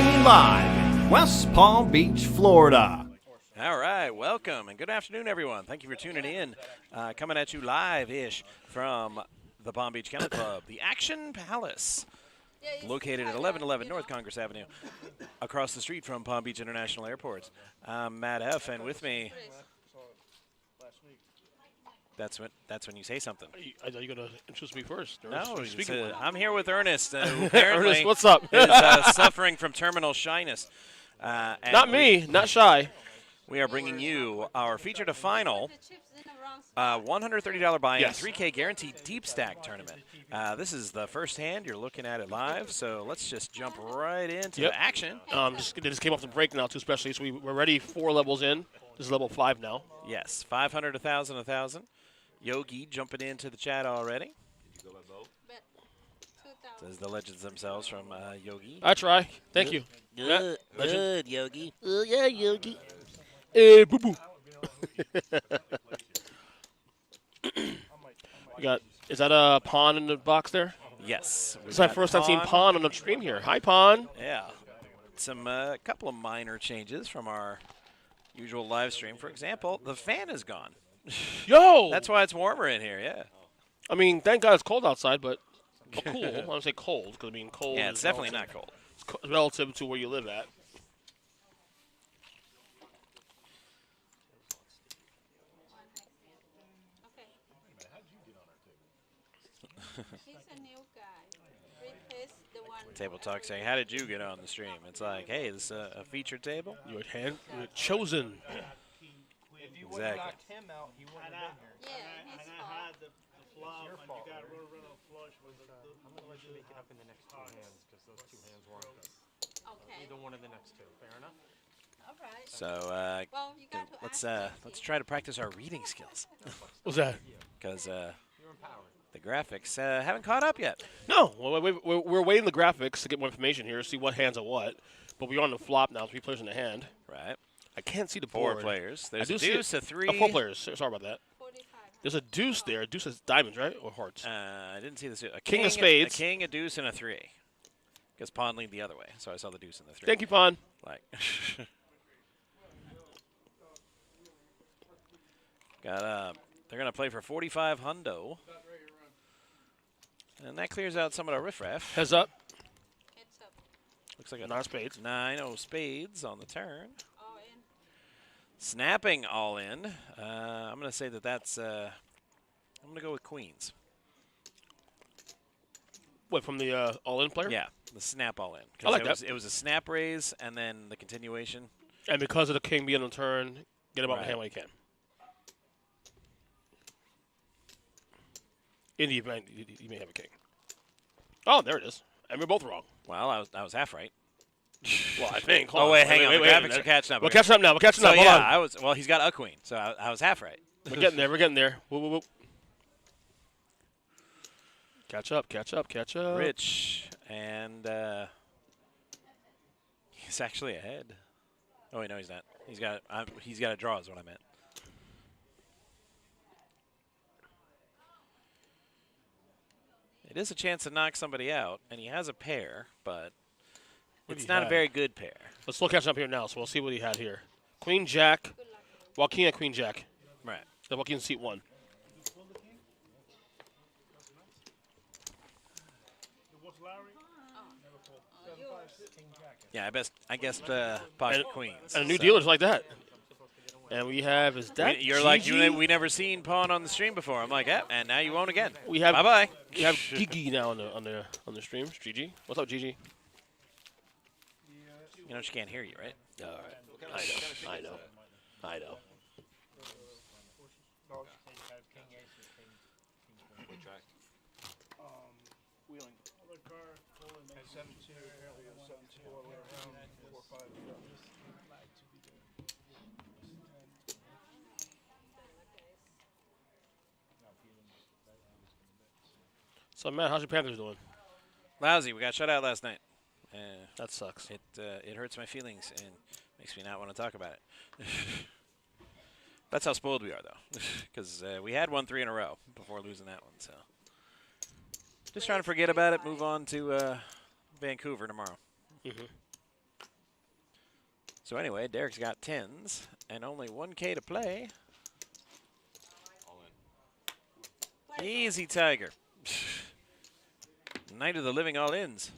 Streaming live in West Palm Beach, Florida. All right, welcome and good afternoon, everyone. Thank you for tuning in. Coming at you live-ish from the Palm Beach Kennel Club, the Action Palace, located at 1111 North Congress Avenue, across the street from Palm Beach International Airport. I'm Matt F., and with me, that's when you say something. I thought you were going to introduce me first. No, I'm here with Ernest. Apparently Ernest, what's up? is suffering from terminal shyness. Not me, not shy. We are bringing you our feature to final $130 buy-in, Yes. 3K guaranteed deep stack tournament. This is the first hand. You're looking at it live, so let's just jump right into the action. They just came off the break now, too, especially. So we're already 4 levels in. This is level 5 now. Yes, 500, 1,000, 1,000. Yogi jumping into the chat already. Says the legends themselves from Yogi. I try. Thank you. Good, Yogi. Yeah, Yogi. Hey, boo-boo. Is that a pawn in the box there? Yes. This is my first time seeing pawn on the stream here. Hi, pawn. Yeah. Some couple of minor changes from our usual live stream. For example, the fan is gone. Yo! That's why it's warmer in here, yeah. I mean, thank God it's cold outside, but cool. I want to say cold, because I mean cold. Yeah, it's definitely not cold. It's relative to where you live at. Table Talk saying, how did you get on the stream? It's like, hey, this is a featured table? You were chosen. If you would have knocked him out, he wouldn't have been here. And I had the flop, and you got to run a flush with the I'm going to let you make it up in the next 2 hands, because those 2 hands weren't good. Okay. Either one of the next 2. Fair enough? All right. So Well, you got to let's try to practice our reading skills. What's that? Because You're empowered. the graphics haven't caught up yet. No, we're waiting the graphics to get more information here, see what hands are what. But we're on the flop now, 3 players in the hand. Right. I can't see the 4 board. players. There's I a do see deuce, a 3. 4 players. Sorry about that. 45. There's a deuce there. Deuce is diamonds, right? Or hearts? I didn't see this. A King of spades. A king, a deuce, and a 3. Because pawn leaned the other way, so I saw the deuce and the 3. Thank you, pawn. Like, they're gonna play for 45 hundo, and that clears out some of the riffraff. Heads up. Heads up. Looks like a 9 spades. 9 of spades on the turn. All in. Snapping all in. I'm gonna say that's. I'm gonna go with queens. What, from the all-in player? Yeah, the snap all in. I like that. It was a snap raise and then the continuation. And because of the king being on the turn, get him out of the hand when you can. In the event you may have a king. Oh, there it is. And we're both wrong. Well, I was half right. Well, I think. Oh wait, hang on. The graphics are catching up. We're catching up now. We're catching So up. Hold yeah, on. well, he's got a queen, so I was half right. We're getting there. We're getting there. Whoop, whoop, whoop. Catch up. Catch up. Catch up. Rich, and he's actually ahead. Oh wait, no, he's not. He's got a draw, is what I meant. It is a chance to knock somebody out, and he has a pair, but it's not a very good pair. Let's look catch up here now, so we'll see what he had here. Queen Jack. Joaquin at Queen Jack. Right. The Joaquin seat 1. Yeah, I guess pocket queens. And a new dealer's like that. And we have, is that You're Gigi? like, we never seen pawn on the stream before. I'm like, yeah, and now you won't again. We have Bye-bye. We have Gigi now on the stream. Gigi. What's up, Gigi? You know she can't hear you, right? All right. I know. Wheeling. 7-2, apparently 7-2 all the way around, 4-5. So, Matt, how's your Panthers doing? Lousy. We got shut out last night. That sucks. It hurts my feelings and makes me not want to talk about it. That's how spoiled we are, though, because we had won 3 in a row before losing that one. So just trying to forget about it, move on to Vancouver tomorrow. Mm-hmm. So anyway, Derek's got 10s and only 1K to play. Easy, Tiger. Night of the living all-ins.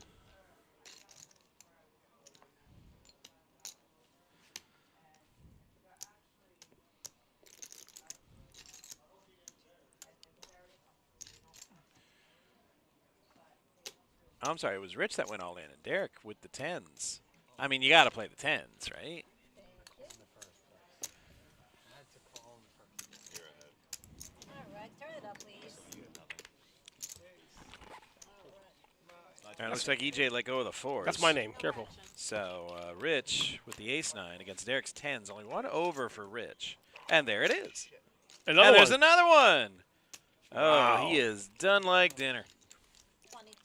I'm sorry, it was Rich that went all in, and Derek with the 10s. I mean, you got to play the 10s, right? All right, turn it up, please. And it looks like EJ let go of the 4s. That's my name. Careful. So Rich with the ace-9 against Derek's 10s. Only one over for Rich. And there it is. Another and there's one. another one. Wow. Oh, he is done like dinner. 22.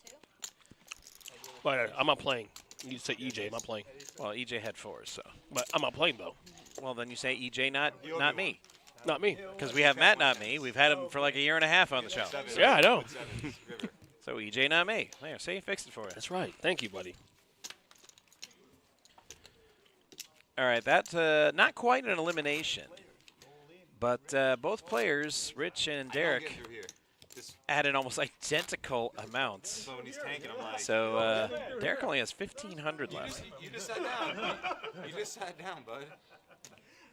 But I'm not playing. You say EJ, I'm not playing. Well, EJ had 4s, so. But I'm not playing, though. Well, then you say EJ, not me. Not me. Because we have Matt, not me. We've had him for like a year and a half on the show. Yeah, I know. So EJ, not me. There, say he fixed it for you. That's right. Thank you, buddy. All right, that's not quite an elimination. But both players, Rich and Derek, added almost identical amounts. So when he's tanking, I'm like, So Derek only has 1,500 left. you just sat down. You just sat down, bud.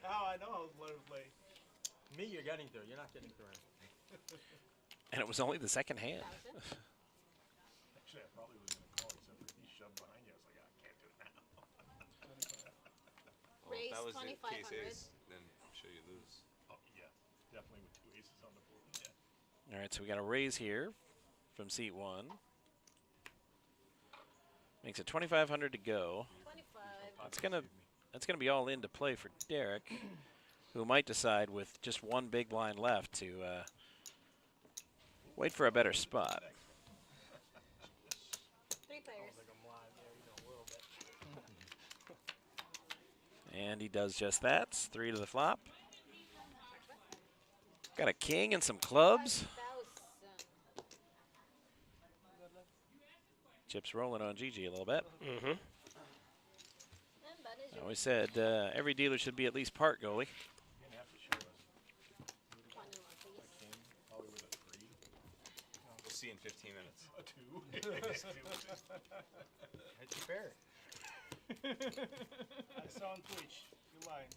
How I know I was let him play. Me, you're getting through. You're not getting through. And it was only the second hand. Actually, I probably was going to call except for he shoved behind you. I was like, I can't do it now. Well, if that was Raise it, case 2,500. ace, then I'm sure you lose. Oh, yeah. Definitely with 2 aces on the board. Yeah. All right, so we got a raise here from seat 1. Makes it 2,500 to go. 25. That's gonna be all in to play for Derek, who might decide with just one big blind left to wait for a better spot. 3 players. And he does just that. 3 to the flop. Got a king and some clubs. 5,000. Chips rolling on Gigi a little bit. Mm-hmm. And that is I always said every dealer should be at least part goalie. 21, please. We'll see in 15 minutes. A 2. It's fair. I saw on Twitch. You're lying.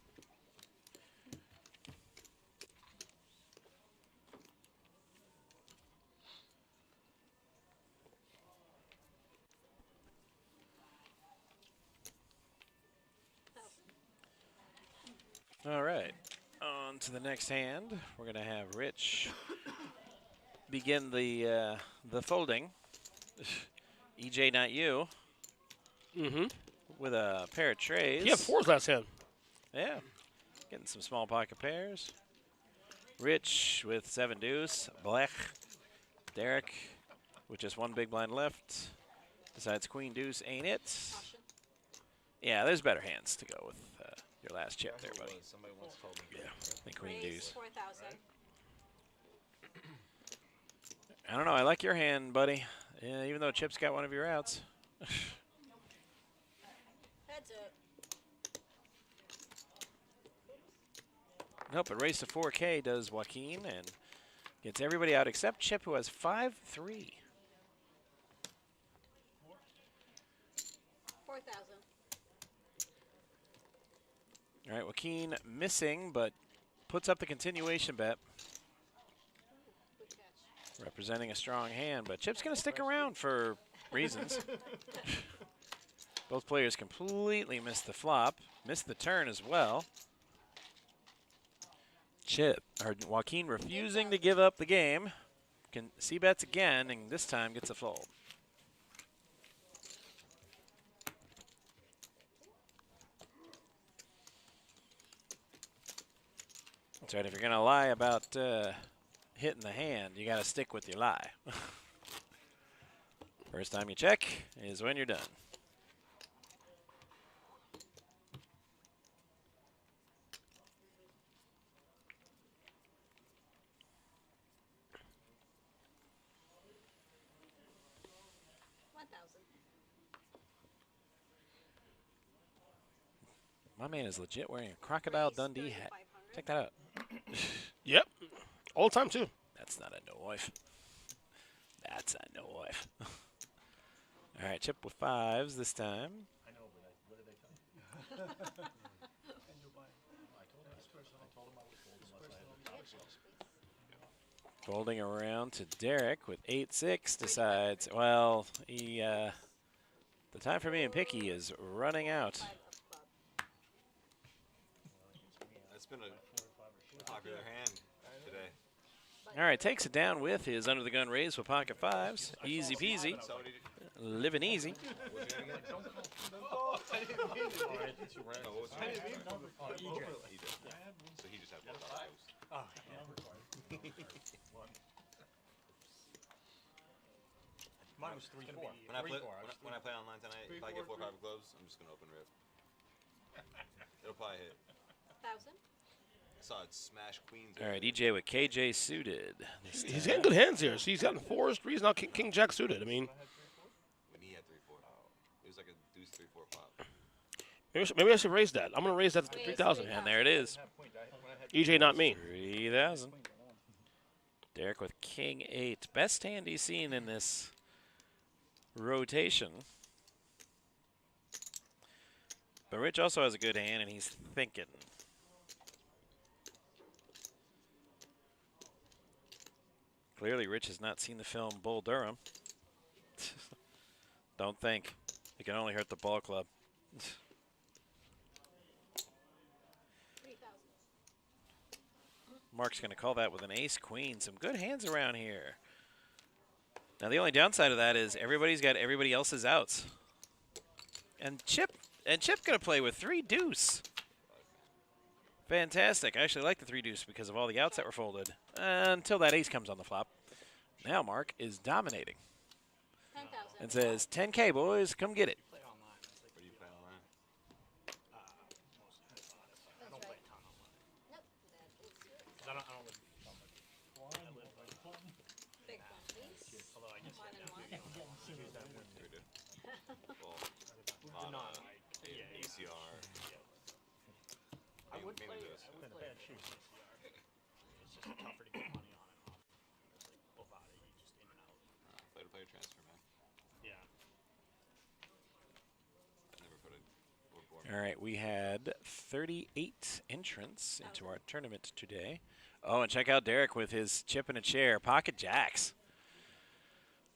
All right, on to the next hand. We're gonna have Rich begin the folding. EJ, not you, Mm-hmm. with a pair of trays. He had 4s last hand. Yeah, getting some small pocket pairs. Rich with 7 deuce. Blech. Derek with just 1 big blind left. Decides queen deuce ain't it. Caution. Yeah, there's better hands to go with your last chip there, buddy. Somebody once told me. Yeah, the queen Raise deuce. 4,000. I don't know. I like your hand, buddy. Yeah, even though Chip's got one of your outs. Heads up. Nope, but raise to 4K does Joaquin and gets everybody out except Chip, who has 5-3. 4,000. All right, Joaquin missing, but puts up the continuation bet, Good catch. representing a strong hand. But Chip's going to stick around for reasons. Both players completely missed the flop, missed the turn as well. Joaquin refusing to give up the game. Can see bets again, and this time gets a fold. That's right. If you're gonna lie about hitting the hand, you gotta stick with your lie. First time you check is when you're done. My man is legit wearing a Crocodile Dundee hat. Check that out. Yep. All the time, too. That's not a no-wife. That's a no-wife. All right, chip with 5s this time. I know, but what did they tell you? Folding around to Derek with 8-6. Decides, well, he the time for being picky is running out. That's been a popular hand today. All right, takes it down with his under the gun raise with pocket 5s. Easy peasy. So what did you Living easy. what was your name again? Oh, I didn't mean it. No, what was your name? EJ. EJ. So he just had one of those. Oh, mine was 3-4. When I play online tonight, if I get 4 or 5 gloves, I'm just gonna open rip. It'll probably hit. 1,000. I saw it smash queens. All right, EJ with KJ suited. He's getting good hands here. See, he's gotten 4s, 3s, now King Jack suited. I mean, When he had 3-4. It was like a deuce 3-4 pop. maybe I should raise that. I'm going to raise that to 3,000. And there it is. EJ, not me. 3,000. Derek with King 8. Best hand he's seen in this rotation. But Rich also has a good hand, and he's thinking. Clearly, Rich has not seen the film Bull Durham. Don't think. It can only hurt the ball club. 3,000. Mark's going to call that with an ace-queen. Some good hands around here. Now, the only downside of that is everybody's got everybody else's outs. And Chip's going to play with 3 deuce. Fantastic. I actually like the 3 deuce because of all the outs that were folded until that ace comes on the flop. Now Mark is dominating 10,000. and says, 10K, boys, come get it. Where do you play online? That's right. Nope. That is yours. I don't live Big one, please. although I guess 1 and 1. We do. Well, on ACR. I would play mainly it. those. I would play bad shoes. It's just tougher to get money on and off. It's like full body, you just in and out. Play to player transfer, man. Yeah. I never put a All right, we had 38 entrants into our tournament today. Oh, and check out Derek with his chip in a chair, pocket jacks.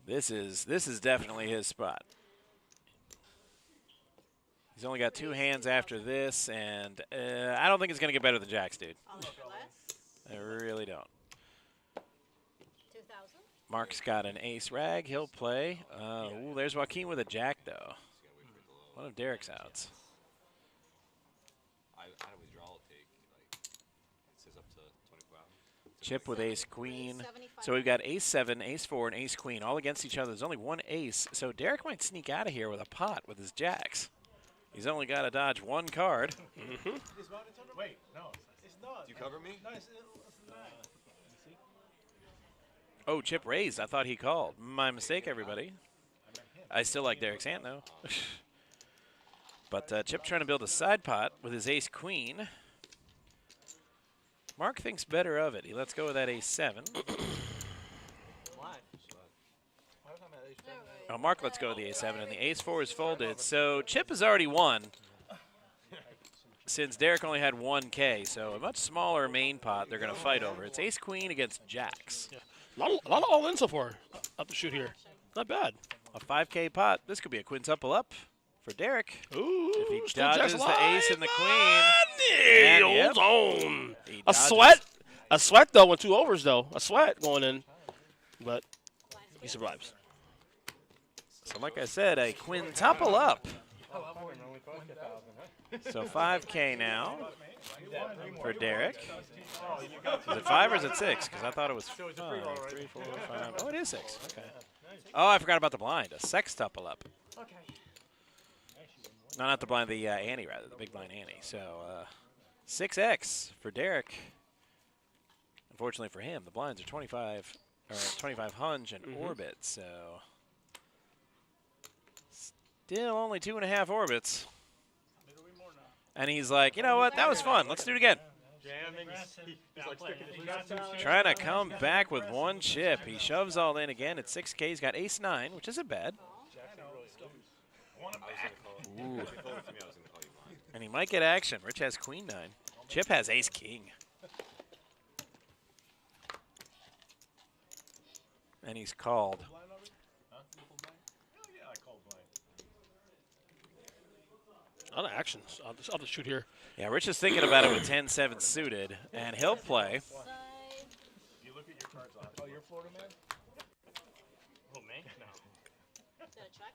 This is definitely his spot. He's only got 2 hands after this, and I don't think it's going to get better than jacks, dude. I'll look for less. I really don't. 2,000. Mark's got an ace rag. He'll play. Ooh, there's Joaquin with a jack, though. One of Derek's outs. I had a withdrawal take, like, it says up to 24 hours. Chip with ace queen. So we've got ace 7, ace 4, and ace queen all against each other. There's only 1 ace, so Derek might sneak out of here with a pot with his jacks. He's only got to dodge 1 card. Wait, no. It's not. Do you cover me? No, it's not. Oh, chip raised. I thought he called. My mistake, everybody. I still like Derek's hand, though. But Chip trying to build a side pot with his ace queen. Mark thinks better of it. He lets go with that ace 7. Why? Oh, Mark lets go of the ace 7, and the ace 4 is folded. So Chip has already won since Derek only had 1K. So a much smaller main pot they're going to fight over. It's ace queen against jacks. Yeah. A lot of all in so far up the shoot here. Not bad. A 5K pot. This could be a quintuple up for Derek. Ooh, If he still dodges Jack's the ace and the queen. And And, yep. holds on. He A dodges. sweat. A sweat, though, with 2 overs, though. A sweat going in. But he survives. So like I said, a quintuple up. So 5K now for Derek. Is it 5 or is it 6? Because I thought it was 5, 3, 4, 5. Oh, it is 6. Okay. Oh, I forgot about the blind. A sextuple up. Okay. No, not the blind, the ante, rather. The big blind ante. So 6X for Derek. Unfortunately for him, the blinds are 25 or 2500 and orbit. So still only 2.5 orbits. And he's like, you know what? That was fun. Let's do it again. Jamming. He's like sticking his nuts out. Trying to come back with one chip. He shoves all in again at 6K. He's got ace-9, which isn't bad. Ooh. And he might get action. Rich has queen-9. Chip has ace-king. And he's called. A lot of actions. I'll just shoot here. Yeah, Rich is thinking about it with 10-7 suited, and he'll play. You look at your cards on. Oh, you're Florida man? Oh, man. No. Is that a check?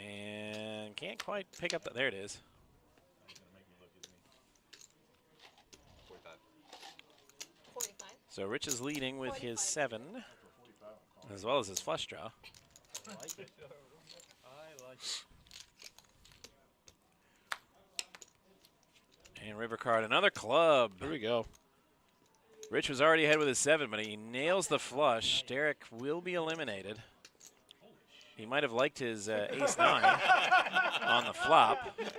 And can't quite pick up the. There it is. He's gonna make me look at me. 45. 45. So Rich is leading with his 45. 7, as well as his flush draw. I like it. I like it. And river card, another club. There we go. Rich was already ahead with his 7, but he nails the flush. Derek will be eliminated. He might have liked his ace-9 on the flop. Very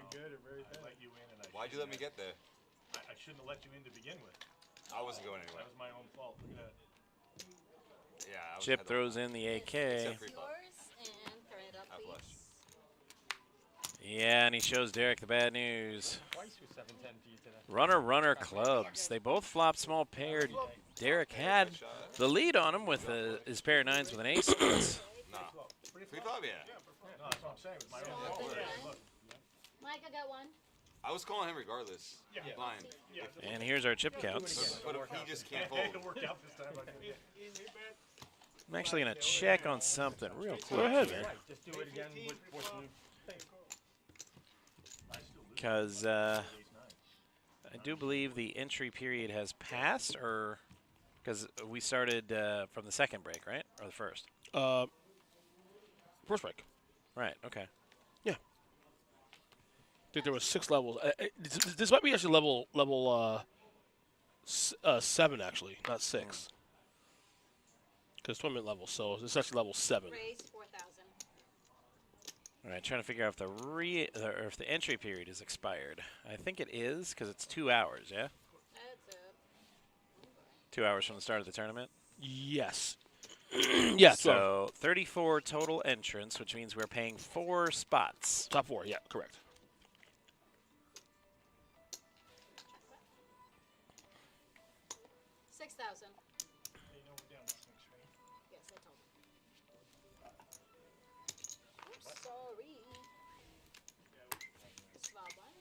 good or very bad. I let you in and Why'd you let me get there? I shouldn't have let you in to begin with. I wasn't going anywhere. That was my own fault. Look at that. Yeah. I was Chip had the- throws in the AK. Except for- Yours and throw it up, I please. flush. Yeah, and he shows Derek the bad news. Twice for 710 for you today. Runner clubs. They both flopped small paired. Derek had the lead on him with his pair of 9s with an ace. Nah. Free flop, yeah. No, that's what I'm saying. It was my own fault. Look. Mike, I got one. I was calling him regardless. Blind. And here's our chip counts. But if he just can't It fold. worked out this time. I'm actually going to check on something real quick. Go ahead, here. man. Right, just do it again with what's new. Because I do believe the entry period has passed, or because we started from the second break, right? Or the first? First break. Right, okay. I think there was 6 levels. This might be actually level 7, actually, not 6. Because tournament level, so it's actually level 7. Raise 4,000. All right, trying to figure out if the entry period is expired. I think it is, because it's 2 hours, yeah? That's up. 2 hours from the start of the tournament? Yes. Yeah, So 34 total entrants, which means we're paying 4 spots. top 4, yeah, correct. $6,000. You know we're down to 6, right? Yes, I told him. Oops, sorry. Small one.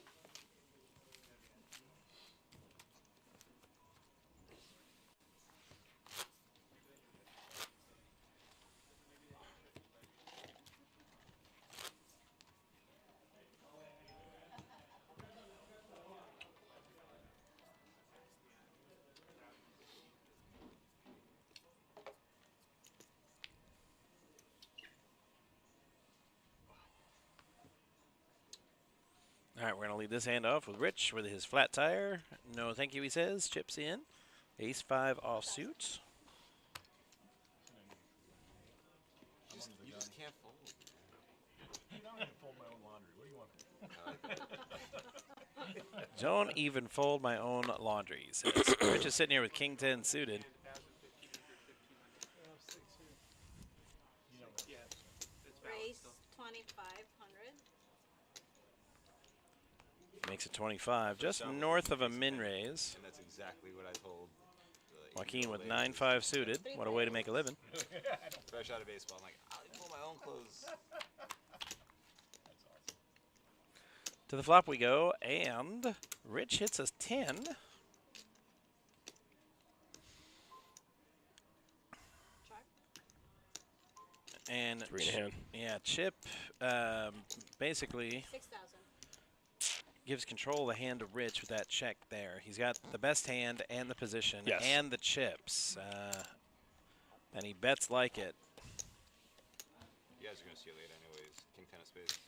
All right, we're going to lead this hand off with Rich with his flat tire. No thank you, he says. Chips in. Ace-5 offsuit. You just can't fold. I don't even fold my own laundry. What do you want? Don't even fold my own laundry, he says. Rich is sitting here with King 10 suited. Raise 2,500. Makes it 25, just north of a min raise. And that's exactly what I told. Joaquin with 9-5 suited. What a way to make a living. Fresh out of baseball. I'm like, I'll even fold my own clothes. To the flop we go, and Rich hits us 10. Chart. And 3 in a hand. yeah, Chip basically 6,000. gives control of the hand to Rich with that check there. He's got the best hand and the position Yes. and the chips. And he bets like it. You guys are going to see it later anyways. King 10 of spades.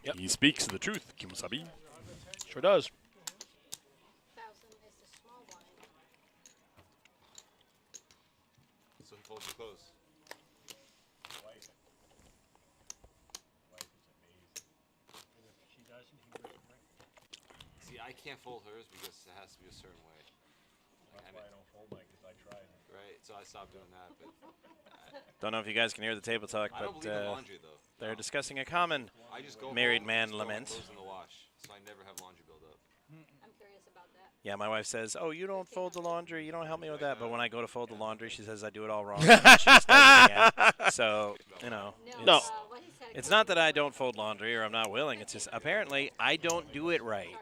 Yep. He speaks the truth, Kimosabi. Sure does. 1,000 is the small one. So he folds your clothes. can't fold hers because it has to be a certain way. That's why I don't fold mine, because I tried. Right, so I stopped doing that. But Don't know if you guys can hear the table talk, I don't but believe in laundry though. they're discussing a common I just go married home, man just throw my lament. clothes in the wash, so I never have laundry build up. I'm curious about that. Yeah, my wife says, "Oh, you don't fold the laundry. You don't help me with that." But when I go to fold the laundry, she says I do it all wrong. And she just does it again. So No. What he said it's not that I don't fold laundry or I'm not willing. It's just apparently I don't do it right.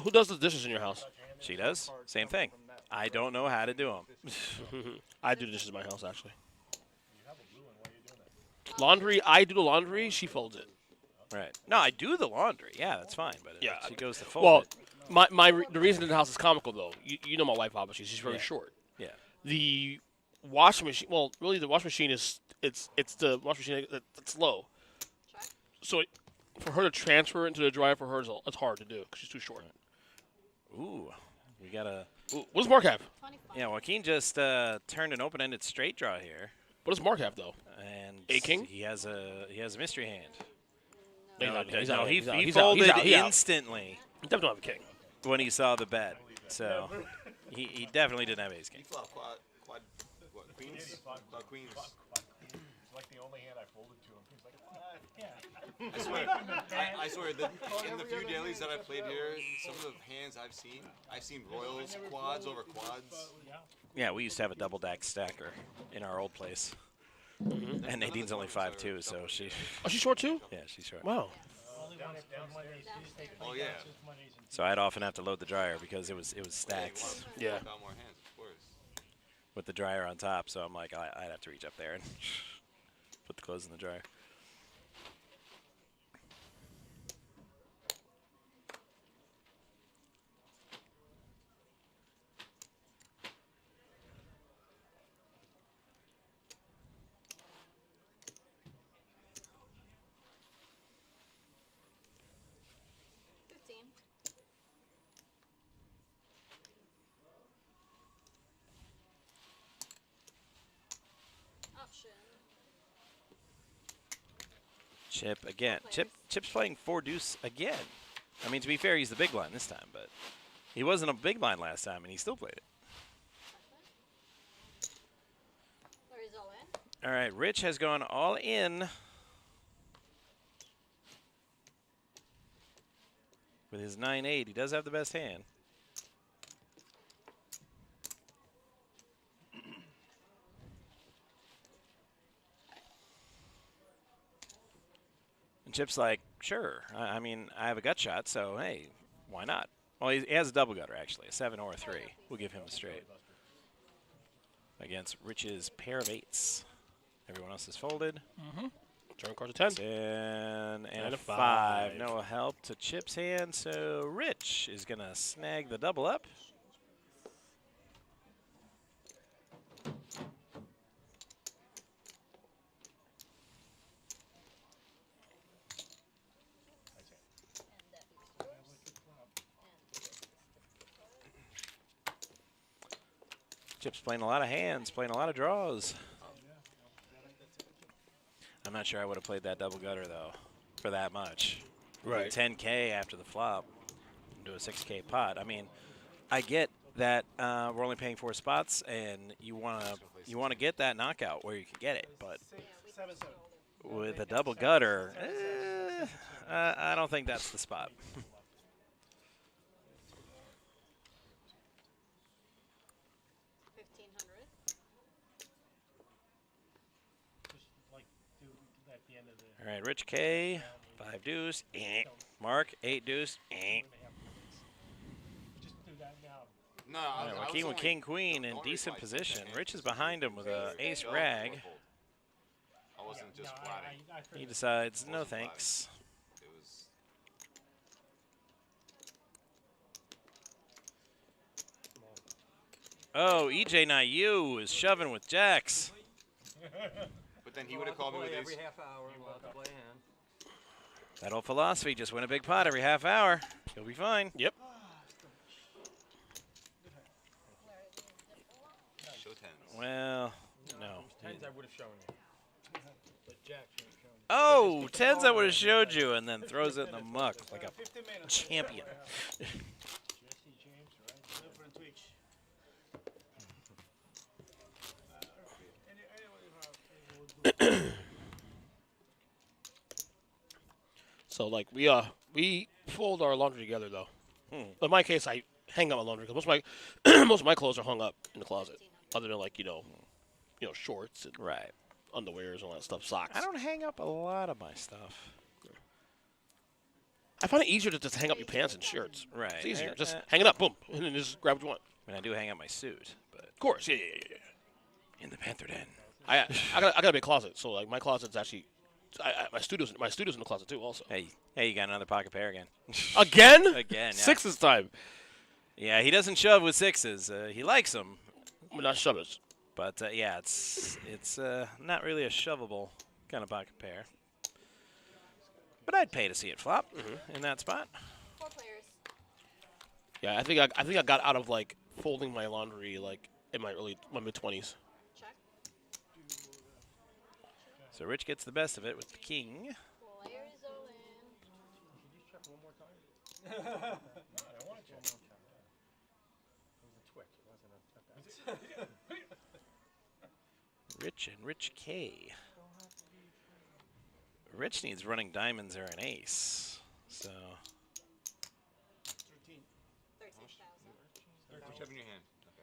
Who does the dishes in your house? She does. Same thing. I don't know how to do them. I do the dishes in my house, actually. Laundry, I do the laundry. She folds it. Right. No, I do the laundry. Yeah, that's fine. But Yeah. she goes to fold Well, it. the reason in the house is comical, though. You know my wife, obviously. She's very Yeah. short. Yeah. The washing machine. Well, really, the washing machine is it's the washing machine that's low. So for her to transfer into the dryer for her it's hard to do because she's too short. Ooh, we got a. Ooh, what does Mark have? 25. Yeah, Joaquin just turned an open-ended straight draw here, What does Mark have though? and A king? He has a mystery hand. He's No, out. he He's out. he He's out. folded He's out. He's out. instantly He definitely don't have a king. when he saw the bet. So he definitely didn't have ace king. You flop quad, what, queens? Quad queens. It's like the only hand I folded to him. He's like, what? Yeah. I swear that in the few dailies that I've played here, some of the hands I've seen royals, quads over quads. Yeah, we used to have a double deck stacker in our old place, and Nadine's only 5'2", so she. Oh, she's short too. Yeah, she's short. Wow. Oh yeah. So I'd often have to load the dryer because it was stacked Yeah. Got more hands, of course. with the dryer on top. So I'm like, I'd have to reach up there and put the clothes in the dryer. Option. Chip again. Chip's playing 4-deuce again. I mean, to be fair, he's the big blind this time, but he wasn't a big blind last time, and he still played it. Where is all in? All right, Rich has gone all in with his 9-8. He does have the best hand. And Chip's like, sure. I mean, I have a gut shot, so hey, why not? Well, he has a double gutter, actually, a 7 or a 3. We'll give him a straight. Against Rich's pair of 8s. Everyone else is folded. Turn card to 10. 10 and And a a 5. five. No help to Chip's hand, so Rich is going to snag the double up. Chip's playing a lot of hands, playing a lot of draws. I'm not sure I would have played that double gutter, though, for that much. Right. 10K after the flop into a 6K pot. I mean, I get that we're only paying 4 spots, and you wanna get that knockout where you can get it, but with a double gutter, I don't think that's the spot. All right, Rich K, 5 deuce, Mark, 8 deuce, No, All right, Joaquin with king queen in decent position. Rich is behind him with a ace rag. I wasn't just flatting. He decides, no thanks. It was. Oh, EJ, not you, is shoving with jacks. But then he would have called me with ace. That old philosophy, just win a big pot every half hour. He'll be fine. Yep. Show tens. Well, no. Tens I would have shown you. Oh, tens I would have showed you, and then throws it in the muck like a 15 minutes. champion. Jesse James, right? Different Twitch. So like we fold our laundry together though. In my case, I hang up my laundry because most of my most of my clothes are hung up in the closet, other than like shorts and Right. underwears and all that stuff, socks. I don't hang up a lot of my stuff. I find it easier to just hang up your pants and shirts. Right. It's easier. Just hang it up, boom, and then just grab what you want. I mean, I do hang up my suit, but Of course, yeah. in the Panther Den. I got a big closet, so like my closet's actually, my studio's in the closet too, also. Hey, you got another pocket pair again. Again? Again, yeah. Sixes time. Yeah, he doesn't shove with sixes. He likes them, We're not shovers. but yeah, it's not really a shovable kind of pocket pair. But I'd pay to see it flop in that spot. 4 players. Yeah, I think I got out of like folding my laundry like in my mid-20s. Check. So Rich gets the best of it with the king. Players all in. Rich and Rich K. Rich needs running diamonds or an ace. So 36,000. What you have in your hand? Okay.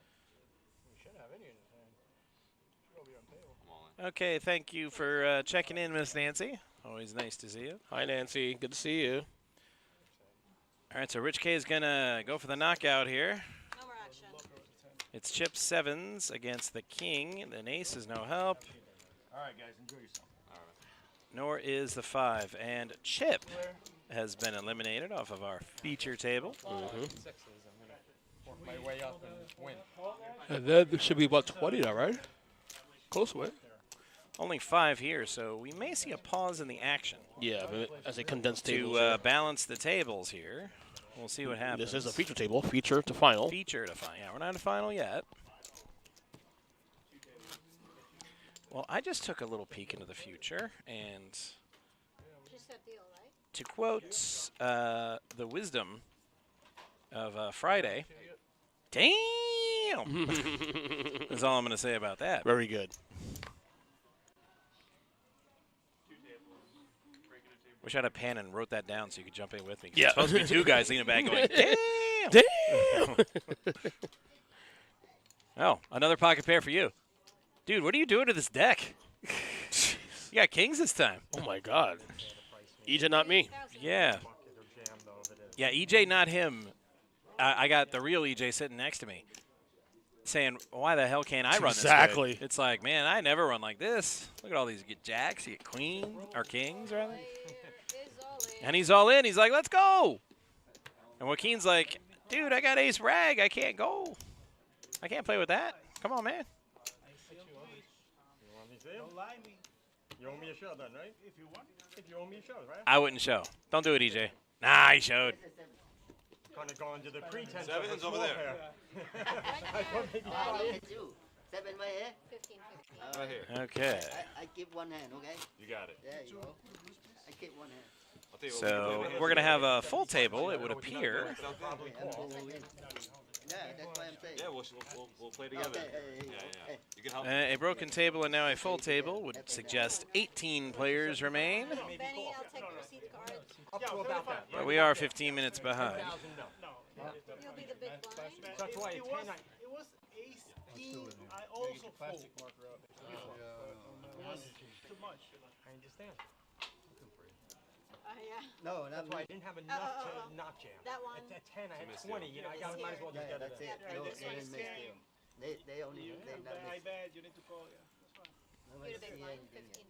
You shouldn't have any in his hand. Should all be on table. I'm all in. okay, thank you for checking in, Miss Nancy. Always nice to see you. Hi, Nancy. Good to see you. All right, so Rich K is gonna go for the knockout here. No more action. It's chip sevens against the king. An ace is no help, All right, guys, enjoy yourself. nor is the 5. And chip has been eliminated off of our feature table. Work my way up and win. And then there should be about 20 now, right? Close away. Only 5 here, so we may see a pause in the action Yeah, but as a condensed table. to balance the tables here. We'll see what happens. This is a feature table, feature to final. Feature to final. Yeah, we're not at final yet. Well, I just took a little peek into the future, and Just that deal, right? to quote the wisdom of Friday, damn! That's all I'm going to say about that. Very good. Wish I had a pen and wrote that down so you could jump in with me. 'Cause Yeah. It's supposed to be 2 guys leaning back going, damn! Damn! Oh, another pocket pair for you. Dude, what are you doing to this deck? You got kings this time. Oh my God. EJ, not me. 6,000. Yeah. Yeah, EJ, not him. I got the real EJ sitting next to me saying, why the hell can't I run this good? Exactly. It's like, man, I never run like this. Look at all these. You get jacks, you get queen, or kings, rather. Player is all in. And he's all in. He's like, let's go. And Joaquin's like, dude, I got ace rag. I can't go. I can't play with that. Come on, man. Don't lie me. You owe me a shove then, right? If you want. If you owe me a shove, right? I wouldn't show. Don't do it, EJ. Nah, he showed. Kind of going to the pretense Seven's of a over small there. pair. Right there. 7 right here. 15, 15. Right here. Okay. I keep one hand, okay? You got it. There you go. I keep one hand. I'll tell you what, So we're going to have a full table, it would appear. Probably call. Yeah, that's why I'm saying. Yeah, we'll play together. Okay, Yeah. You can help. A broken table and now a full table would suggest 18 players remain. Benny, I'll take the receipt card. Up to about that. But we are 15 minutes behind. 1,000, no. You'll be the big blind. That's why It it's was, 10. it was ace king. I also fold. It was too much. I understand. Yeah. No, That's why I didn't have enough to not jam. That one. At 10, I had missed 20. it. You know, I might as well just yeah, get it. that's it. Yeah, No, this they one's didn't miss scary. them. They only, they not I miss. bet you need to call. Yeah, that's fine. You're the big blind. 15, 15.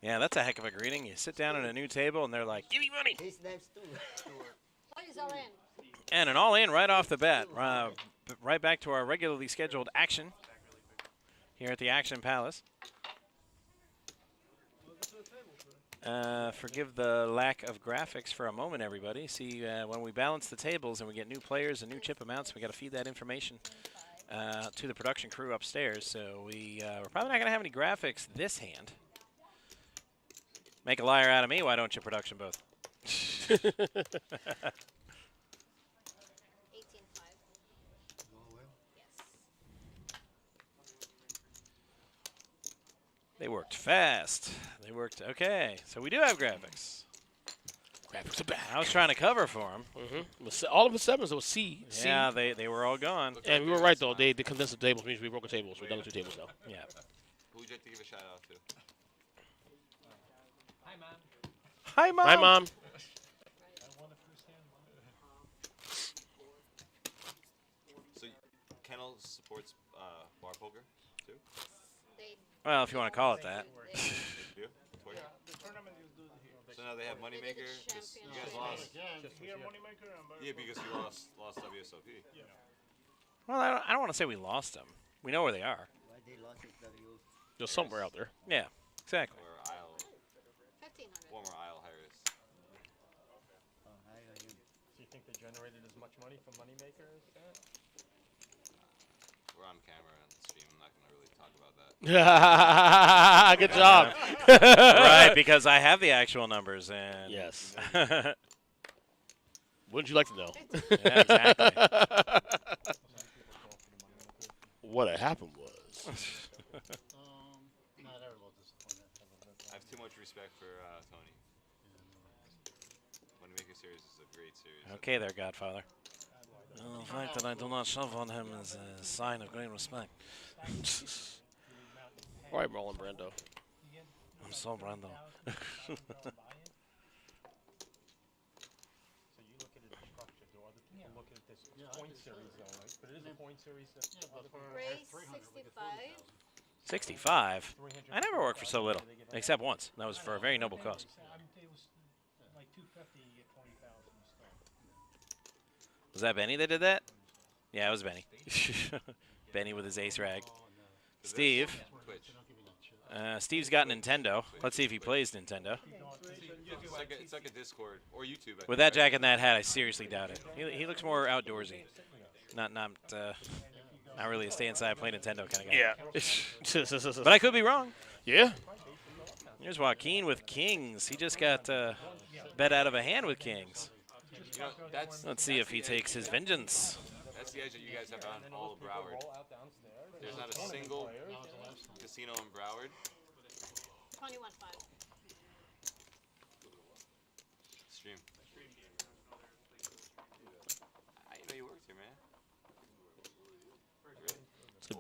Yeah, that's a heck of a greeting. You sit down at a new table and they're like, give me money. His name's too. Players all in. And an all in right off the bat. Right back to our regularly scheduled action here at the Action Palace. Forgive the lack of graphics for a moment, everybody. See, when we balance the tables and we get new players and new chip amounts, we got to feed that information to the production crew upstairs. So we're probably not going to have any graphics this hand. Make a liar out of me, why don't you, production booth? 18-5. Yes. They worked fast. They worked, okay. So we do have graphics. Graphics are back. I was trying to cover for them. All of the sevens, it was C. Yeah, they were all gone. And we were right, though. They condensed the tables, means we broke the tables. We're down to 2 tables now. Yeah. Who would you like to give a shout out to? Hi, Mom. Hi, Mom. So Kennel supports bar poker too. They Well, if you want to call it that. They do? Toy? The tournament is do here. So now they have Moneymaker. They did the 'Cause you guys lost. Here, Moneymaker and Bar- Yeah, because you lost WSOP. Well, I don't want to say we lost them. We know where they are. Why they lost it, W? They're somewhere out there. Yeah, exactly. Or Isle, 1500. former Isle Harris. Oh, hi, are you? Do you think they generated as much money from Moneymaker as that? We're on camera on the stream. I'm not going to really talk about that. Good job. Right, because I have the actual numbers. And Yes. Wouldn't you like to know? Yeah, exactly. What happened was. I have too much respect for Tony. Moneymaker series is a great series. Okay there, Godfather. Well, the fact that I do not shove on him is a sign of great respect. All right, Marlon Brando. I'm so Brando. So you look at it as structured. Do other people look at this point series though, right? But it is a point series that other people Ray 65. 65? I never worked for so little, except once. And that was for a very noble cause. It was like 250, you get 20,000 Was that Benny that did that? Yeah, it was Benny. Benny with his ace rag. Steve. Twitch. Steve's got Nintendo. Let's see if he plays Nintendo. It's like a Discord or YouTube. With that jacket and that hat, I seriously doubt it. He looks more outdoorsy. Not really a stay inside play Nintendo kind of guy. Yeah. But I could be wrong. Yeah. Here's Joaquin with kings. He just got bet out of a hand with kings. You know, Let's see if he takes his vengeance. That's the edge that you guys have on all of Broward. There's not a single casino in Broward. 21-5. Stream. I know you worked here, man.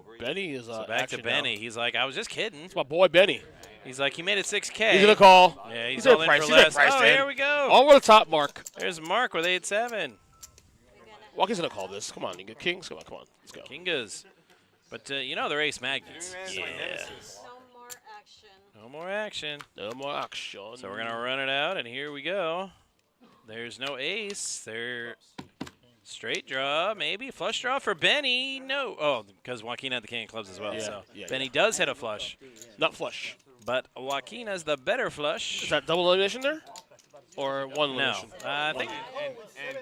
Really? Benny is So back to Benny. He's like, I was just kidding. It's my boy Benny. He's like, he made it 6K. He's gonna call. Yeah, he's at all in price. for He's at less. price, Oh, Dan. here we go. Over the top, Mark. There's Mark with 8-7. Walker's gonna call this. Come on, you get kings. Come on. Let's go. Kingas. But, you know, they're ace magnets. Yeah. No more action. No more action. No more action. So we're going to run it out, and here we go. There's no ace. They're straight draw, maybe. Flush draw for Benny. No. Oh, because Joaquin had the king of clubs as well. Yeah, So yeah, Benny does hit a flush. Not flush. But Joaquin has the better flush. Is that double elimination there? Or one No. elimination? I think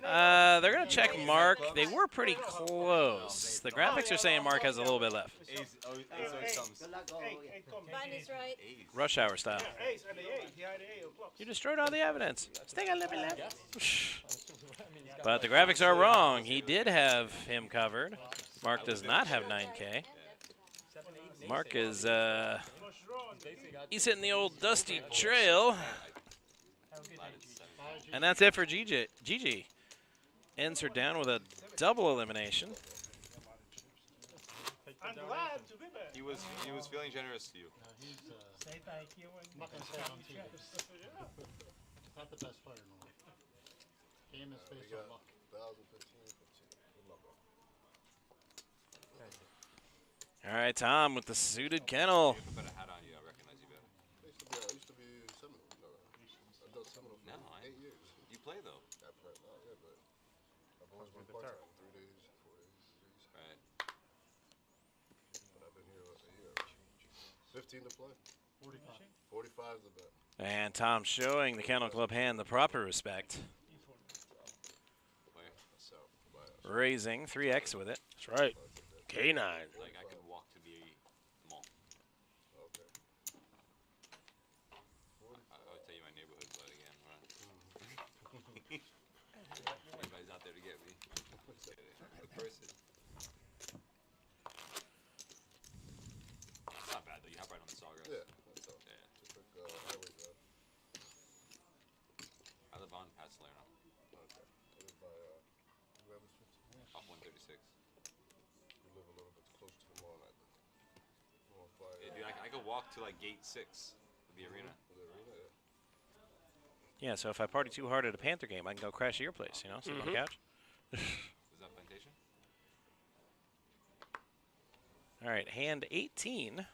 they're going to check Mark. They were pretty close. The graphics are saying Mark has a little bit left. Ace always comes. Good luck, go. Hey, Tommy. Bunny's right. Rush hour style. Ace and the 8. He had the 8 o'clock. You destroyed all the evidence. Stick a little bit left. But the graphics are wrong. He did have him covered. Mark does not have 9K. Mark is, he's hitting the old dusty trail. And that's it for Gigi. Ends her down with a double elimination. I'm glad to be back. He was feeling generous to you. Say thank you. I'm not going to say it on TV. Not the best player in the league. Game is based on luck. All right, Tom with the suited kennel. You have a better hat on you. I recognize you better. I used to be Seminole. No, I've done Seminole for No, 8 years. You play though. Yeah, but I've always been part-time. 3 days, 4 days, 3 days. Right. But I've been here a year. 15 to play. 45. 45 is the bet. And Tom showing the Kennel Club hand the proper respect. Player. So, Raising 3x with it. That's right. K9. Like I could walk to the mall. Okay. I'll tell you my neighborhood, but again, anybody's out there to get me. The person. It's not bad though. You hop right on the Sawgrass. Yeah, that's all. Yeah. Just like highway drive. I live on Pat Salerno, Okay. I live by whoever's 15. off 136. You live a little bit close to the mall, I think. More by Yeah, dude, I could walk to like gate 6 of the arena. the arena, yeah. Yeah, so if I party too hard at a Panther game, I can go crash at your place, you know, sit on the couch. Is that plantation? All right, hand 18.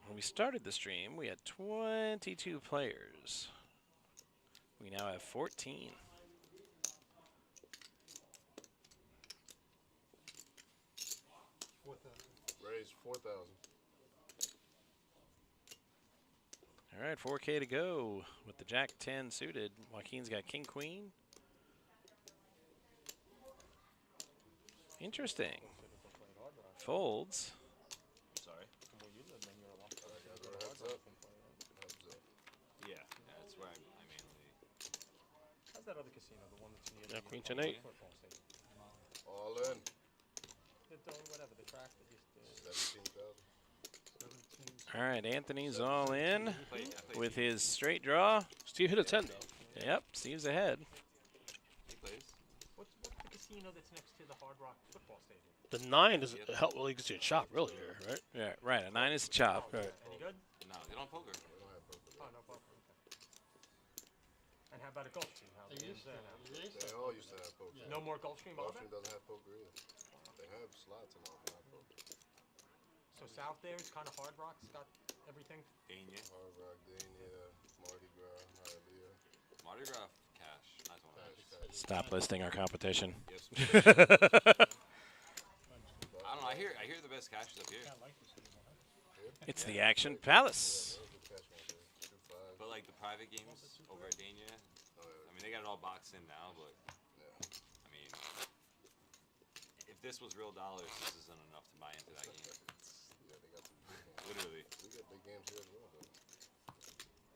When we started the stream, we had 22 players. We now have 14. Raise 4,000. All right, 4K to go with the Jack 10 suited. Joaquin's got King Queen. Interesting. Folds. Sorry. Heads up. Yeah. That's where I mainly. How's that other casino? The one that's near Yeah, the Queen 10-8. football stadium? All in. Whatever, the track that used to... 17,000. All right, Anthony's all in I played with his straight draw. Steve hit a 10 though. Yep, Steve's ahead. He plays. What's the casino that's next to the Hard Rock football stadium? The 9 doesn't help. Well, you can see a chop really here, right? Yeah, right. A 9 is a chop. Right. Any good? No, they don't poker. Oh, no problem. Okay. And how about a Gulfstream? How's They it used there to. now? They They all used to have poker. No more Gulfstream over Gulfstream there? doesn't have poker either. They have slots and all, but not poker. So south there is kind of Hard Rock's got everything? Dania. Hard Rock, Dania, Mardi Gras, Hialeah. Mardi Gras cash. Nice one. Stop listing our competition. Yes. I don't know. I hear the best cash is up here. It's the Action Palace. But like the private games over at Dania, I mean they got it all boxed in now, but I mean if this was real dollars, this isn't enough to buy into that game. Yeah, they got some big games. Literally. We got big games here as well, though.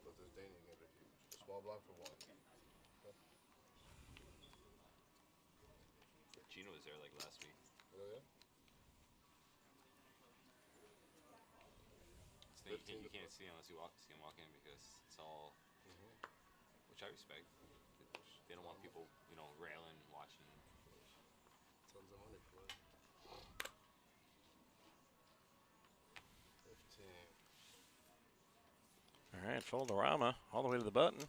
But this Dania game is huge. Small block for one. Gino was there like last week. Oh, yeah? This thing you can't see unless you see him walk in because it's all, which I respect. They don't want people, you know, railing, watching. Tons of money for it. 15. All right, Foldorama all the way to the button.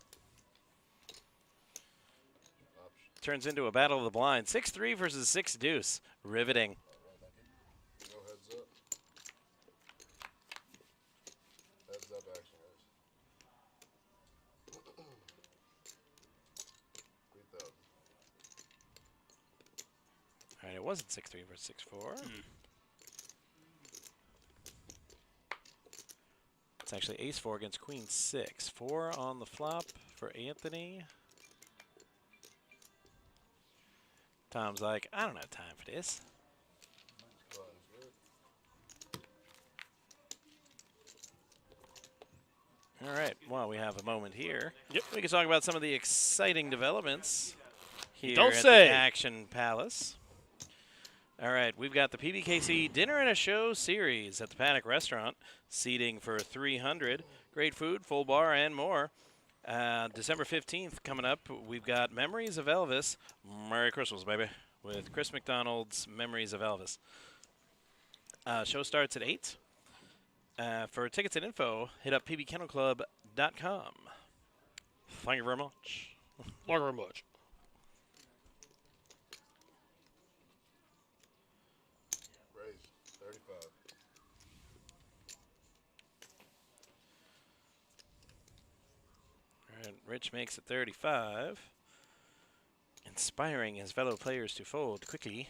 Option. Turns into a battle of the blind. 6-3 versus 6 deuce. Riveting. Go heads up. Heads up action, guys. 3,000. All right, it wasn't 6-3 versus 6-4. It's actually ace-4 against queen-6. 4 on the flop for Anthony. Tom's like, I don't have time for this. Button's good. All right, well, we have a moment here. Yep. We can talk about some of the exciting developments here Don't at say. the Action Palace. All right, we've got the PBKC Dinner and a Show series at the Paddock Restaurant, seating for 300. Great food, full bar, and more. December 15th coming up, we've got Memories of Elvis. Merry Christmas, baby, with Chris McDonald's Memories of Elvis. Show starts at 8. For tickets and info, hit up pbkennelclub.com. Thank you very much. Thank you very much. Raise 35. All right, Rich makes it 35. Inspiring his fellow players to fold quickly.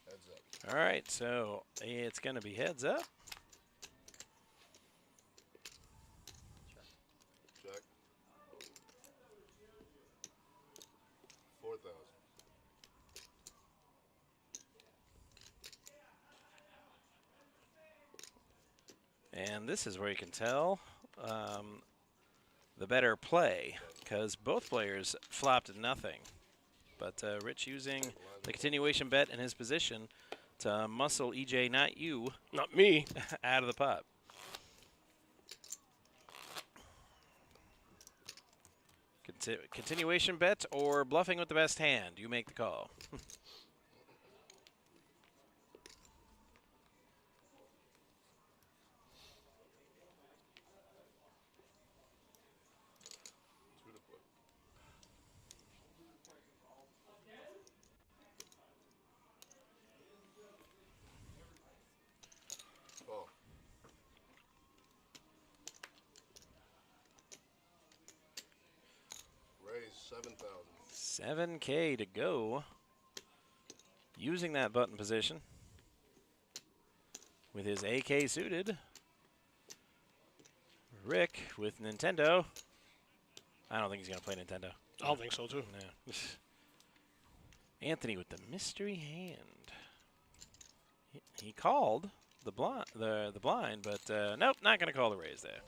Heads up. All right, so it's going to be heads up. Check. 4,000. And this is where you can tell the better play, because both players flopped nothing. But Rich using the continuation bet in his position to muscle EJ, not you, Not me. out of the pot. Continuation bet or bluffing with the best hand? You make the call. Two to put. Oh. Raise 7,000. 7K to go. Using that button position with his AK suited. Rick with Nintendo. I don't think he's going to play Nintendo. I don't think so, too. No. Anthony with the mystery hand. He called the blind, but nope, not going to call the raise there.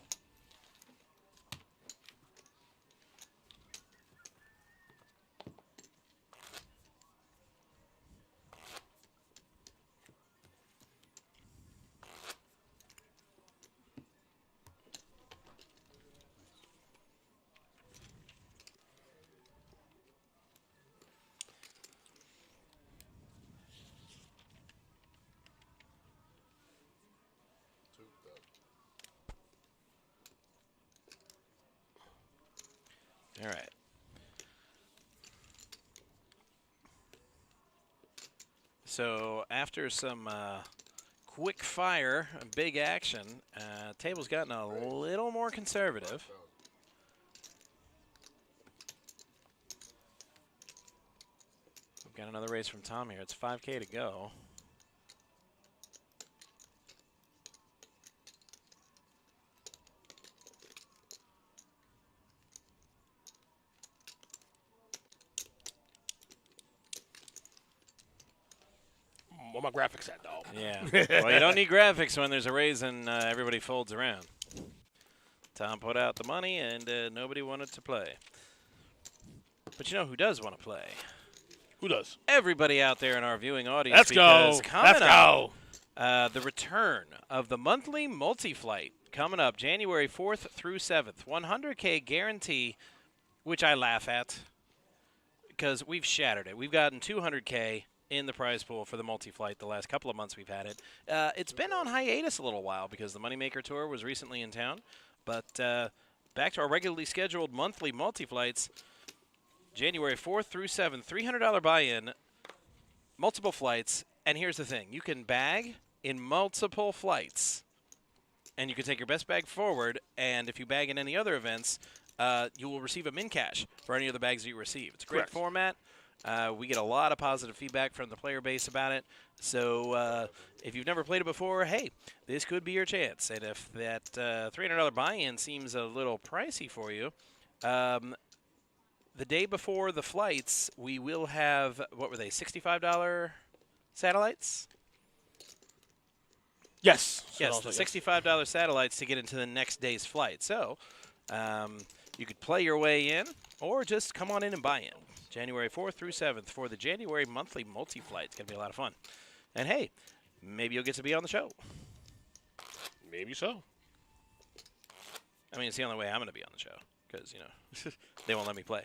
All right. So after some quick fire, big action, table's gotten a little more conservative. We've got another raise from Tom here. It's 5K to go. Where my graphics at, though? Yeah. Well, you don't need graphics when there's a raise and everybody folds around. Tom put out the money, and nobody wanted to play. But you know who does want to play? Who does? Everybody out there in our viewing audience. Let's go. Coming Let's go. up, the return of the monthly multi-flight coming up January 4th through 7th. 100K guarantee, which I laugh at because we've shattered it. We've gotten 200K in the prize pool for the multi-flight the last couple of months we've had it. It's been on hiatus a little while because the Moneymaker Tour was recently in town. But back to our regularly scheduled monthly multi-flights, January 4th through 7th, $300 buy-in, multiple flights. And here's the thing. You can bag in multiple flights, and you can take your best bag forward. And if you bag in any other events, you will receive a min cash for any of the bags that you receive. It's a great format. We get a lot of positive feedback from the player base about it. So if you've never played it before, hey, this could be your chance. And if that $300 buy-in seems a little pricey for you, the day before the flights, we will have, what were they, $65 satellites? Yes. Yes, the $65 satellites to get into the next day's flight. So you could play your way in or just come on in and buy in. January 4th through 7th for the January monthly multi-flight. It's going to be a lot of fun. And, hey, maybe you'll get to be on the show. Maybe so. I mean, it's the only way I'm going to be on the show because, you know, they won't let me play.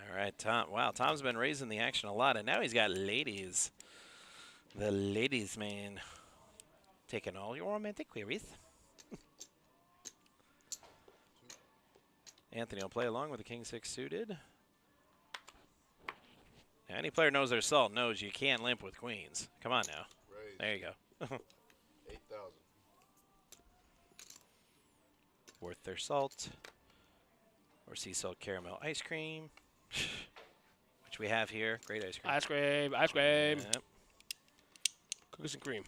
All right, Tom. Wow, Tom's been raising the action a lot, and now he's got ladies. The ladies, man. Taking all your romantic queries. Anthony will play along with the King 6 suited. Now, any player knows their salt knows you can't limp with queens. Come on now. Raise. There you go. 8,000. Worth their salt. Or sea salt caramel ice cream. Which we have here. Great ice cream. Ice cream, ice cream. Yep. Cookies and cream.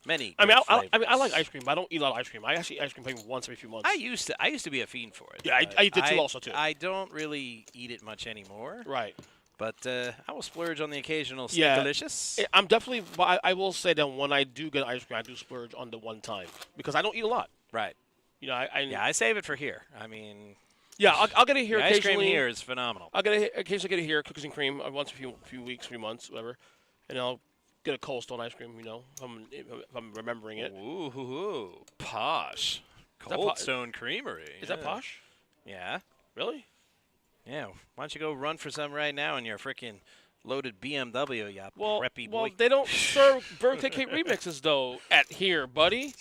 Many. I mean, great I mean, I like flavors. ice cream, but I don't eat a lot of ice cream. I actually eat ice cream maybe once every few months. I used to be a fiend for it. Yeah, but I did too also, too. I don't really eat it much anymore. Right. But I will splurge on the occasional Yeah. Snickalicious. I'm definitely. But I will say that when I do get ice cream, I do splurge on the one time because I don't eat a lot. Right. You know, Yeah, I save it for here. I mean, yeah, I'll get it here the ice occasionally. cream here is phenomenal. I'll get it occasionally get it here, cookies and cream, once a few weeks, 3 months, whatever, and I'll get a Cold Stone ice cream. You know, if I'm remembering it. Ooh, posh. that Cold po- Stone Creamery. Is that posh? Yeah. Really? Yeah. Why don't you go run for some right now in your freaking loaded BMW, you preppy boy. Well, they don't serve birthday cake remixes though at here, buddy.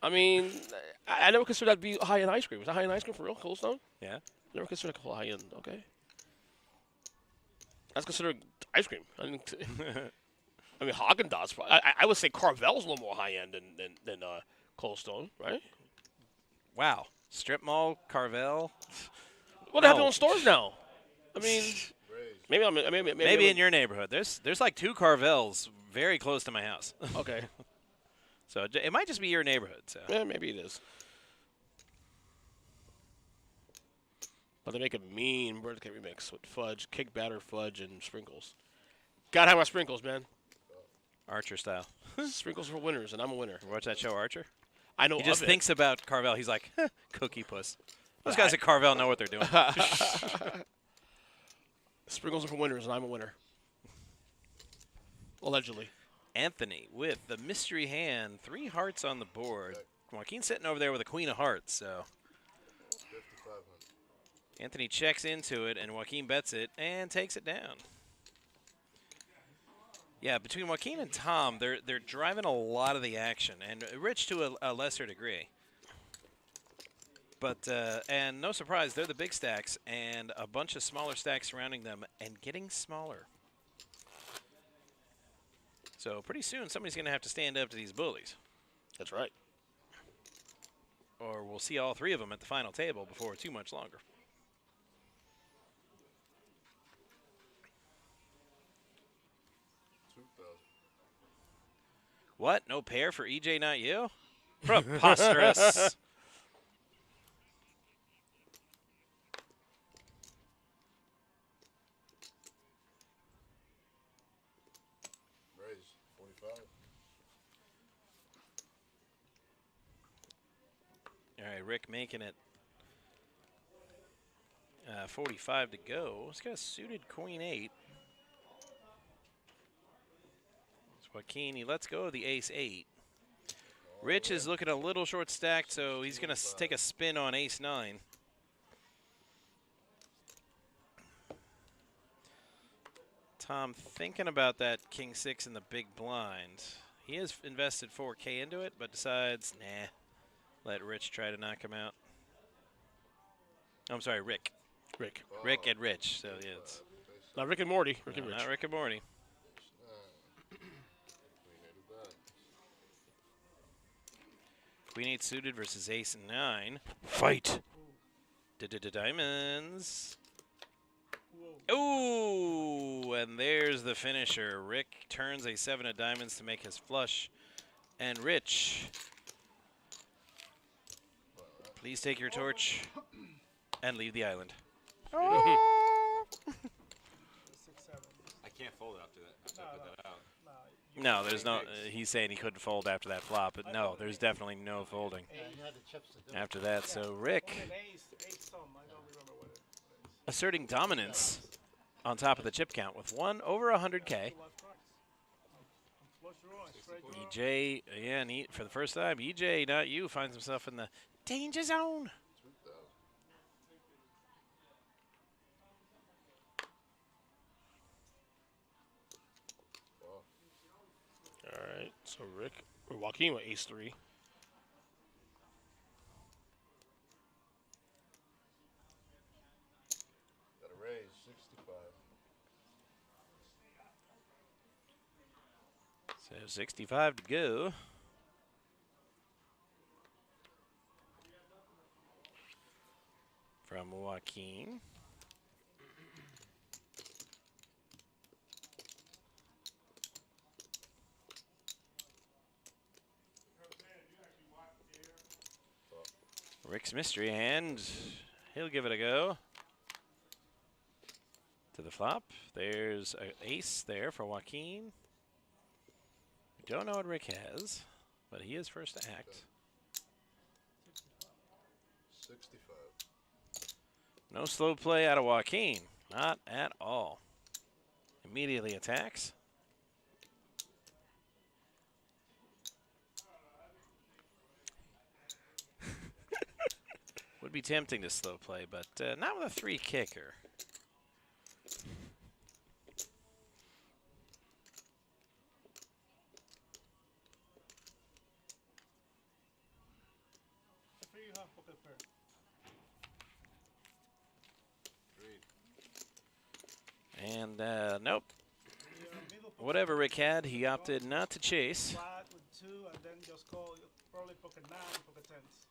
I mean, I never considered that to be high-end ice cream. Is that high-end ice cream for real, Cold Stone? Yeah. Never considered that high-end. Okay. That's considered ice cream. I mean, Haagen-Dazs. I would say Carvel's a little more high-end than Cold Stone, right? Wow. Strip Mall, Carvel. Well, they have their No. own stores now. I mean, maybe Maybe in your neighborhood. There's like 2 Carvels very close to my house. Okay. So it might just be your neighborhood. So. Yeah, maybe it is. But they make a mean birthday cake remix with fudge, cake batter, fudge, and sprinkles. Gotta have my sprinkles, man. Archer style. Sprinkles for winners, and I'm a winner. Watch that show, Archer? I know He just of thinks about Carvel. He's like, cookie puss. Those guys at Carvel know what they're doing. Sprinkles are for winners, and I'm a winner. Allegedly. Anthony with the mystery hand. 3 hearts on the board. Joaquin sitting over there with a queen of hearts. So 5,500. Anthony checks into it, and Joaquin bets it and takes it down. Yeah, between Joaquin and Tom, they're driving a lot of the action, and Rich to a lesser degree. But and no surprise, they're the big stacks, and a bunch of smaller stacks surrounding them, and getting smaller. So pretty soon, somebody's going to have to stand up to these bullies. That's right. Or we'll see all 3 of them at the final table before too much longer. What? No pair for EJ, not you? Preposterous. Raise 45. All right, Rick making it 45 to go. He's got a suited queen 8. Joaquin, he lets go of the ace 8. Rich is looking a little short stacked, so he's going to take a spin on ace 9. Tom thinking about that king 6 in the big blind. He has invested 4K into it, but decides, nah, let Rich try to knock him out. I'm sorry, Rick. Rick. Rick and Rich. So yeah, it's Not Rick and Morty. Rick and Rich. not Rick and Morty. Queen 8 suited versus ace 9. Fight. Diamonds. Ooh, and there's the finisher. Rick turns a 7 of diamonds to make his flush. And Rich, please take your torch and leave the island. I can't fold after that. After I put that out. No, there's no. He's saying he couldn't fold after that flop, but no, there's definitely no folding after that. So Rick asserting dominance on top of the chip count with one over 100K. EJ, yeah, and for the first time, EJ, not you, finds himself in the danger zone. All right. So Rick or Joaquin with ace 3. Got a raise 65. 65 to go. From Joaquin. Rick's mystery hand. He'll give it a go. To the flop. There's an ace there for Joaquin. We don't know what Rick has, but he is first to act. 65. No slow play out of Joaquin. Not at all. Immediately attacks. Would be tempting to slow play, but not with a 3 kicker. And nope. Whatever Rick had, he opted not to chase. Flat with 2 and then just call. Probably pocket 9, pocket 10s.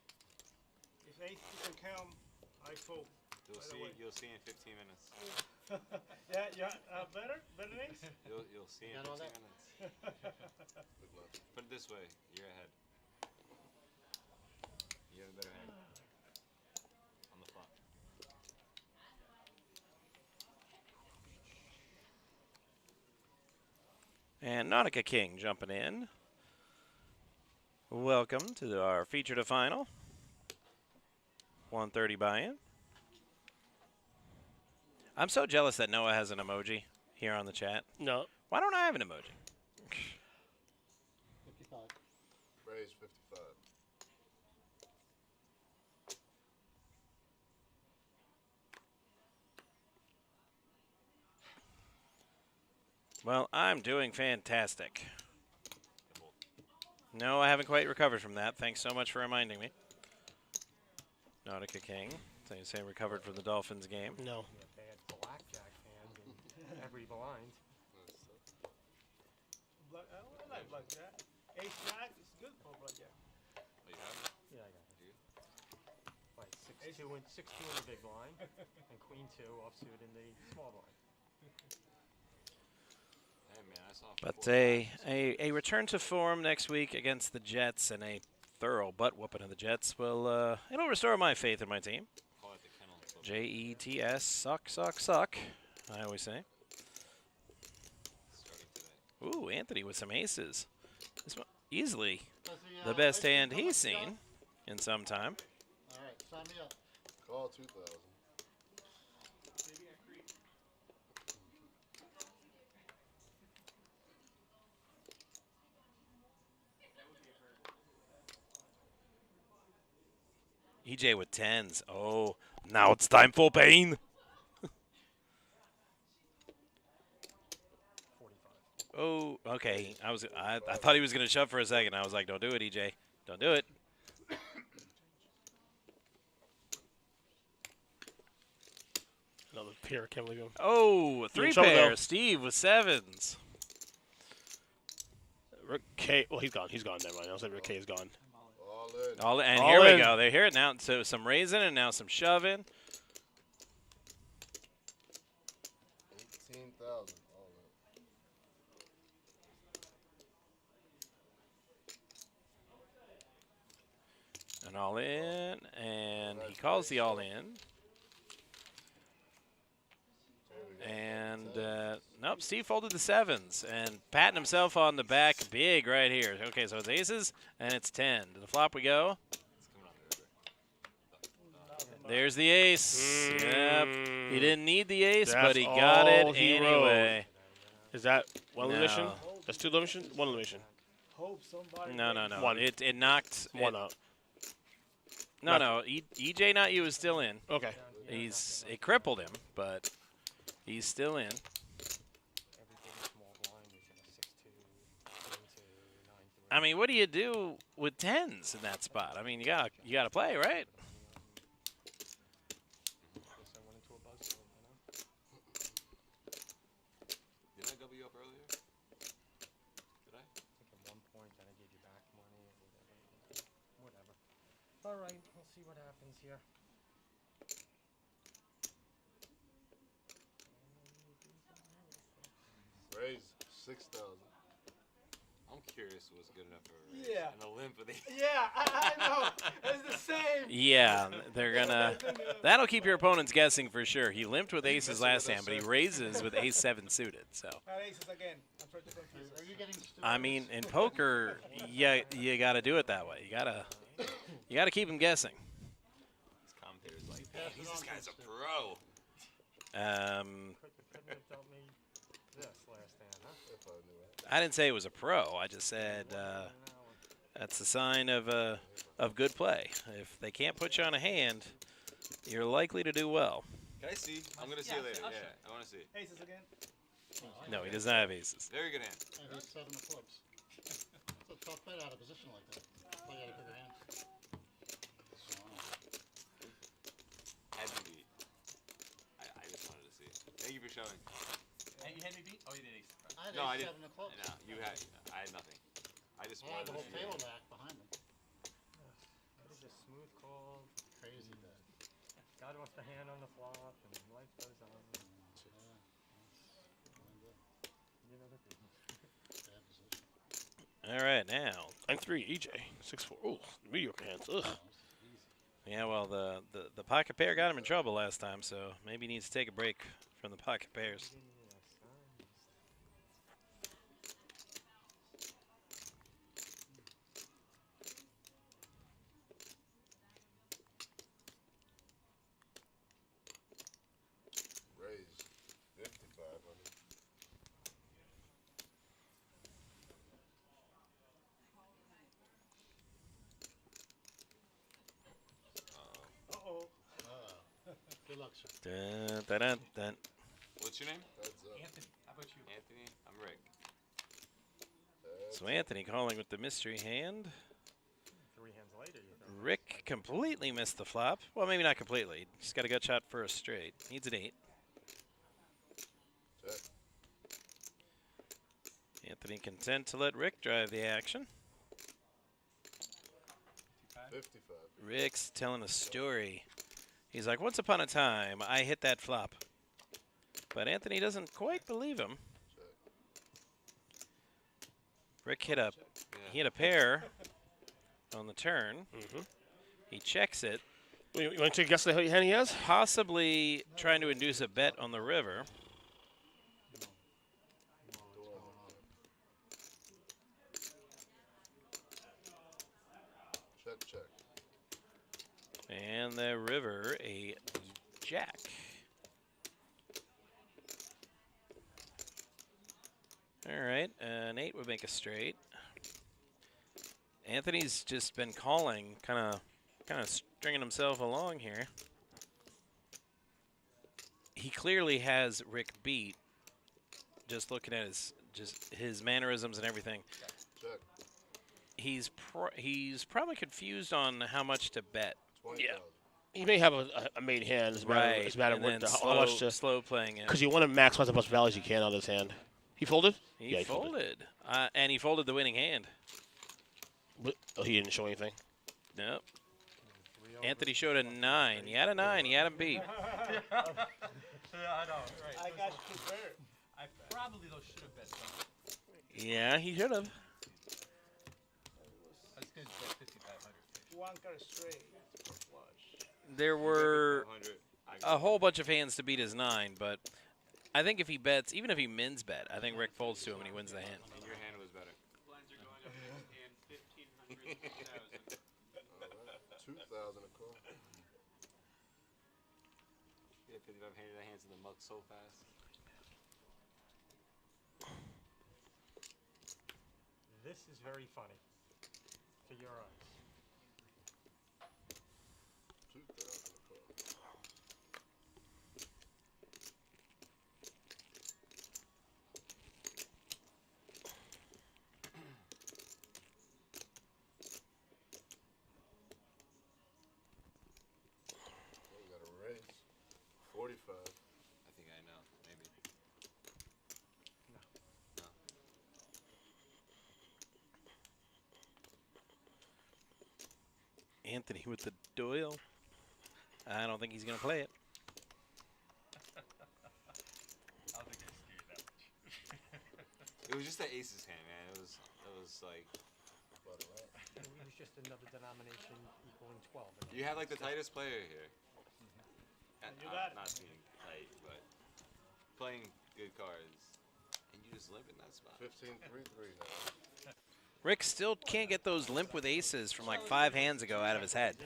If 8 you can count, I fold. You'll see in 15 minutes. yeah, better than ace. You'll see in 15 minutes. Put it this way, you're ahead. You have a better hand on the flop. And Nautica King jumping in. Welcome to our feature to final. 130 buy-in. I'm so jealous that Noah has an emoji here on the chat. No. Why don't I have an emoji? 55. Raise 55. Well, I'm doing fantastic. No, I haven't quite recovered from that. Thanks so much for reminding me. Nautica King. So you say recovered from the Dolphins game? No. Bad blackjack hand in every blind. I like blackjack. Ace jack is good for blackjack. Oh, you have it? Yeah, I got it. Like 6-2 in the big blind, and queen 2 offsuit in the small blind. Hey, man, I saw But 4 a return to form next week against the Jets and a thorough butt whooping of the Jets will it'll restore my faith in my team. Call it the kennel. Jets suck, suck, suck. I always say. Starting today. Ooh, Anthony with some aces. This one, easily Does the best ice cream hand come he's up, seen John? in some time. All right, sign me up. Call 2,000. EJ with 10s. Oh, now it's time for pain. 45. Oh, okay. I thought he was gonna shove for a second. I was like, don't do it, EJ. Don't do it. Another pair. Can't believe him. Oh, 3 trouble, pair. though. Steve with 7s. Rick K. Well, he's gone. He's gone. Never mind. I said Rick K is gone. All in. And All here in. we go. They hear it now. So some raising and now some shoving. 18,000. All in. An all in, and he calls the all in. And nope, Steve folded the 7s and patting himself on the back big right here. Okay, so it's aces and it's 10. To the flop we go. There's the ace. Yep. He didn't need the ace, but That's he got it all he anyway. Is that one No. elimination? That's 2 elimination? 1 elimination. Hope somebody. No, no, no. One. It knocked. One out. No, no. EJ not you is still in. Okay. It crippled him, but he's still in. Every big and small blind is in a 6-2, queen 2, 9-3. I mean, what do you do with 10s in that spot? I mean, you gotta play, right? Guess I went into a buzzsaw, you know? Didn't I double you up earlier? Did I? I think All right, we'll see what happens here. Raise 6,000. I'm curious what's good enough for a raise. Yeah. And a limp for the. Yeah, I know. It's the same. Yeah, they're gonna. That'll keep your opponents guessing for sure. He limped with aces last hand, but he raises with ace-7 suited. So. Aces again. I'm trying to confuse us. Are you getting stupid? I mean, in poker, you got to do it that way. You gotta keep him guessing. His commentator's like, pass "Man, it this on guy's to a pro." Couldn't have dealt me this last hand, huh? If I knew it. I didn't say it was a pro. I just said that's a sign of good play. If they can't put you on a hand, you're likely to do well. Can I see? I'm gonna see you later. Yeah, I want to see. Aces again. No, he does not have aces. Very good hand. And he's 7 of clubs. It's a tough bet out of position like that. Play out a bigger hand. Had me beat. I just wanted to see. Thank you for showing. Hey, you had me beat? Oh, you did ace. I had No, I ace didn't. 7 of clubs. No, you had. I had nothing. I just I had wanted the to whole see. table back behind him. That is a smooth call. Crazy bet. God wants the hand on the flop, and life goes on. You know the business. Bad position. All right, now. I'm 3, EJ. 6-4. Ooh, mediocre hands. Ugh. Yeah, well, the pocket pair got him in trouble last time, so maybe he needs to take a break from the pocket pairs. Raise 5,500. Uh-oh. Good luck, sir. Dun, dun, dun, dun. What's your name? Heads up. Anthony, how about you? Anthony. I'm Rick. So Anthony calling with the mystery hand. 3 hands later, you know. Rick completely missed the flop. Well, maybe not completely. Just got a gut shot for a straight. Needs an 8. Check. Anthony content to let Rick drive the action. 55. Rick's telling a story. He's like, once upon a time, I hit that flop. But Anthony doesn't quite believe him. Rick hit a pair on the turn. He checks it, You want to take a guess at the hand he has? possibly trying to induce a bet on the river. Check, check. And the river, a jack. All right, an 8 would make a straight. Anthony's just been calling, kind of stringing himself along here. He clearly has Rick beat. Just looking at his mannerisms and everything. Check. He's probably confused on how much to bet. 20,000. He may have a made hand. It's a matter, it's a matter of and then what how much to. slow playing it. Because you want to maximize the most values you can on this hand. He folded? He Yeah, folded, and he folded the winning hand. But, oh, he didn't show anything. Nope. Anthony showed a 9. He had a 9. He had him beat. Yeah, I know. Right. I got you prepared. I probably, though, should have bet some. Yeah, he should have. I was going to bet 5,500. One card straight. Flush. There were 100. a whole bunch of hands to beat his 9, but I think if he bets, even if he mins bet, I think Rick folds to him and he wins the hand. And your hand was better. Blinds are going up and 1,500, 2,000. 2,000 a call. You had 5,500 hands in the muck so fast. This is very funny. For your eyes. 2,000 a call. We got a raise. 45. I think I know. Maybe. Anthony with the Doyle. I don't think he's going to play it. I don't think I scared that much. It was just the aces hand, man. It was like. It was just another denomination equaling 12. You had like the tightest player here. You got it. Not being tight, but playing good cards. And you just limp in that spot. 15-3-3 now. Rick still can't get those limp with aces from like 5 hands ago out of his head.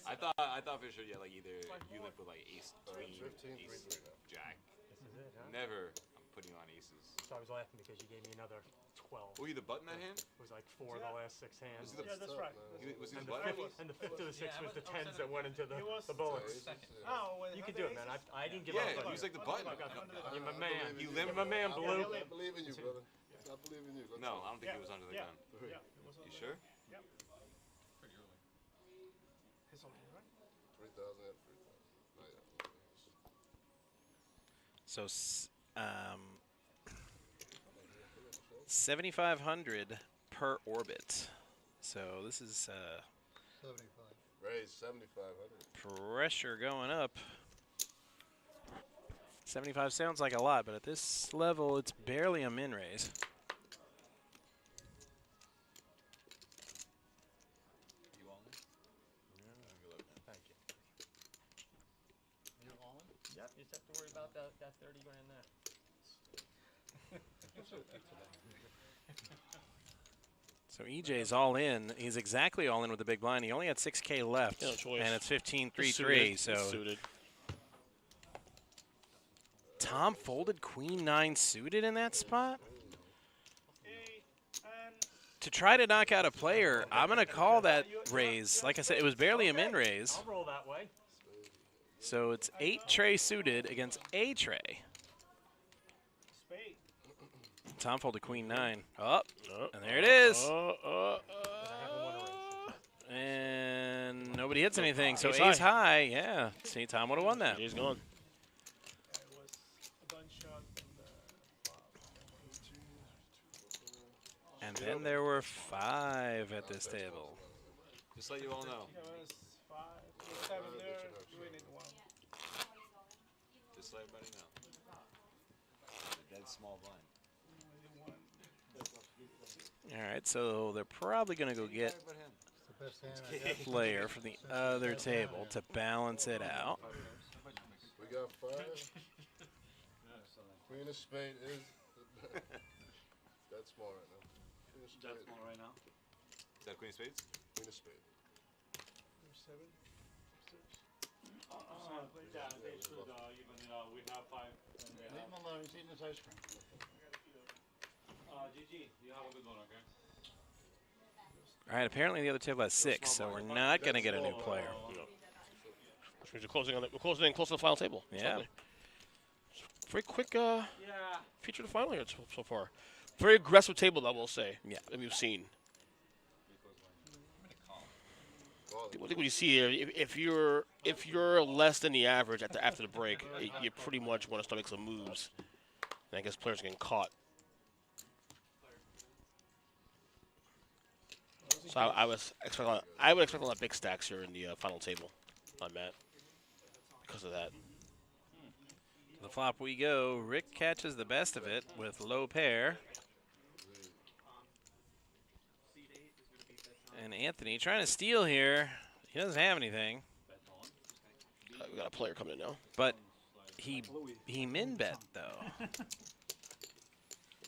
I thought for sure, yeah, like either you limp with like ace, queen, ace, jack. This is it, huh? Never I'm putting on aces. So I was laughing because you gave me another 12. Were you the button that hand? It was like 4 of the last 6 hands. Was he the, Yeah, that's right. Was he And the the, button? fifth, and the 5th to the 6th was the 10s that went into the bullets. Oh, You can do it, man. I didn't give Yeah, up. he was like the button. You're my man. You You're limp. my man, Blue. I believe in you, brother. I believe in you. No, I don't think he was under the gun. Yeah, it was You sure? Yep. Pretty early. His own, right? 3,000 at 3,000. So 7,500 per orbit. So this is 75. Raise 7,500. pressure going up. 75 sounds like a lot, but at this level, it's barely a min raise. You all in? Thank you. You're all in? Yep, you just have to worry about that 30 grand there. So EJ's all in. He's exactly all in with the big blind. He only had 6K left, No choice. and it's 15-3-3. Suited. So It's suited. Tom folded queen 9 suited in that spot. To try to knock out a player, I'm going to call that raise. Like I said, it was barely a min raise. I'll roll that way. So it's 8 tray suited against a tray. Spade. Tom folded queen 9. Oh, and there it is. And nobody hits anything. So Ace ace high. high. Yeah. See, Tom would have won that. He's gone. It was a gunshot And then there were 5 at this table. Just let you all know. It was 5. 7 there. We need 1. Just let everybody know. The dead small blind. All right, so they're probably going to go get But him. It's the best hand I a got. player from the other table to balance it out. We got 5. Queen of spade is that's small right now. Queen of spade. right now. Is that queen of spades? Queen of spade. 7. 6. Yeah, they should even, we have 5. And they Leave him alone, he's eating his ice cream. GG, you have a good one, okay? All right, apparently the other table has 6, so we're not going to get a new player. Which means we're closing in close to the final table. Yeah. Lovely. Very quick feature to the final here so far. Very aggressive table, I will say. Yeah. That we've seen. Call I it. think what you see here, if you're less than the average after the break, you pretty much want to start making some moves. And I guess players are getting caught. So I would expect a lot of big stacks here in the final table on Matt because of that. The flop we go. Rick catches the best of it with low pair. And Anthony trying to steal here. He doesn't have anything, We got a player coming in now. but he min bet though.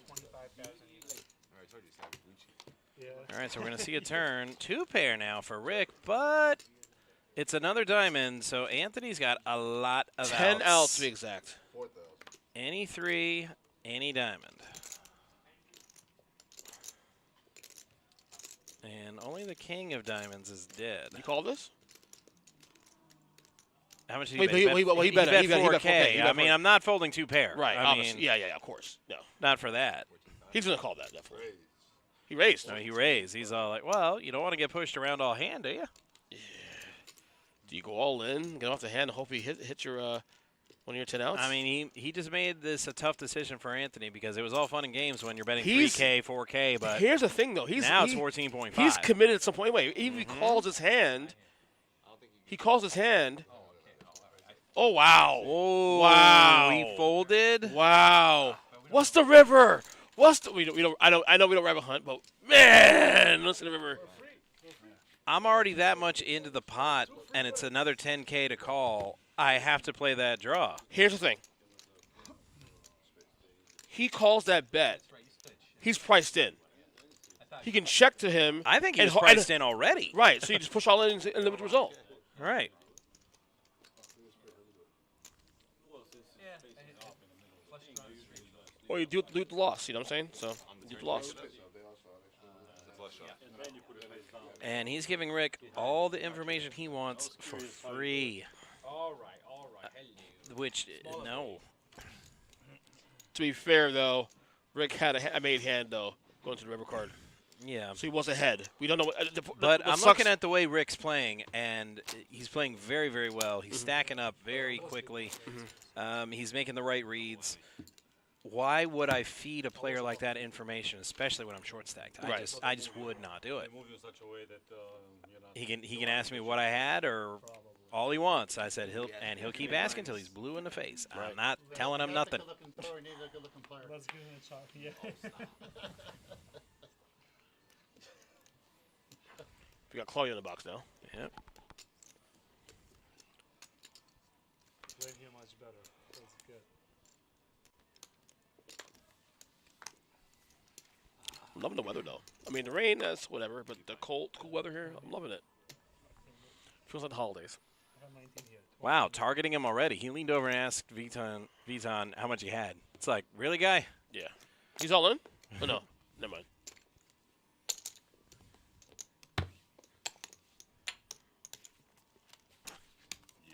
25,000 even. Alright, told you, it's not Gucci. Yeah. All right, so we're going to see a turn. 2 pair now for Rick, but it's another diamond, so Anthony's got a lot of 10 outs to be exact. 4,000. Any 3, any diamond. And only the king of diamonds is dead. You call this? How much did Well, he bet? he bet He bet 4K. 4K. He bet I mean, 4K. I'm not folding 2 pair. Right, I obviously. mean, Yeah, of course. No. not for that. He's going to call that, definitely. Raise. He raised. No, he raised. He's all like, well, you don't want to get pushed around all hand, do you? Do you go all in, get off the hand, and hope he hits your One of your 10 outs? I mean, he just made this a tough decision for Anthony because it was all fun and games when you're betting He's- 3K, 4K, but here's the thing, though. now it's 14.5. He's committed at some point. Anyway, even if he calls his hand, he calls his hand. Oh, wow. Oh, wow. He folded. Wow. What's the river? What's the we don't I know we don't rabbit hunt, but man, listen to the river. I'm already that much into the pot, and it's another 10K to call. I have to play that draw. Here's the thing. He calls that bet. He's priced in. He can check to him. I think he was priced in already. Right, so you just push all in and live with the result. Right. Or you do the loss, you know what I'm saying? So, do the loss. And he's giving Rick all the information he wants for free. All right. Which, no. To be fair, though, Rick had a made hand, though, going to the river card. Yeah. So he was ahead. We don't know what. But I'm looking at the way Rick's playing, and he's playing very, very well. He's stacking up very quickly. He's making the right reads. Why would I feed a player like that information, especially when I'm short stacked? I just would not do it. He can ask me what I had or all he wants. I said he'll keep asking until he's blue in the face. I'm not telling him nothing. Let's give him a shot. Yeah. We got Claudia in the box now. Yep. Playing here much better. That's good. I'm loving the weather, though. I mean, the rain, that's whatever, but the cool weather here, I'm loving it. Feels like the holidays. I have 19 here. Wow, targeting him already. He leaned over and asked Viton how much he had. It's like, really, guy? Yeah. He's all in? Oh, no. Never mind.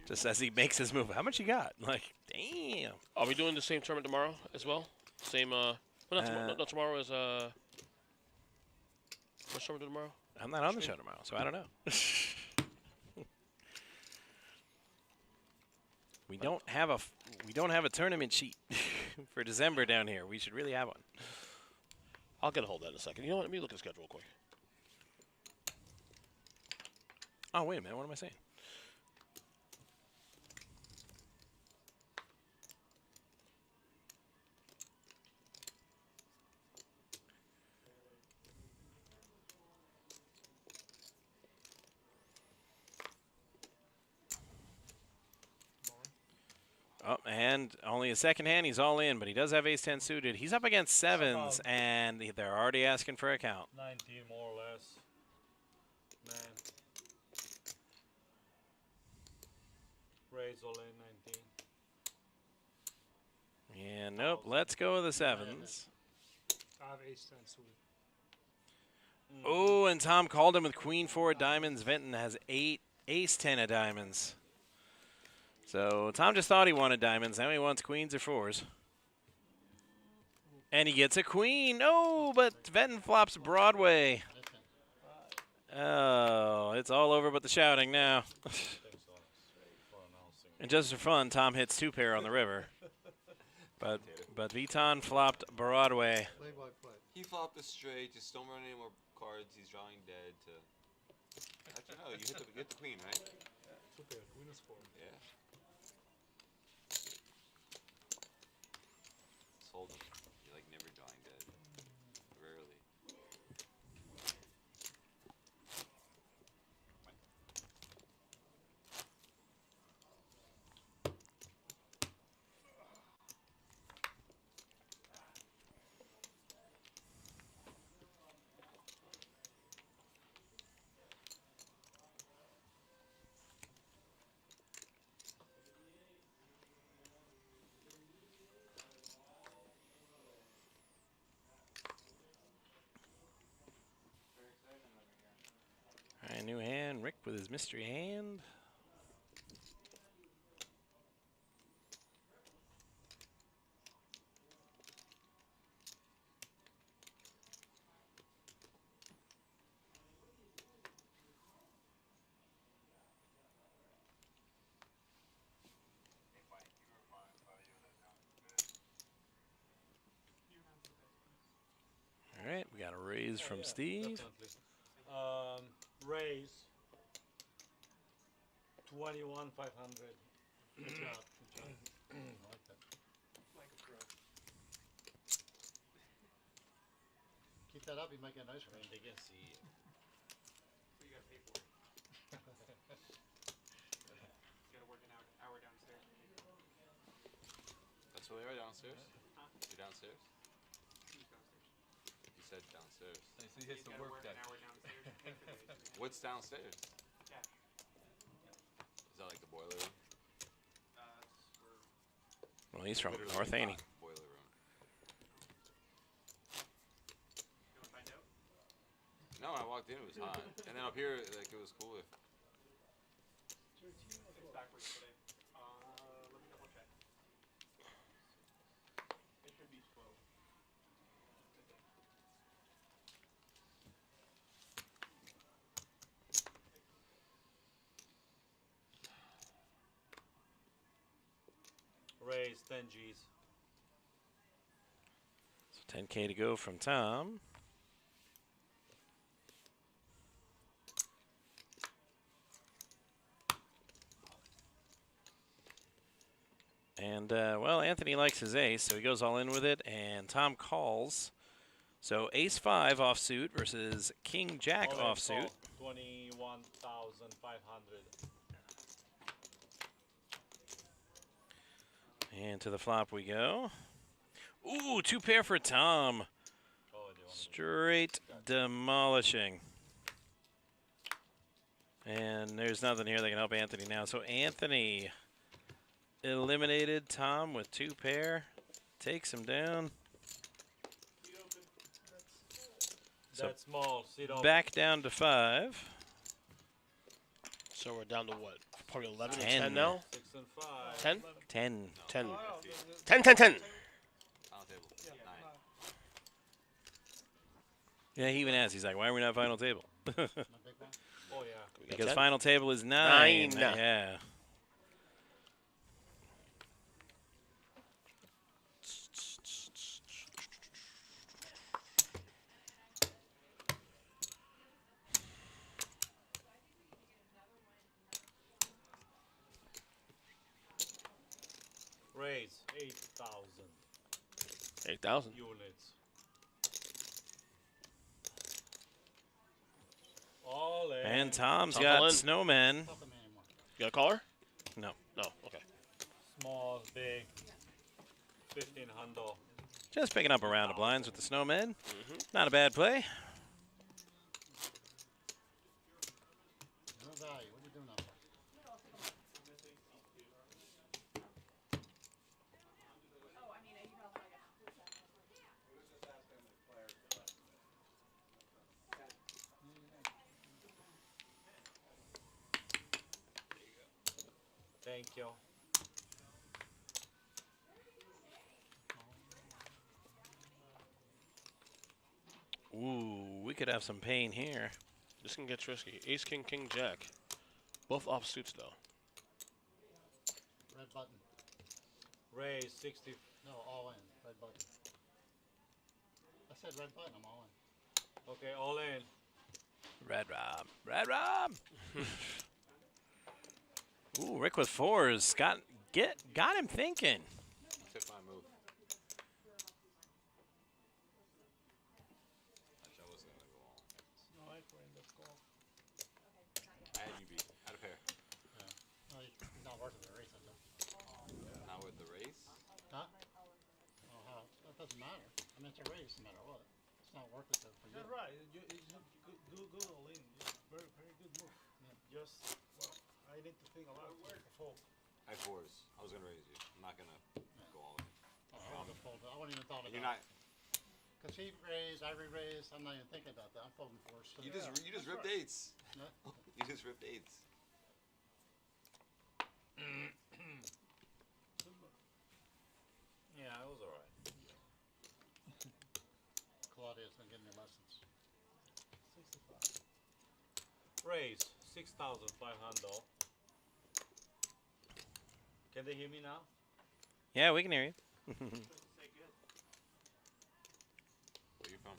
Just as he makes his move. How much you got? Like, damn. Are we doing the same tournament tomorrow as well? Same, well, not tomorrow. Not tomorrow is, what's tournament tomorrow? I'm not on the show tomorrow, so I don't know. We don't have a tournament sheet for December down here. We should really have one. I'll get a hold of that in a second. You know what? Let me look at the schedule real quick. Oh, wait a minute. What am I saying? Oh, and only a second hand. He's all in, but he does have ace-10 suited. He's up against sevens, and they're already asking for a count. 19 more or less. Man. Raise all in 19. Yeah, nope. Let's go with the sevens. I have ace-10 suited. Oh, and Tom called him with queen-4 of diamonds. Venton has ace-10 of diamonds. So Tom just thought he wanted diamonds. Now he wants queens or fours. And he gets a queen. No, but Venton flops Broadway. Oh, it's all over but the shouting now. And just for fun, Tom hits 2-pair on the river. But Viton flopped Broadway. Play by play. He flopped a straight. Just don't run any more cards. He's drawing dead to. Actually, no. You hit the queen, right? Super. Queen is 4. Yeah. Just hold him. You're like never drawing dead. Rarely. All right, new hand. Rick with his mystery hand. is from Steve. Raise 21,500. Good job. Good job. I like that. Keep that up, you might get an ice cream. They can see it. So you gotta pay for it. You gotta work an hour downstairs. That's where they are downstairs? Huh? You're downstairs? Who's downstairs? You said downstairs. So he hits the Gotta work work deck. an hour downstairs to pay for the ice cream. What's downstairs? Cash. Is that like the boiler room? It's for Well, he's from Literally North Annie. hot boiler room. you wanna find out? No, when I walked in, it was hot. And then up here, like, it was cooler. It's backwards today. Let me double check. It should be 12. Raise 10 G's. So 10K to go from Tom. And, well, Anthony likes his ace, so he goes all in with it, and Tom calls. So ace-5 offsuit versus king-jack offsuit. 21,500. And to the flop we go. Ooh, 2-pair for Tom. Oh, do you want Straight demolishing. And there's nothing here that can help Anthony now. So Anthony eliminated Tom with 2-pair. Takes him down. So That's small. Sit open. back down to 5. So we're down to what? Probably 11 and 10. 10 now? 6 and 5. 10? 10. 10. Oh, no, 10, 10, 10. Final table. yeah, 9. Yeah, he even asked. He's like, why are we not final table? My big one. Oh, yeah. We got Because 10? final table is 9. 9. Yeah. Raise 8,000 8,000. units. All in. And Tom's Tom got all in. snowmen. Not the man anymore. You got a caller? No. No. Okay. Small, big. 1,500. Just picking up a round of blinds with the snowmen. Not a bad play. No value. What are you doing up there? Thank you. Ooh, we could have some pain here. This can get risky. Ace, king, king, jack. Both offsuits, though. Red button. Raise 60. No, all in. Red button. I said red button. I'm all in. Okay, all in. Red Rob. Red Rob. Ooh, Rick with 4s. Got him thinking. Took my move. Actually, I wasn't gonna go all. no, I friend, let's go. I had you beat. I had a pair. No, you're not worth it. The race, I said. Not with the race. Huh? Oh, how? That doesn't matter. I mean, it's a race no matter what. It's not worth it for you. You're right. It's good all in. It's very, very good move. Just, well, I need to think a lot to fold. I had 4s. I was gonna raise you. I'm not gonna go all in. Oh, I would have folded. I wouldn't even thought And about you're not. Because he raised, I re-raised. I'm not even thinking about that. I'm folding 4s. So You just ripped 8s. No? You just ripped 8s. Yeah, it was alright. Claudia's been giving me lessons. 65. Raise 6,500. Can they hear me now? Yeah, we can hear you. Where you from?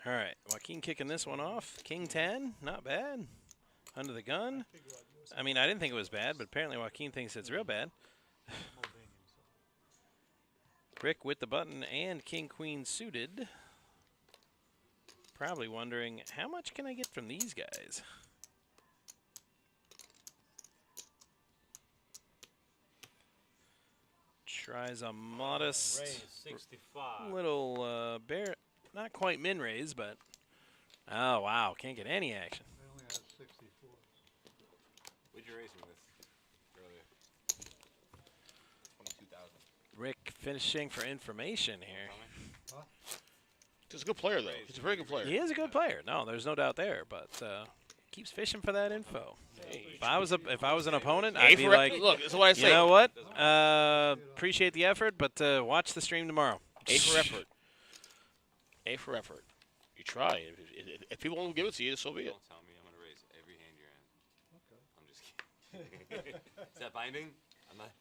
All right, Joaquin kicking this one off. King 10, not bad. Under the gun. I mean, I didn't think it was bad, but apparently Joaquin thinks it's real bad. Rick with the button and King Queen suited. Probably wondering, how much can I get from these guys? Tries a modest Raise 65. little bear, not quite min raise, but oh wow, can't get any action. I only had 64. What'd you raise me with earlier? 22,000. Rick finishing for information here. He's a good player, though. He's a very good player. He is a good player. No, there's no doubt there, but keeps fishing for that info. If I was an opponent, I'd be like, look, that's what I say. You know what? Appreciate the effort, but watch the stream tomorrow. A for effort. A for effort. You try. If people won't give it to you, so be it. Don't tell me I'm gonna raise every hand you're in. Okay. I'm just kidding. Is that binding? I'm not.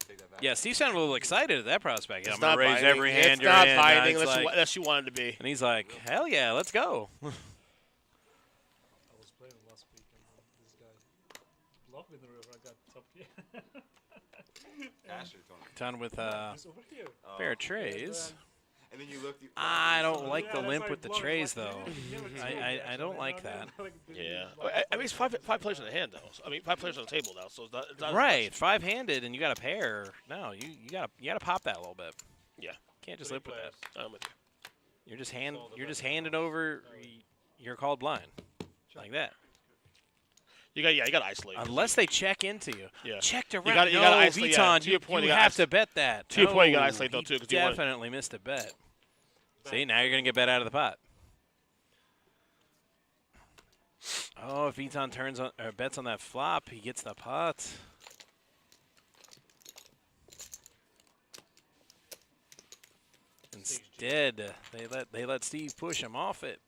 Take that back. Yeah, Steve sounded a little excited at that prospect. It's I'm gonna raise binding. every hand it's you're not in. binding It's like, unless you want it to be. and he's like, hell yeah, let's go. I was playing last week and this guy blocked me in the river. I got top gear. Asher, Tony. Done with It's over here. fair trays. And then you looked. I don't like the Yeah, limp that's with the why I trays, blocked though. it. I don't like that. Yeah. I mean, it's five players in the hand, though. I mean, 5 players on the table now, so it's not Right, 5-handed, and you got a pair. No, you gotta pop that a little bit. Yeah. Can't just limp with that. I'm with you. You're just handing over. You're called blind, like that. You got to isolate. Unless they check into you. Yeah. Checked around. You gotta no, isolate, yeah. Viton, To your point, you you gotta have to bet that. To your point, you gotta No, isolate, though, he too, 'cause you wanna- definitely missed a bet. See, now you're going to get bet out of the pot. Oh, if Viton turns on or bets on that flop, he gets the pot. Instead, they let Steve push him off it.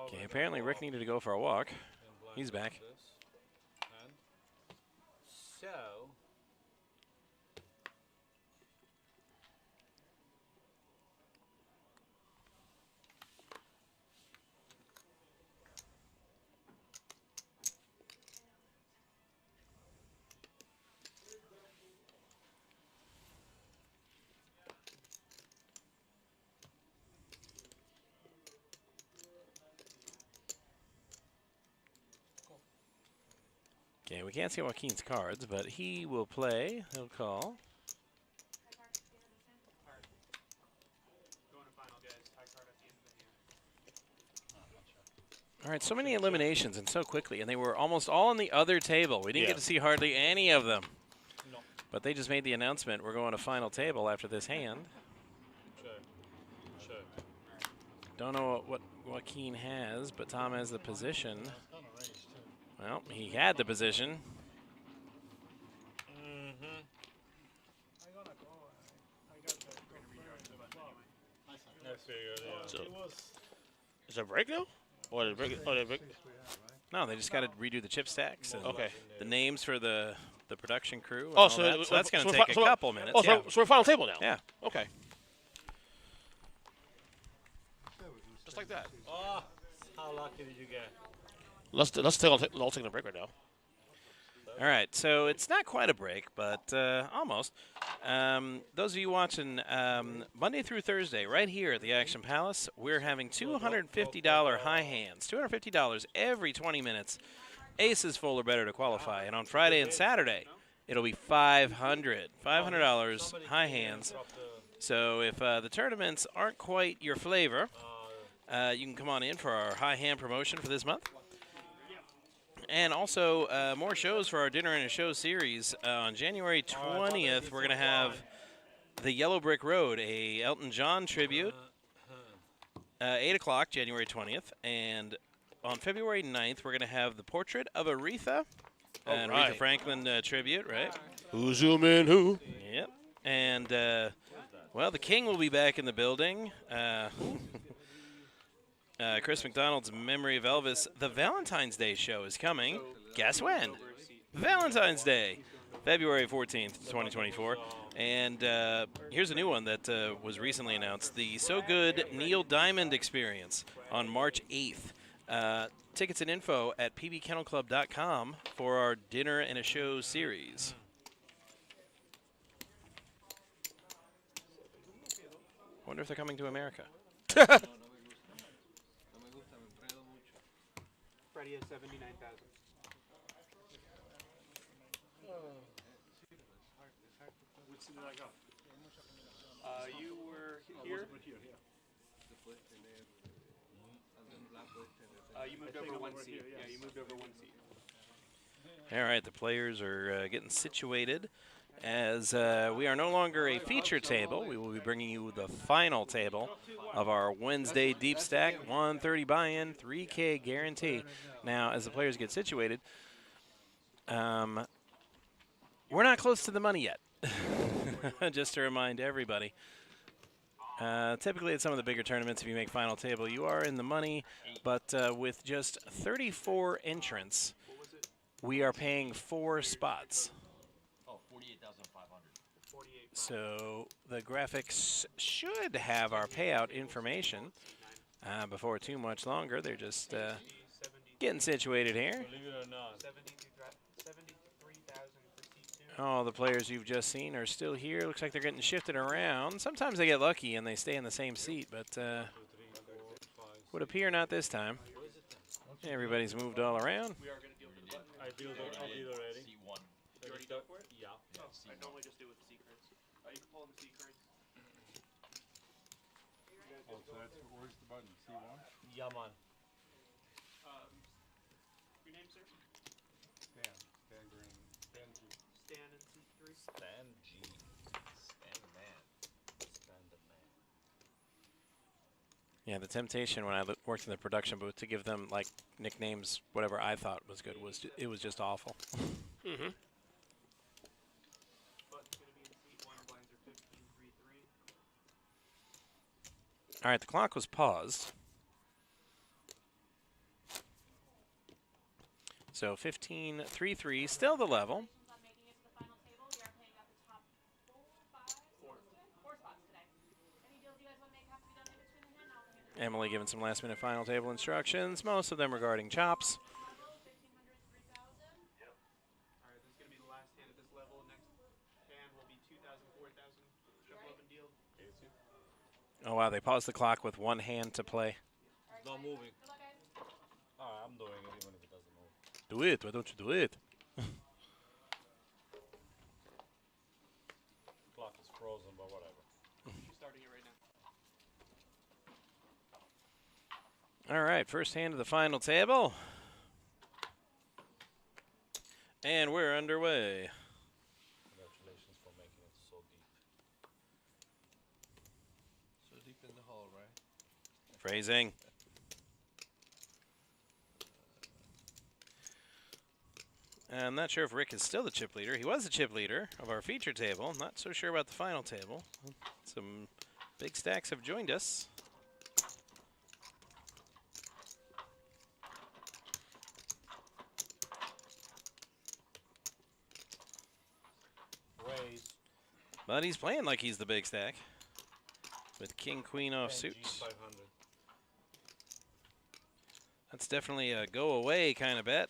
Okay, apparently Rick needed to go for a walk. He's back. So. Okay, we can't see Joaquin's cards, but he will play. He'll call. All right, so many eliminations and so quickly, and they were almost all on the other table. We didn't get to see hardly any of them. But they just made the announcement we're going to final table after this hand. Don't know what Joaquin has, but Tom has the position. Well, he had the position. So, is there a break now? Or did it break? Oh, did it break? No, they just got to redo the chip stacks. And Okay. The names for the production crew. And Oh, all so, that. So that's going to take a couple minutes. Oh, yeah. so we're final table now. Yeah. Okay. Just like that. Oh, how lucky did you get? Let's take a break right now. All right, so it's not quite a break, but almost. Those of you watching Monday through Thursday, right here at the Action Palace, we're having $250 high hands, $250 every 20 minutes. Aces full or better to qualify, and on Friday and Saturday, it'll be $500 high hands. So if the tournaments aren't quite your flavor, you can come on in for our high hand promotion for this month. And also more shows for our Dinner and a Show series. On January 20th, we're going to have the Yellow Brick Road, a Elton John tribute, 8 o'clock, January 20th. And on February 9th, we're going to have the Portrait of Aretha, an Aretha Franklin tribute, right? Who's zooming who? Yep. And, well, the King will be back in the building. Chris McDonald's Memory of Elvis. The Valentine's Day show is coming. Guess when? Valentine's Day, February 14th, 2024. And here's a new one that was recently announced. The So Good Neil Diamond Experience on March 8th. Tickets and info at pbkennelclub.com for our Dinner and a Show series. Wonder if they're coming to America. Freddie has 79,000. Which city did I go? You were here. You moved over one seat. Yeah, you moved over one seat. All right, the players are getting situated. As we are no longer a feature table, we will be bringing you the final table of our Wednesday Deep Stack 130 buy-in 3K guarantee. Now, as the players get situated, we're not close to the money yet. Just to remind everybody. Typically at some of the bigger tournaments, if you make final table, you are in the money. But with just 34 entrants, we are paying 4 spots. So the graphics should have our payout information before too much longer. They're just getting situated here. All the players you've just seen are still here. Looks like they're getting shifted around. Sometimes they get lucky and they stay in the same seat, but would appear not this time. Everybody's moved all around. I deal already. You already done for it? Yeah. Oh, I normally just do it with the C cards. You can pull in the C cards. Oh, so that's, where's the button? C1? Yeah, man. Your name, sir? Stan Green. Stan G. Stan and C3. Stan G. Stan the man. Stan the man. Yeah, the temptation when I worked in the production booth to give them like nicknames, whatever I thought was good, was it was just awful. Mm-hmm. Button's going to be in seat 1. Blinds are 15, 3, 3. All right, the clock was paused. So 15-3-3, still the level. Emily giving some last-minute final table instructions, most of them regarding chops. All right, this is going to be the last hand at this level. Next hand will be 2,000, 4,000. Shuffle up and deal. Oh, wow, they paused the clock with one hand to play. It's not moving. I'm doing it even if it doesn't move. Do it, why don't you do it? Clock is frozen, but whatever. She's starting it right now. All right, first hand of the final table. And we're underway. Congratulations for making it so deep. So deep in the hole, right? Phrasing. I'm not sure if Rick is still the chip leader. He was the chip leader of our feature table. Not so sure about the final table. Some big stacks have joined us. Raise. But he's playing like he's the big stack. With king, queen off suits. 500. That's definitely a go away kind of bet.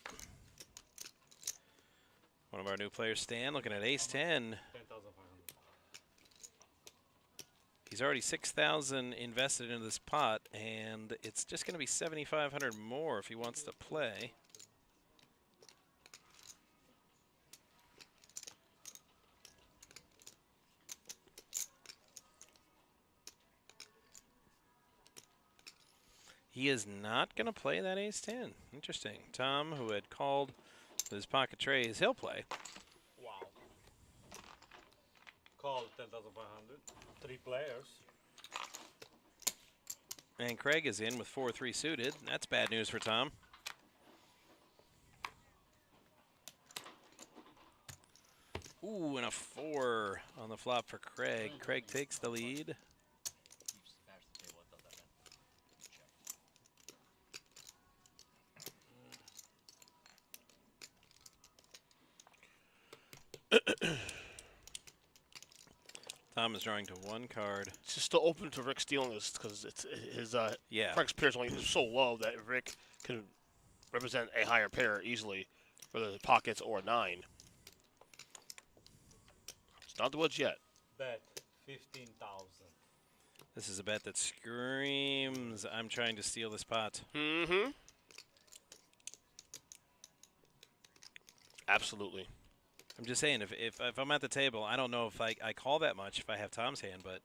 One of our new players, Stan, looking at ace 10. 10,500. He's already 6,000 invested into this pot, and it's just going to be 7,500 more if he wants to play. He is not going to play that ace 10. Interesting. Tom, who had called with his pocket trays, he'll play. Wow. Call 10,500. 3 players. And Craig is in with 4-3 suited. That's bad news for Tom. Ooh, and a 4 on the flop for Craig. Craig takes the lead. Tom is drawing to one card. It's just still open to Rick stealing this because it's his Yeah. Frank's pair's only is so low that Rick can represent a higher pair easily, whether it's pockets or a 9. It's not the woods yet. Bet 15,000. This is a bet that screams, I'm trying to steal this pot. Mm-hmm. Absolutely. I'm just saying, if I'm at the table, I don't know if I call that much if I have Tom's hand, but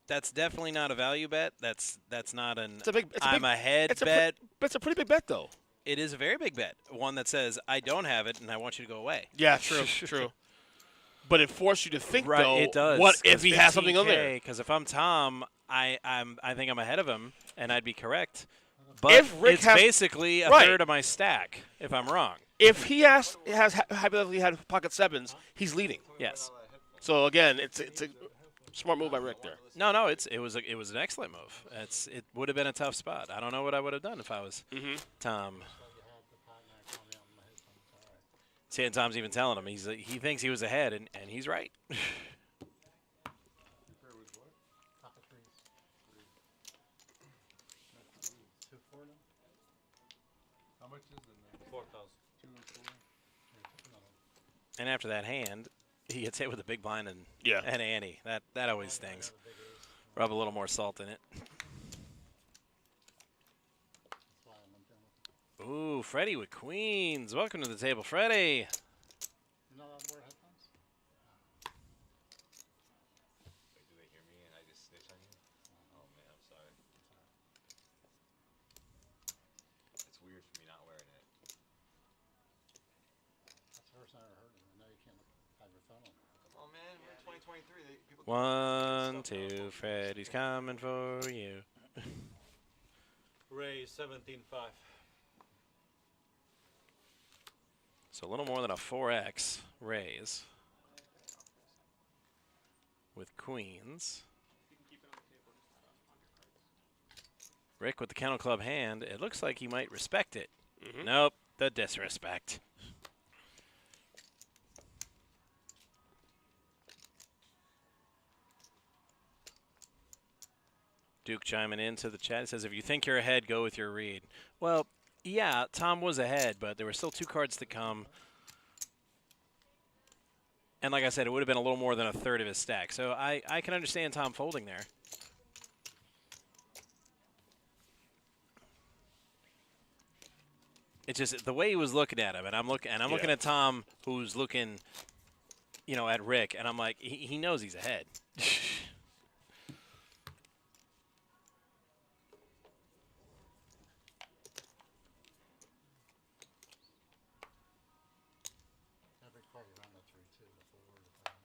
that's definitely not a value bet. That's not an I'm ahead bet. But it's a pretty big bet, though. It is a very big bet. One that says, I don't have it, and I want you to go away. Yeah, true, true. But it forced you to think, right, though, it does. what if he has something on there? Because if I'm Tom, I think I'm ahead of him, and I'd be correct. But if Rick it's basically a third of my stack, if I'm wrong. If he has hypothetically had pocket 7s, he's leading. Yes. So again, it's a smart move by Rick there. No, it was an excellent move. It would have been a tough spot. I don't know what I would have done if I was Tom. See, and Tom's even telling him he thinks he was ahead, and he's right. How much is it now? 4,000. 2 and 4. And after that hand, he gets hit with a big blind and ante. That always stings. Rub a little more salt in it. Ooh, Freddie with queens. Welcome to the table, Freddie. You know that word headphones? Wait, do they hear me and I just snitch on you? Oh man, I'm sorry. It's weird for me not wearing it. That's the first time I ever heard of it. I know you can't have your phone on. Come on, man. We're in 2023. People 1, 2, Freddie's coming for you. Ray 17.5. So a little more than a 4x raise with queens. Rick with the Kennel Club hand. It looks like he might respect it. Nope, the disrespect. Duke chiming into the chat. It says, if you think you're ahead, go with your read. Well, yeah, Tom was ahead, but there were still 2 cards to come. And like I said, it would have been a little more than a third of his stack. So I can understand Tom folding there. It's just the way he was looking at him, and I'm looking at Tom, who's looking, at Rick, and I'm like, he knows he's ahead.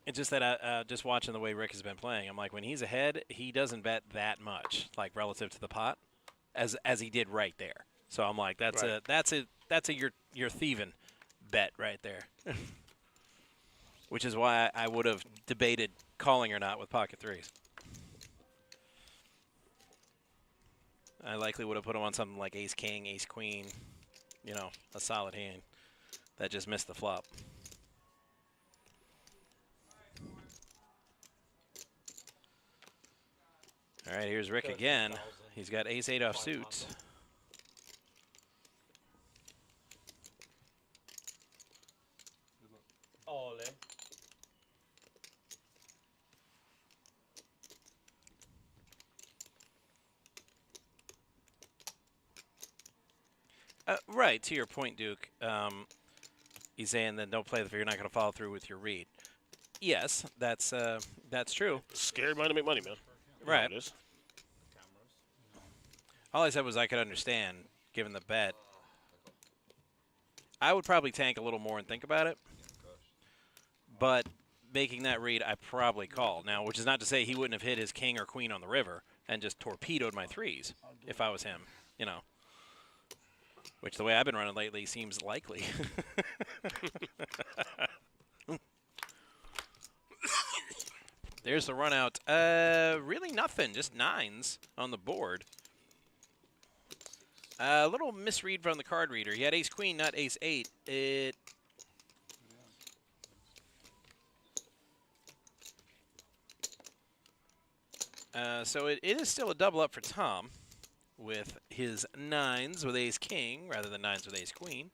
It's just that just watching the way Rick has been playing, I'm like, when he's ahead, he doesn't bet that much, like relative to the pot, as he did right there. So I'm like, that's a you're thieving bet right there, which is why I would have debated calling or not with pocket 3s. I likely would have put him on something like ace king, ace queen, a solid hand that just missed the flop. All right, here's Rick again. He's got ace-8 off suits. Ole. Right, to your point, Duke. He's saying that don't play if you're not going to follow through with your read. Yes, that's true. Scary mind to make money, man. Right. All I said was I could understand, given the bet. I would probably tank a little more and think about it. But making that read, I probably call. Now, which is not to say he wouldn't have hit his king or queen on the river and just torpedoed my 3s if I was him, Which, the way I've been running lately, seems likely. There's the run out. Really nothing, just 9s on the board. A little misread from the card reader. He had ace-queen, not ace-8. So it is still a double up for Tom with his 9s with ace-king rather than 9s with ace-queen.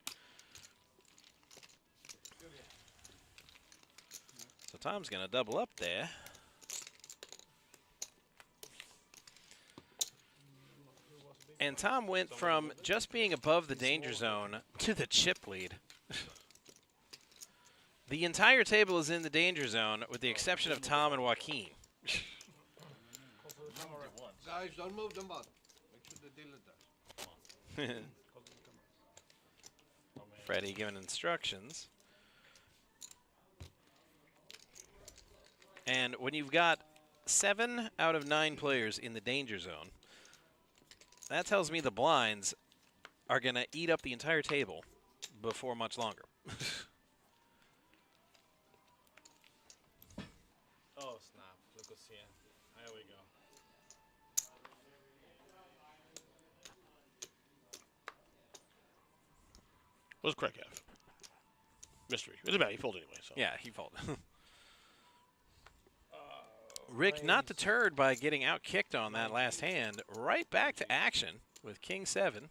So Tom's going to double up there. And Tom went from just being above the danger zone to the chip lead. The entire table is in the danger zone with the exception of Tom and Joaquin. Guys, don't move them on. Make sure the dealer does. Freddie giving instructions. And when you've got 7 out of 9 players in the danger zone, that tells me the blinds are going to eat up the entire table before much longer. Oh, snap. Look what's here. There we go. What does Craig have? Mystery. It doesn't matter. He folded anyway. So. Yeah, he folded. Rick not deterred by getting out-kicked on that last hand. Right back to action with King 7.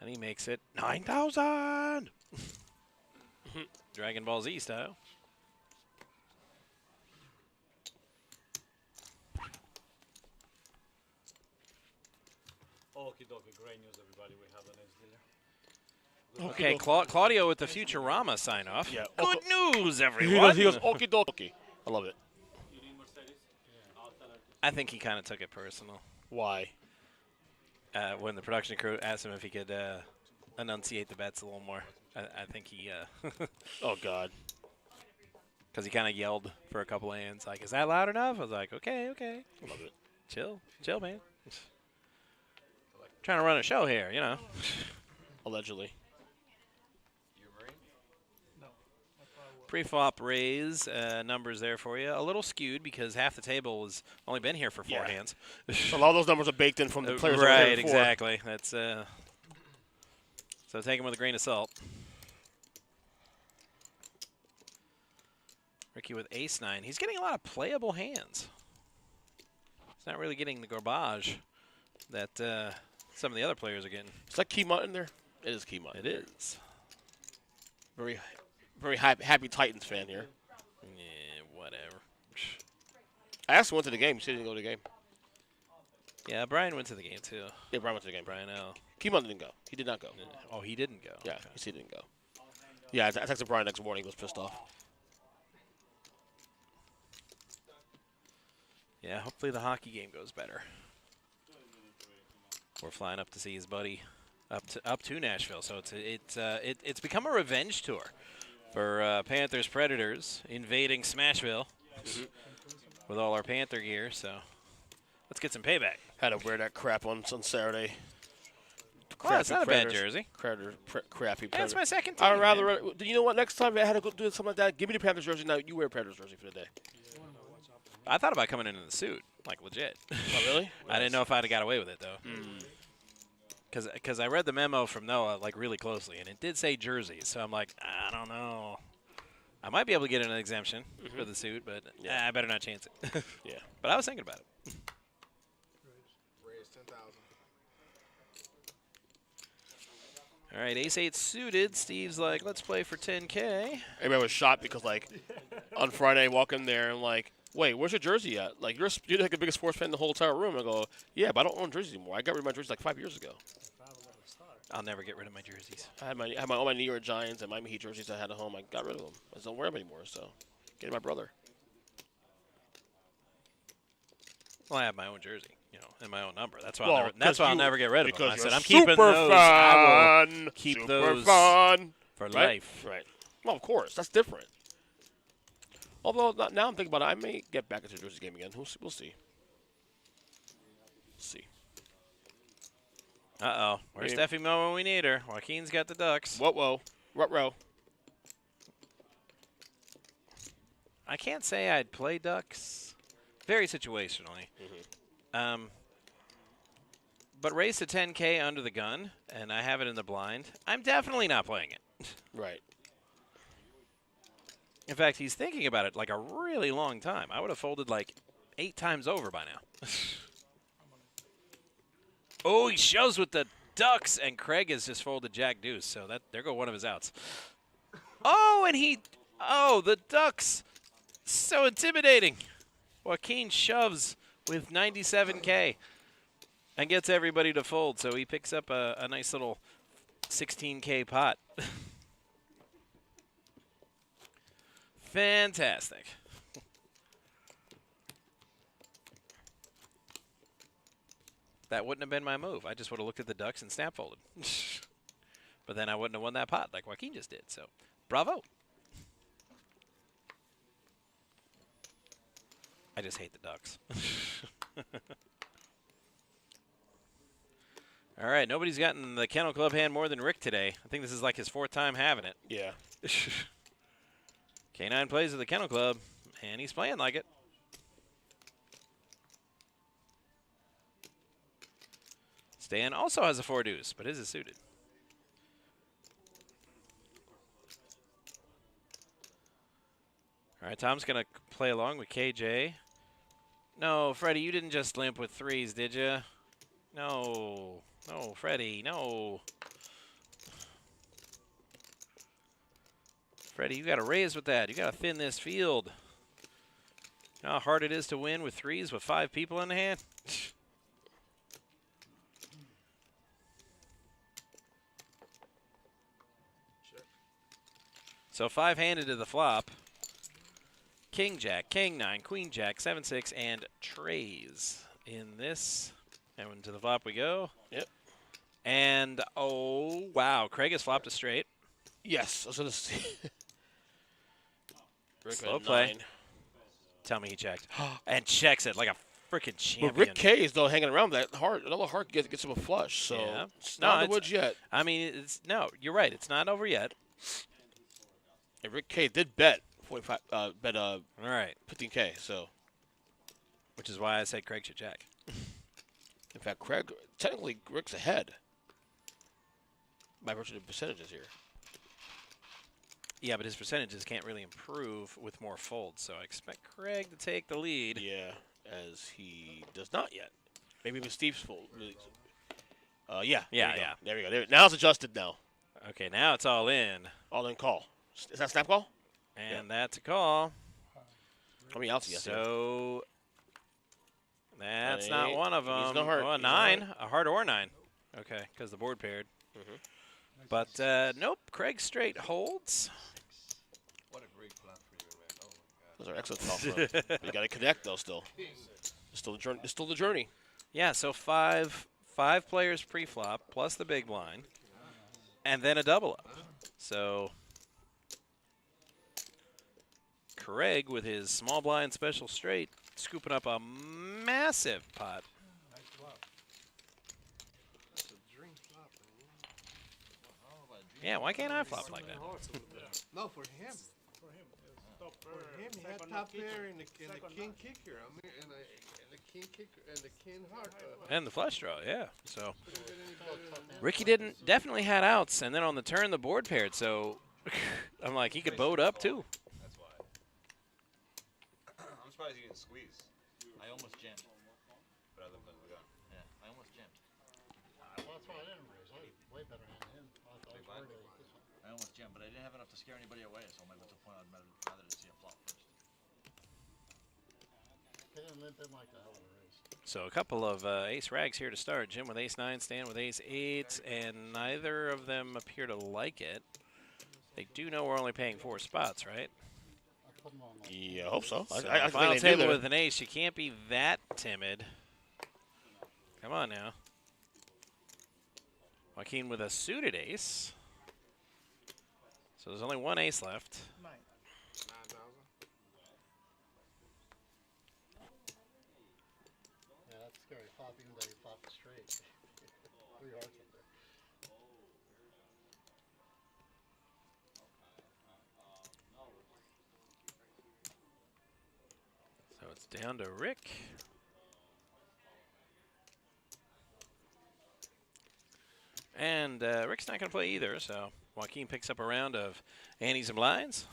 And he makes it 9,000! Dragon Ball Z style. Okie dokie, great news, everybody. We have the next dealer. Okay, Claudio with the Futurama sign-off. Yeah. Good news, everyone! He goes okie dokie. I love it. I think he kind of took it personal. Why? When the production crew asked him if he could enunciate the bets a little more. I think he... oh, God. Because he kind of yelled for a couple of hands, like, is that loud enough? I was like, okay, okay. Love it. Chill, man. Trying to run a show here, you know. Allegedly. Pre-flop raise numbers there for you. A little skewed because half the table has only been here for 4 hands. So a lot of those numbers are baked in from the players. Right, exactly. That's so take them with a grain of salt. Ricky with ace-9. He's getting a lot of playable hands. He's not really getting the garbage that some of the other players are getting. Is that Keymont in there? It is Keymont. It is. Very happy Titans fan here. Yeah, whatever. I actually went to the game. She didn't go to the game. Yeah, Brian went to the game, too. Yeah, Brian went to the game. Brian L. Keymont didn't go. He did not go. Oh, he didn't go. Yeah, okay. he didn't go. Yeah, I texted Brian next morning. He was pissed off. Yeah, hopefully the hockey game goes better. We're flying up to see his buddy up to Nashville, so it's become a revenge tour for Panthers Predators invading Smashville with all our Panther gear. So let's get some payback. Had to wear that crap on Saturday. Well, it's not a bad jersey. Crappy. That's my second team. I'd rather. You know what? Next time I had to go do something like that, give me the Panthers jersey. Now you wear a Panthers jersey for the day. I thought about coming in the suit, like legit. Oh, really? I didn't know if I'd have got away with it, though. Because I read the memo from Noah, like, really closely, and it did say jerseys. So I'm like, I don't know. I might be able to get an exemption for the suit, but I better not chance it. Yeah. But I was thinking about it. Raise 10,000. All right, ace-8 suited. Steve's like, let's play for 10K. Everybody was shocked because, like, on Friday, I walk in there and, like, wait, where's your jersey at? Like, you're like the biggest sports fan in the whole entire room. I go, yeah, but I don't own jerseys anymore. I got rid of my jerseys like 5 years ago. I'll never get rid of my jerseys. I had all my New York Giants and Miami Heat jerseys I had at home. I got rid of them. I just don't wear them anymore, so get my brother. Well, I have my own jersey, you know, and my own number. That's why I'll never get rid of them. I said, I'm super keeping those. I will keep those for life. Right. Well, of course. That's different. Although, now I'm thinking about it, I may get back into the jersey game again. We'll see. Uh-oh. Where's Steffi Mo when we need her? Joaquin's got the Ducks. Whoa. Ruh-roh. I can't say I'd play Ducks. Very situationally. But raise to 10K under the gun, and I have it in the blind. I'm definitely not playing it. Right. In fact, he's thinking about it like a really long time. I would have folded like 8 times over by now. Oh, he shoves with the ducks, and Craig has just folded Jack Deuce, so there go one of his outs. Oh, and the ducks, so intimidating. Joaquin shoves with 97K and gets everybody to fold, so he picks up a nice little 16K pot. Fantastic. That wouldn't have been my move. I just would have looked at the ducks and snap folded. But then I wouldn't have won that pot like Joaquin just did, so bravo. I just hate the ducks. All right, nobody's gotten the Kennel Club hand more than Rick today. I think this is like his 4th time having it. Yeah. K9 plays at the Kennel Club, and he's playing like it. Stan also has a 4 deuce, but his is suited. All right, Tom's going to play along with KJ. No, Freddie, you didn't just limp with 3s, did you? No. No, Freddie, no. Freddie, you got to raise with that. You got to thin this field. You know how hard it is to win with 3s with 5 people in the hand? So 5-handed to the flop. King Jack, King 9, Queen Jack, 7-6, and trays in this. And to the flop we go. Yep. And oh wow, Craig has flopped a straight. Yes, I was gonna see. Slow play. 9. Tell me he checked. And checks it like a freaking champion. But Rick K is though hanging around that hard. Another hard gets him a flush. So yeah. It's not in the woods yet. I mean, you're right. It's not over yet. And Rick K did bet 45. All right, 15K. So, which is why I said Craig should check. In fact, Craig technically Rick's ahead by virtue of the percentages here. Yeah, but his percentages can't really improve with more folds, so I expect Craig to take the lead. Yeah, as he does not yet. Maybe with Steve's fold. Really. Yeah. There we go. Now it's adjusted now. Okay, now it's all in. All in call. Is that snap call? And that's a call. How many outs? So that's not 8. one of them. He's no heart. Oh, a 9, a heart or 9. Okay, because the board paired. But nope, Craig straight holds. What a great flop for you, man. Oh my God. Those are excellent flop. You got to connect though. Still the journey. Yeah. So five players pre-flop plus the big blind, and then a double up. So Craig with his small blind special straight, scooping up a massive pot. Nice flop. That's a dream flop, man. Yeah, why can't I flop like that? No, for him. For him, it's top pair. For him, he had second top kicker. pair and the king kicker. I mean, and the king kicker and the king heart. And the flush draw, yeah. So Ricky definitely had outs, and then on the turn the board paired. So I'm like, he could boat up too. That's why. I'm surprised he didn't squeeze. I almost jammed. But other than the gun. Yeah, I almost jammed. Well, that's why I didn't raise. I was way better than him. I almost jammed, but I didn't have enough to scare anybody away, so my mental point I'd rather to see a flop first. They didn't limp in like that. I would have raised. So a couple of ace rags here to start. Jim with ace 9, Stan with ace 8, and neither of them appear to like it. They do know we're only paying 4 spots, right? Yeah, I hope so. So I final table with an ace. You can't be that timid. Come on now. Joaquin with a suited ace. So there's only one ace left. 9,000. Yeah, that's scary. Flop even though you flop straight. 3 hearts up there. So it's down to Rick. And Rick's not going to play either, so Joaquin picks up a round of antes and blinds.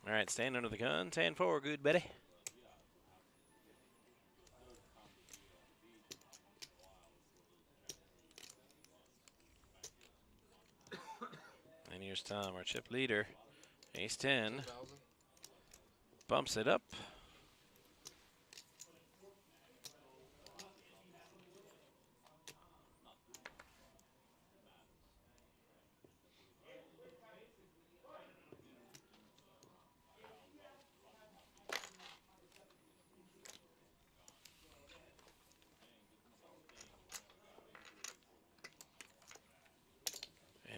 All right, stand under the gun. 10-4, good buddy. And here's Tom, our chip leader. Ace 10. Bumps it up.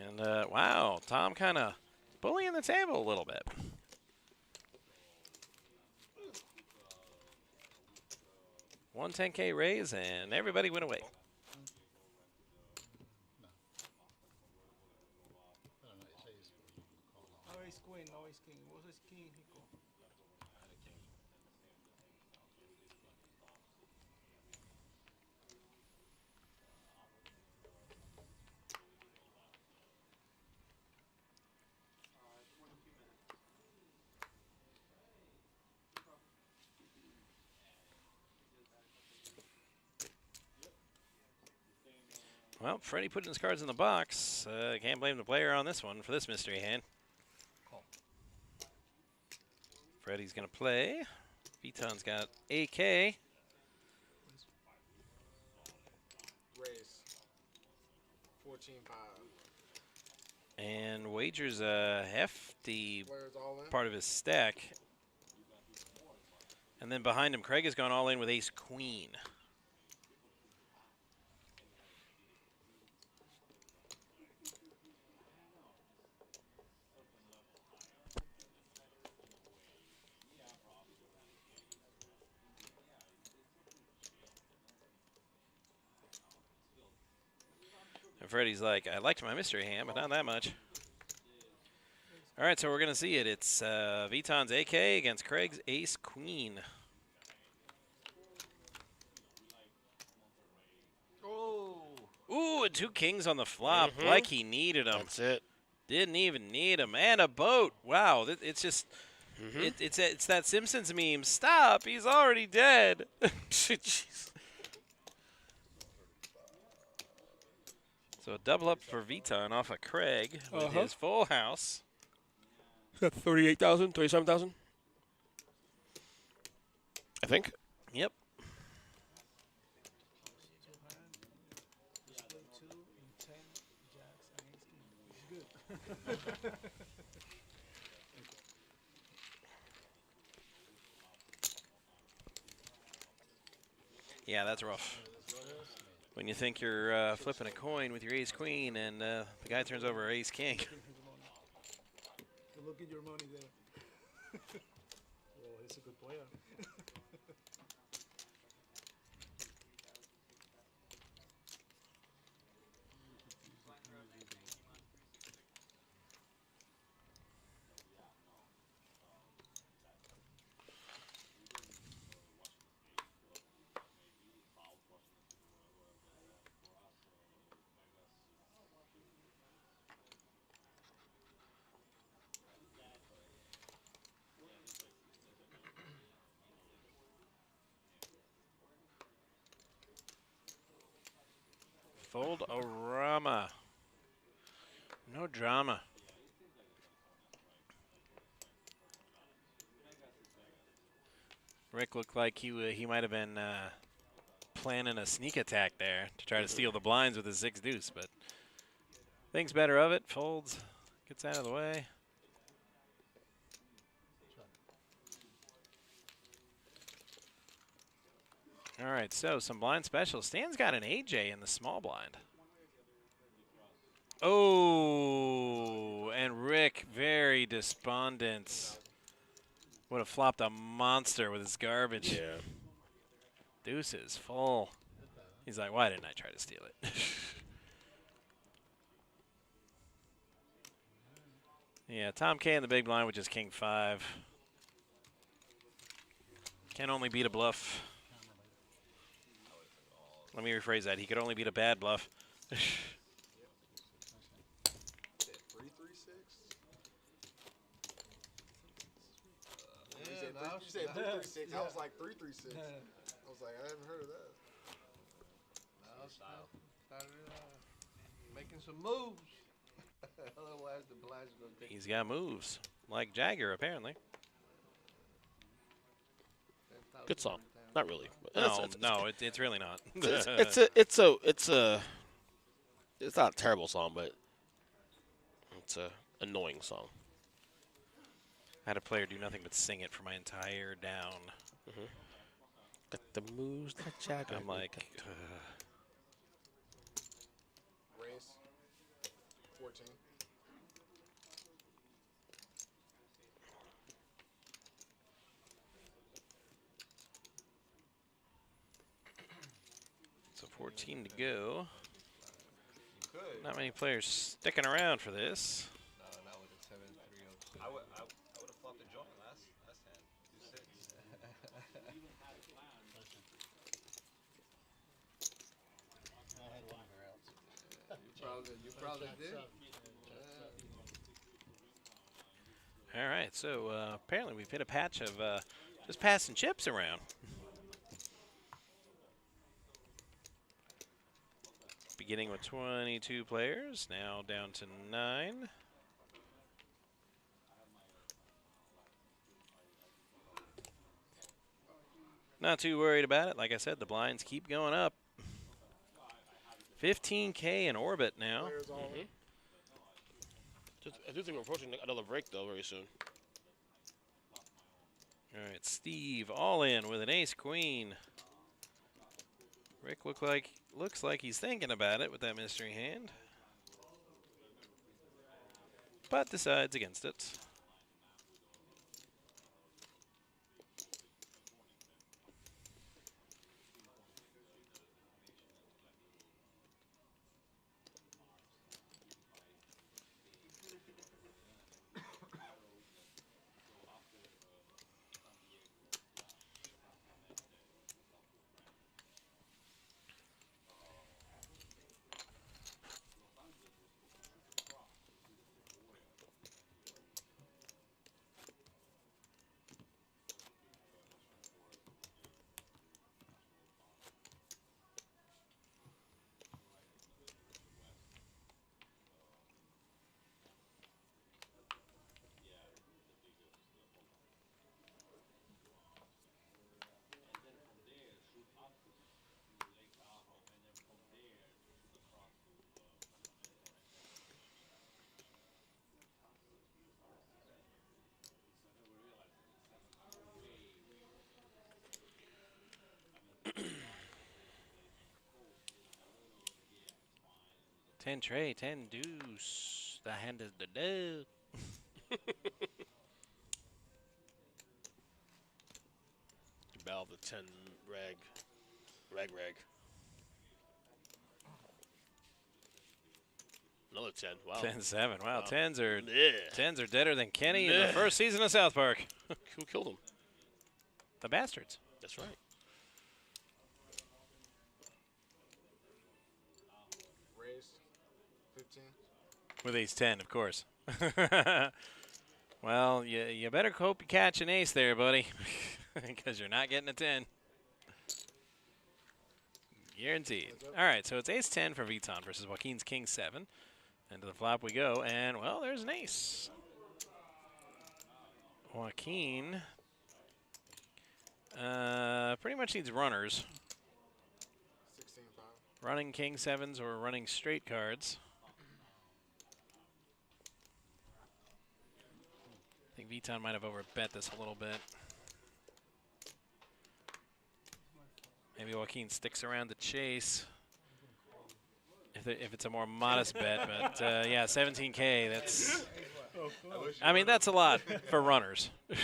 And wow, Tom kind of bullying the table a little bit. One 10K raise, and everybody went away. No ace queen, no ace king. What's ace king he called? Well, Freddie putting his cards in the box. Can't blame the player on this one for this mystery hand. Freddie's going to play. Viton's got AK. Race. 14-5. And wagers a hefty Players all in. part of his stack. And then behind him, Craig has gone all in with ace queen. And Freddie's like, I liked my mystery hand, but not that much. All right, so we're going to see it. It's Viton's AK against Craig's ace queen. Oh. Ooh, and two kings on the flop, like he needed them. That's it. Didn't even need them. And a boat. Wow, it's just, it's that Simpsons meme. Stop, he's already dead. Jeez. So a double up for Viton off of Craig with his full house. Is that 38,000, 37,000? I think. Yep. Yeah, that's rough. When you think you're flipping a coin with your ace queen and the guy turns over ace king. Look at your money there. Well, he's a good player. Fold-a-rama. No drama. Rick looked like he might have been planning a sneak attack there to try to steal the blinds with his 6 deuce, but thinks better of it. Folds, gets out of the way. All right, so some blind specials. Stan's got an AJ in the small blind. Oh, and Rick very despondent. Would have flopped a monster with his garbage. Yeah. Deuces full. He's like, why didn't I try to steal it? Yeah, Tom K in the big blind with just king 5. Can only beat a bluff. Let me rephrase that. He could only beat a bad bluff. 3-3-6. You said 336. I was like 336. I was like, I haven't heard of that. Now started making some moves. Otherwise, the blinds are going to take. He's got moves like Jagger apparently. Good song. Not really. But No, it's really not. It's not a terrible song, but it's a annoying song. I had a player do nothing but sing it for my entire down. Got the moves like Jagger. I'm like, Race 14. so 14 to go. You could. Not many players sticking around for this. No, not with a 7-3-0. I would have flopped a joint last hand. 2-6. I had one of her else. You probably did. All right, so apparently we've hit a patch of just passing chips around. Beginning with 22 players, now down to 9. Not too worried about it. Like I said, the blinds keep going up. 15K in orbit now. I do think we're approaching another break, though, very soon. All right, Steve all in with an ace-queen. Rick looks like he's thinking about it with that mystery hand, but decides against it. Ten tray, 10 deuce. The hand is the dove. Battle the 10 rag. Another 10. Wow. 10-7. Wow, Wow. 10s are deader than Kenny in the first season of South Park. Who killed him? The bastards. That's right. Raised 15. With ace 10, of course. Well, you better hope you catch an ace there, buddy, because you're not getting a 10. Guaranteed. All right, so it's ace 10 for Viton versus Joaquin's king 7. And to the flop we go, and, well, there's an ace. Joaquin pretty much needs runners. 16-5. Running king 7s or running straight cards. I think Viton might have overbet this a little bit. Maybe Joaquin sticks around to chase if it's a more modest bet. But yeah, 17K, that's, I mean, that's a lot for runners. I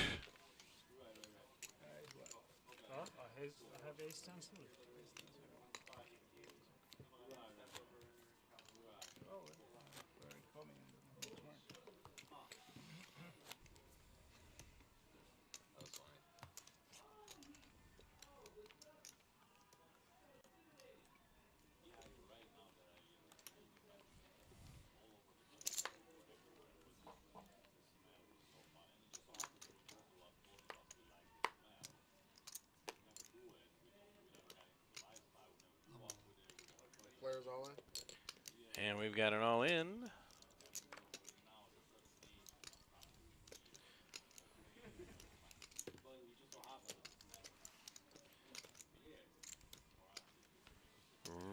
have ace 10 too. Oh, very coming in the turn. That was fine. pairs all in. And we've got it all in.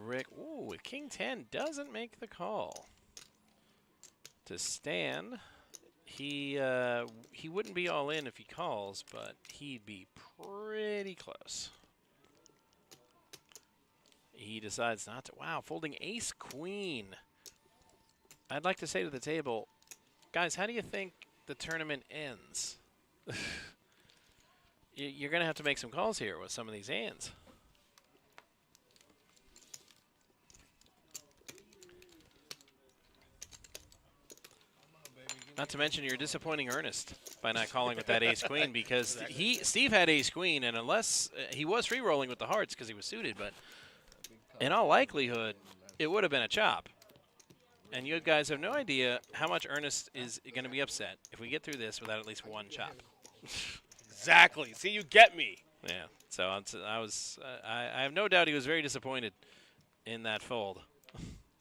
Rick, ooh, with King 10 doesn't make the call. To Stan, he wouldn't be all in if he calls, but he'd be pretty close. He decides not to. Wow, folding ace queen. I'd like to say to the table, guys, how do you think the tournament ends? You're going to have to make some calls here with some of these hands. Not to mention you're disappointing Ernest by not calling with that ace-queen because Steve had ace-queen, and unless he was free-rolling with the hearts because he was suited, but in all likelihood, it would have been a chop. And you guys have no idea how much Ernest is going to be upset if we get through this without at least one chop. Exactly. See, you get me. Yeah. So I have no doubt he was very disappointed in that fold.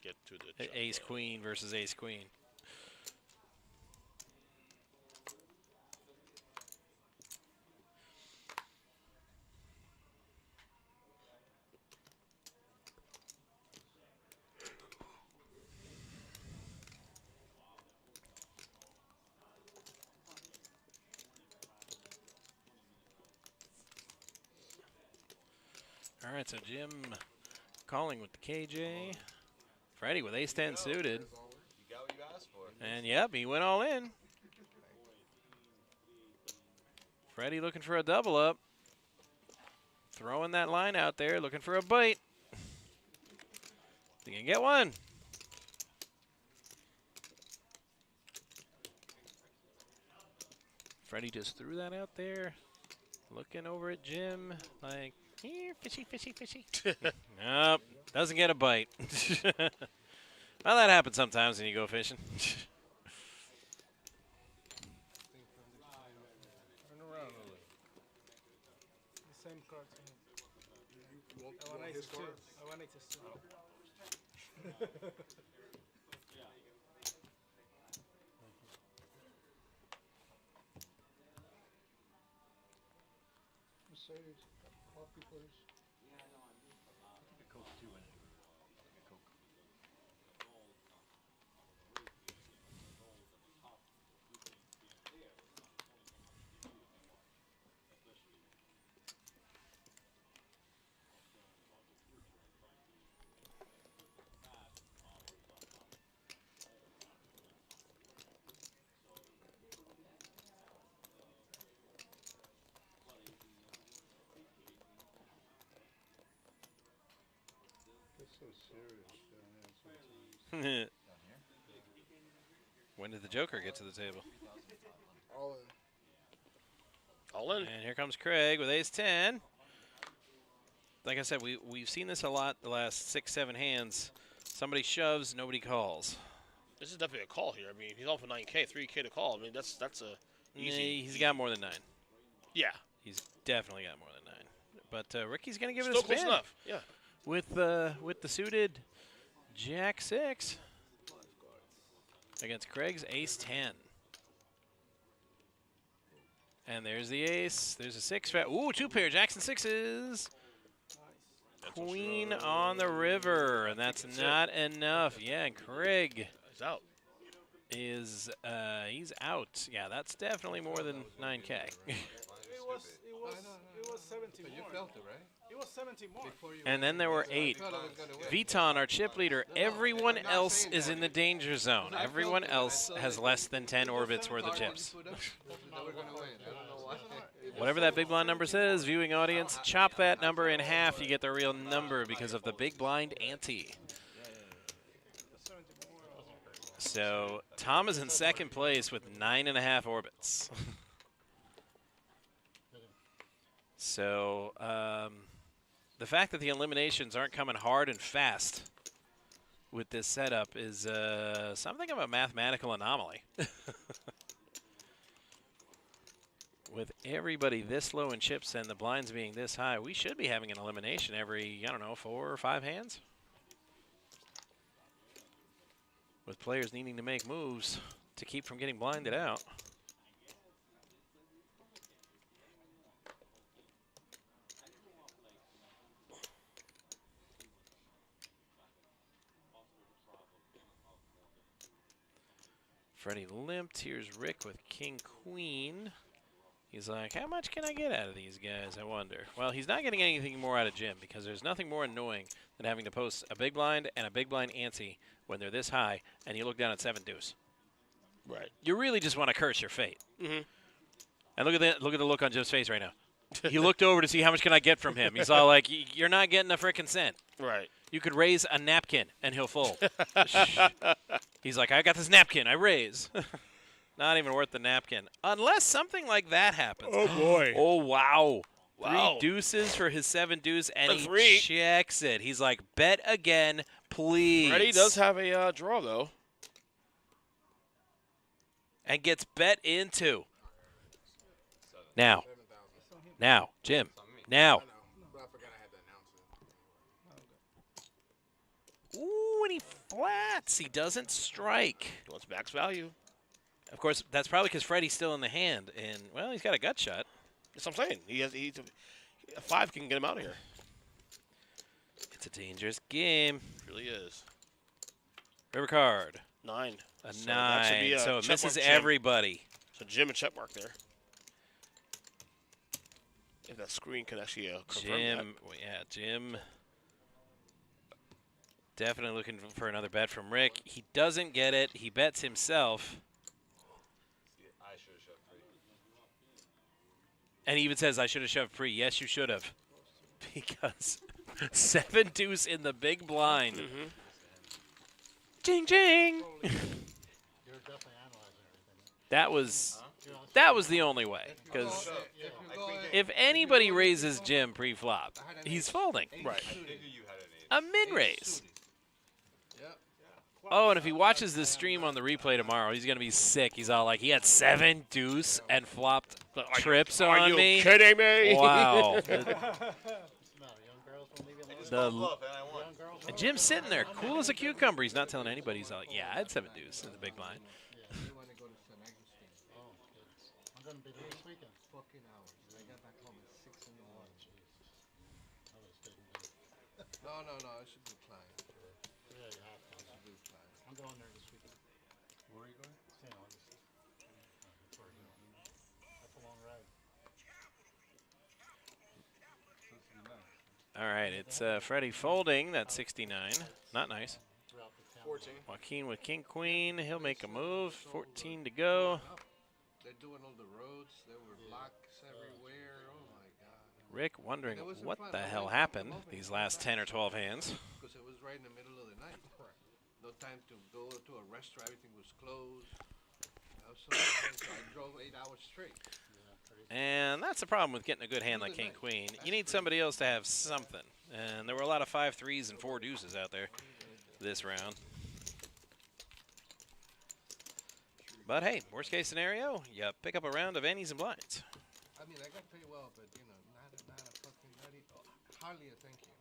Get to the ace-queen versus ace-queen. All right, so Jim calling with the KJ. Freddie with ace-10 suited. You got what you asked for. And, yep, he went all in. Freddie looking for a double up. Throwing that line out there, looking for a bite. He can get one. Freddie just threw that out there. Looking over at Jim like, here, fishy, fishy, fishy. Nope, doesn't get a bite. Well, that happens sometimes when you go fishing. Turn around a little. The same cards. You want I want his aces too. cards? I want aces too. Mercedes, coffee, please. Coke too in it. Coke. It's so serious down there sometimes. When did the Joker get to the table? All in. All in. And here comes Craig with ace-10. Like I said, we've seen this a lot the last 6-7 hands. Somebody shoves, nobody calls. This is definitely a call here. I mean, he's on for 9K, 3K to call. I mean, that's a easy. He's got more than 9. Yeah. He's definitely got more than 9. But Ricky's going to give it Still a spin. close enough. Yeah. With the suited Jack-6 against Craig's ace-10. And there's the ace. There's a 6. Ooh, 2 pair Jackson 6s. Queen on the river, and that's not enough. Yeah, and Craig is out. He's out. Yeah, that's definitely more than 9K. It was 70 But more. you felt it, right? It was 70 more. And then there were 8. Viton, our chip leader, everyone else is in the danger zone. Everyone else has less than 10 orbits worth of chips. Whatever that big blind number says, viewing audience, chop that number in half, you get the real number because of the big blind ante. So Tom is in second place with 9.5 orbits. So the fact that the eliminations aren't coming hard and fast with this setup is something of a mathematical anomaly. With everybody this low in chips and the blinds being this high, we should be having an elimination every, I don't know, 4 or 5 hands. with players needing to make moves to keep from getting blinded out. Freddie limped. Here's Rick with King Queen. He's like, how much can I get out of these guys, I wonder? Well, he's not getting anything more out of Jim because there's nothing more annoying than having to post a big blind and a big blind ante when they're this high and you look down at 7 deuce. Right. You really just want to curse your fate. Mm-hmm. And look at the look on Jim's face right now. He looked over to see how much can I get from him. He's all like, you're not getting a frickin' cent. Right. You could raise a napkin and he'll fold. He's like, I got this napkin. I raise. Not even worth the napkin. Unless something like that happens. Oh, boy. Oh, wow. Wow. 3 deuces for his 7 deuce, and A he 3. checks it. He's like, bet again, please. Freddie does have a draw, though. And gets bet into. Now, Jim. Now. Ooh, and he flats. He doesn't strike. What's max value? Of course, that's probably because Freddie's still in the hand, and, well, he's got a gut shot. That's what I'm saying. He's a 5 can get him out of here. It's a dangerous game. It really is. River card. 9. A So 9. that should be a So it check misses mark Jim. everybody. So Jim a check mark there. If that screen can actually confirm Jim, yeah, Jim. Definitely looking for another bet from Rick. He doesn't get it. He bets himself. I should have shoved free. And he even says, I should have shoved free. Yes, you should have. Because 7 deuce in the big blind. Mm-hmm. Jing, jing. You're definitely analyzing everything. That was the only way. Because if anybody raises Jim pre-flop, he's folding. Right. A mid-raise. Oh, and if he watches this stream on the replay tomorrow, he's going to be sick. He's all like, he had 7 deuce and flopped trips on me. Are you kidding me? Wow. Young girls won't leave you alone. And Jim's sitting there, cool as a cucumber. He's not telling anybody. He's all like, yeah, I had 7 deuce in the big blind. I'm going to be there this weekend. Fucking hours. I got back home at 6 in the morning. I was taking No, I should be flying. Yeah, you have to. I'm going there this weekend. Where are you going? St. Augustine. That's where you're going. That's a long ride. All right, it's Freddie folding. That's 69. Not nice. 14. Joaquin with king, queen. He'll make a move. 14 to go. They're doing all the roads. There were blocks everywhere. Oh, my God. Rick wondering what the hell happened these last 10 or 12 hands. Because it was right in the middle of the night. No time to go to a restaurant. Everything was closed. So I drove 8 hours straight. And that's the problem with getting a good hand like king, queen. You need somebody else to have something. And there were a lot of 5 3s and 4 deuces out there this round. But hey, worst case scenario, you pick up a round of antes and blinds. I mean, I got pretty well, but not a fucking hardly a thank you.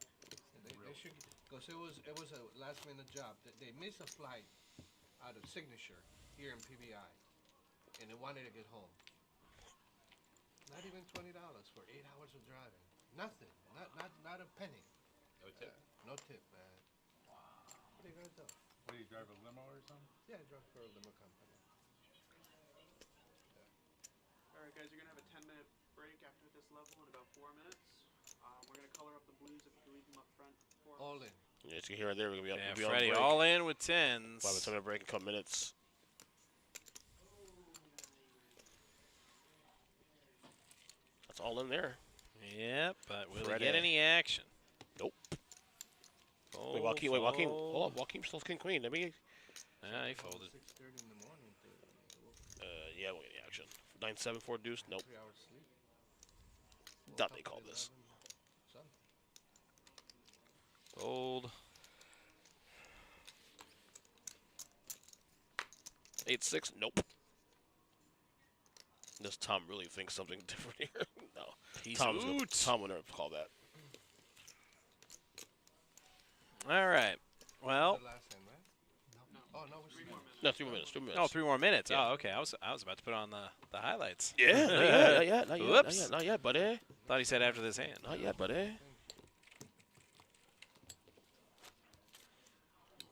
They should, because it was a last minute job. They missed a flight out of Signature here in PBI, and they wanted to get home. Not even $20 for 8 hours of driving. Nothing. Not a penny. No tip. No tip, man. Wow. What are you gonna do? What, do you drive a limo or something? Yeah, I drive for a limo company. Alright guys, you're going to have a 10-minute break after this level in about 4 minutes. We're going to color up the blues if you can leave them up front for All in. Yeah, you can hear right there. We're going to be up. Yeah, We'll be Freddie on break. all in with 10s. We'll have a 10-minute break in a couple minutes. That's all in there. Yep, but will Freddie. he get any action? Nope. Fold, Wait, Joaquin. Hold fold. on. Joaquin still king queen. Let me. He folded. 6:30 in the morning. Yeah, we'll get any action. 9-7 4 deuce. Nope. 3 hours sleep. Not they call this. Fold. 8-6. Nope. Does Tom really think something different here? No. Tom would never call that. All right. Well, The last hand, right? No. Oh no, we're 3 more minutes. 3 minutes. Oh, 3 more minutes. Yeah. Oh, okay. I was about to put on the highlights. Yeah. Not yet. Whoops. Not yet, buddy. Thought he said after this hand. Not yet, buddy.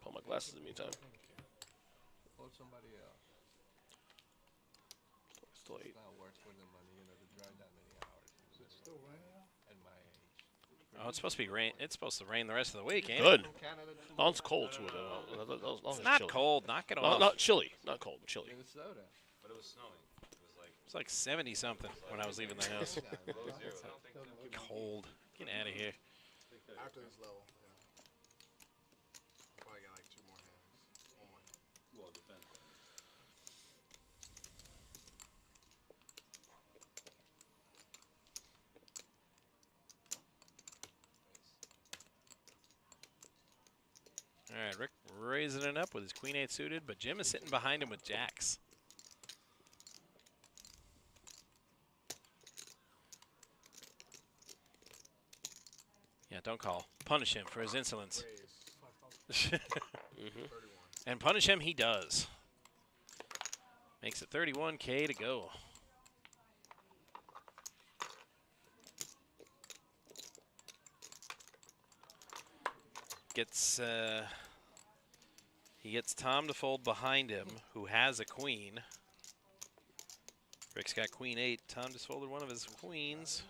Put my glasses in the meantime. Or somebody else. Still 8. It's not worth for the money, you know, to drive that many hours. Is it still raining out? At my age. Oh, it's supposed to be rain. It's supposed to rain the rest of the week, ain't Good. it? Oh, it's cold too. It's not cold. Knock it off. Not chilly. Not cold, but chilly. Minnesota. But it was snowing. It was like It's like 70 something when I was leaving the house. below zero. Cold. Get out of here. After this level, yeah. Probably got like 2 more hands. One more. Well, it depends. All right, Rick raising it up with his queen 8 suited, but Jim is sitting behind him with jacks. Yeah, don't call. Punish him for his insolence. And punish him he does. Makes it 31K to go. He gets Tom to fold behind him, who has a queen. Rick's got queen 8. Tom just folded one of his queens.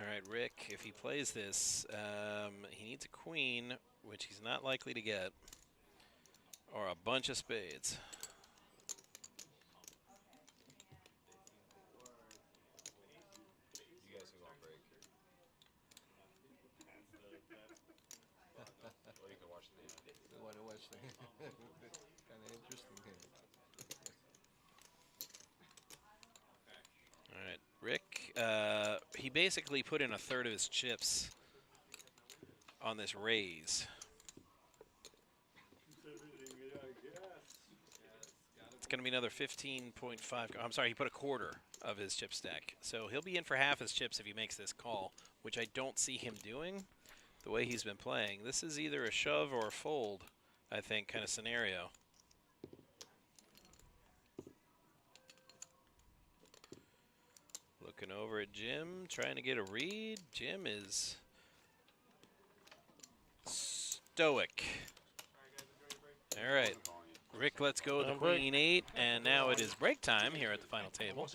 All right, Rick, if he plays this, he needs a queen, which he's not likely to get, or a bunch of spades. You guys can go on break. Or you can watch the game. I want to watch the kind of interesting here. All right, Rick, he basically put in a third of his chips on this raise. It's going to be another 15.5. I'm sorry, he put a quarter of his chip stack. So he'll be in for half his chips if he makes this call, which I don't see him doing the way he's been playing. This is either a shove or a fold, I think, kind of scenario. Looking over at Jim, trying to get a read. Jim is stoic. All right, Rick, let's go with the queen 8, and now it is break time here at the final table.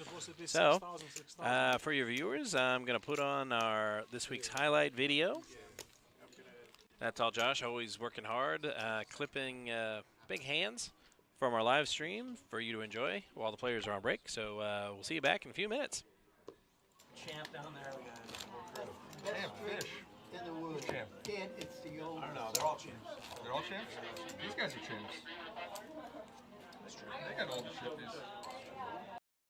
So, for your viewers, I'm going to put on our this week's highlight video. That's all Josh, always working hard, clipping big hands from our live stream for you to enjoy while the players are on break. So we'll see you back in a few minutes. Champ down there, Damn, fish. in the woods. Champ? Kid, it's the old. I don't know. They're all champs. They're all champs? These guys are champs. They got all the shippies.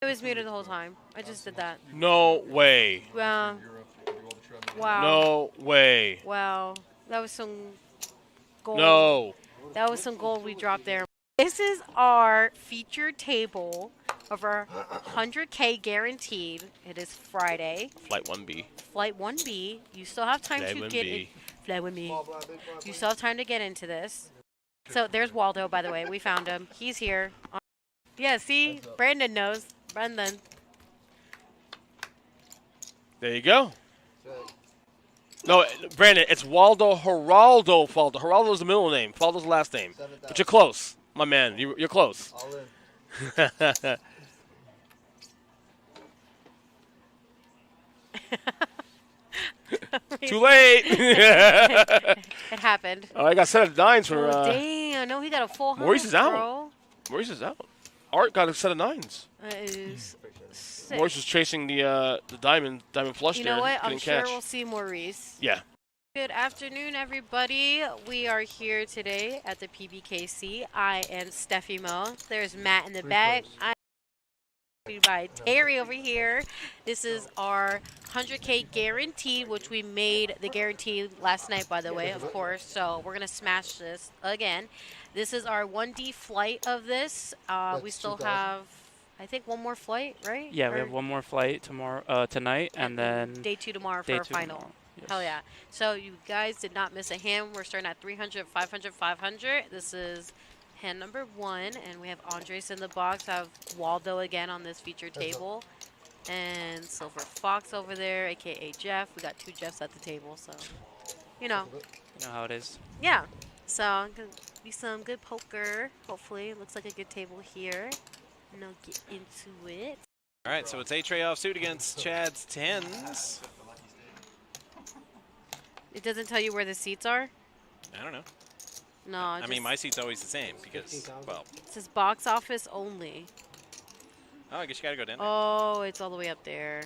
It was muted the whole time. I just did that. No way. Wow. Europe, Wow. No way. Wow. That was some gold. No. That was some gold we dropped there. This is our featured table of our 100K guaranteed. It is Friday. Flight 1B. Flight 1B. You still have time Flight to 1B. get in. Flight 1B. You still have time to get into this. So there's Waldo, by the way. We found him. He's here. Yeah, see? Brandon knows. Brendan. There you go. No, Brandon, it's Waldo Geraldo Faldo. Geraldo's the middle name. Faldo's the last name. But you're close, my man. You're close. All in. Too late. It happened. Oh, I got a set of nines for. Oh, dang. I know he got a full house, Maurice is out. bro. Maurice is out. Art got a set of nines. That is sick. Maurice was chasing the diamond flush You there. know what? I'm Couldn't sure catch. we'll see Maurice. Yeah. Good afternoon, everybody. We are here today at the PBKC. I am Steffi Mo. There's Matt in the back. by Terry over here. This is our 100K guarantee, which we made the guarantee last night, by the way, of course. So we're going to smash this again. This is our 1D flight of this. We still have, I think, one more flight, right? Yeah, we have one more flight tomorrow, tonight, and then day 2 tomorrow for our final. Yes. Hell yeah. So you guys did not miss a hand. We're starting at 300, 500, 500. This is hand number 1, and we have Andres in the box. I have Waldo again on this feature table. And Silver Fox over there, a.k.a. Jeff. We got 2 Jeffs at the table, so, you know. You know how it is. Yeah. So, going to be some good poker, hopefully. Looks like a good table here. And I'll get into it. All right, so it's A-Tray offsuit against Chad's 10s. It doesn't tell you where the seats are? I don't know. No, I mean, my seat's always the same because, well. It says box office only. Oh, I guess you got to go down there. Oh, it's all the way up there.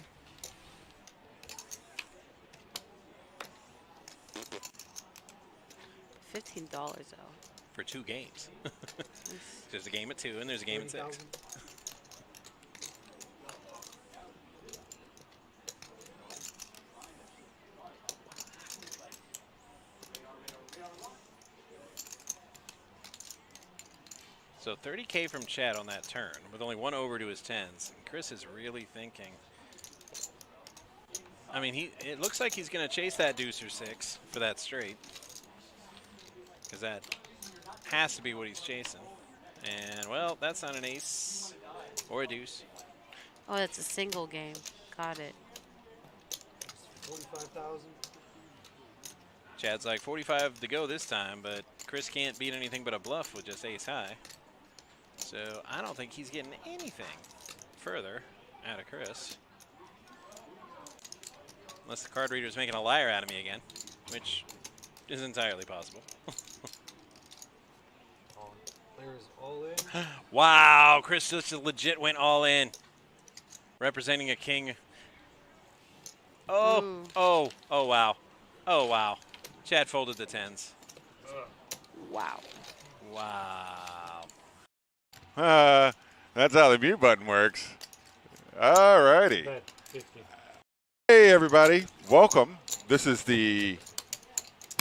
$15 though. For 2 games. There's a game at 2 and there's a game at 6. So 30K from Chad on that turn with only 1 over to his 10s. And Chris is really thinking. I mean, it looks like he's going to chase that deuce or 6 for that straight. Because that has to be what he's chasing. And, well, that's not an ace or a deuce. Oh, that's a single game. Got it. 45,000. Chad's like 45 to go this time, but Chris can't beat anything but a bluff with just ace high. So I don't think he's getting anything further out of Chris. Unless the card reader's making a liar out of me again, which is entirely possible. Players all in. Wow, Chris just legit went all in. Representing a king. Oh, oh, oh, wow. Oh, wow. Chad folded the 10s. Wow. Wow. That's how the mute button works. All righty. Hey, everybody. Welcome. This is the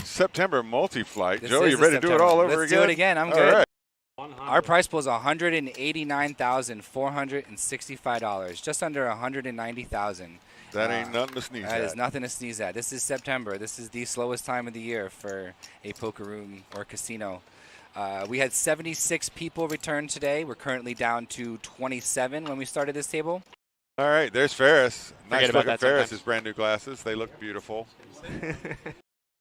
September multi-flight. Joe, you ready to do it all over again? Let's do it again. I'm all good. Right. Our price pool is $189,465, just under $190,000. That ain't nothing to sneeze at. That is nothing to sneeze at. This is September. This is the slowest time of the year for a poker room or casino. We had 76 people return today. We're currently down to 27 when we started this table. All right, there's Ferris. Nice looking Ferris. sometimes. His brand new glasses. They look beautiful.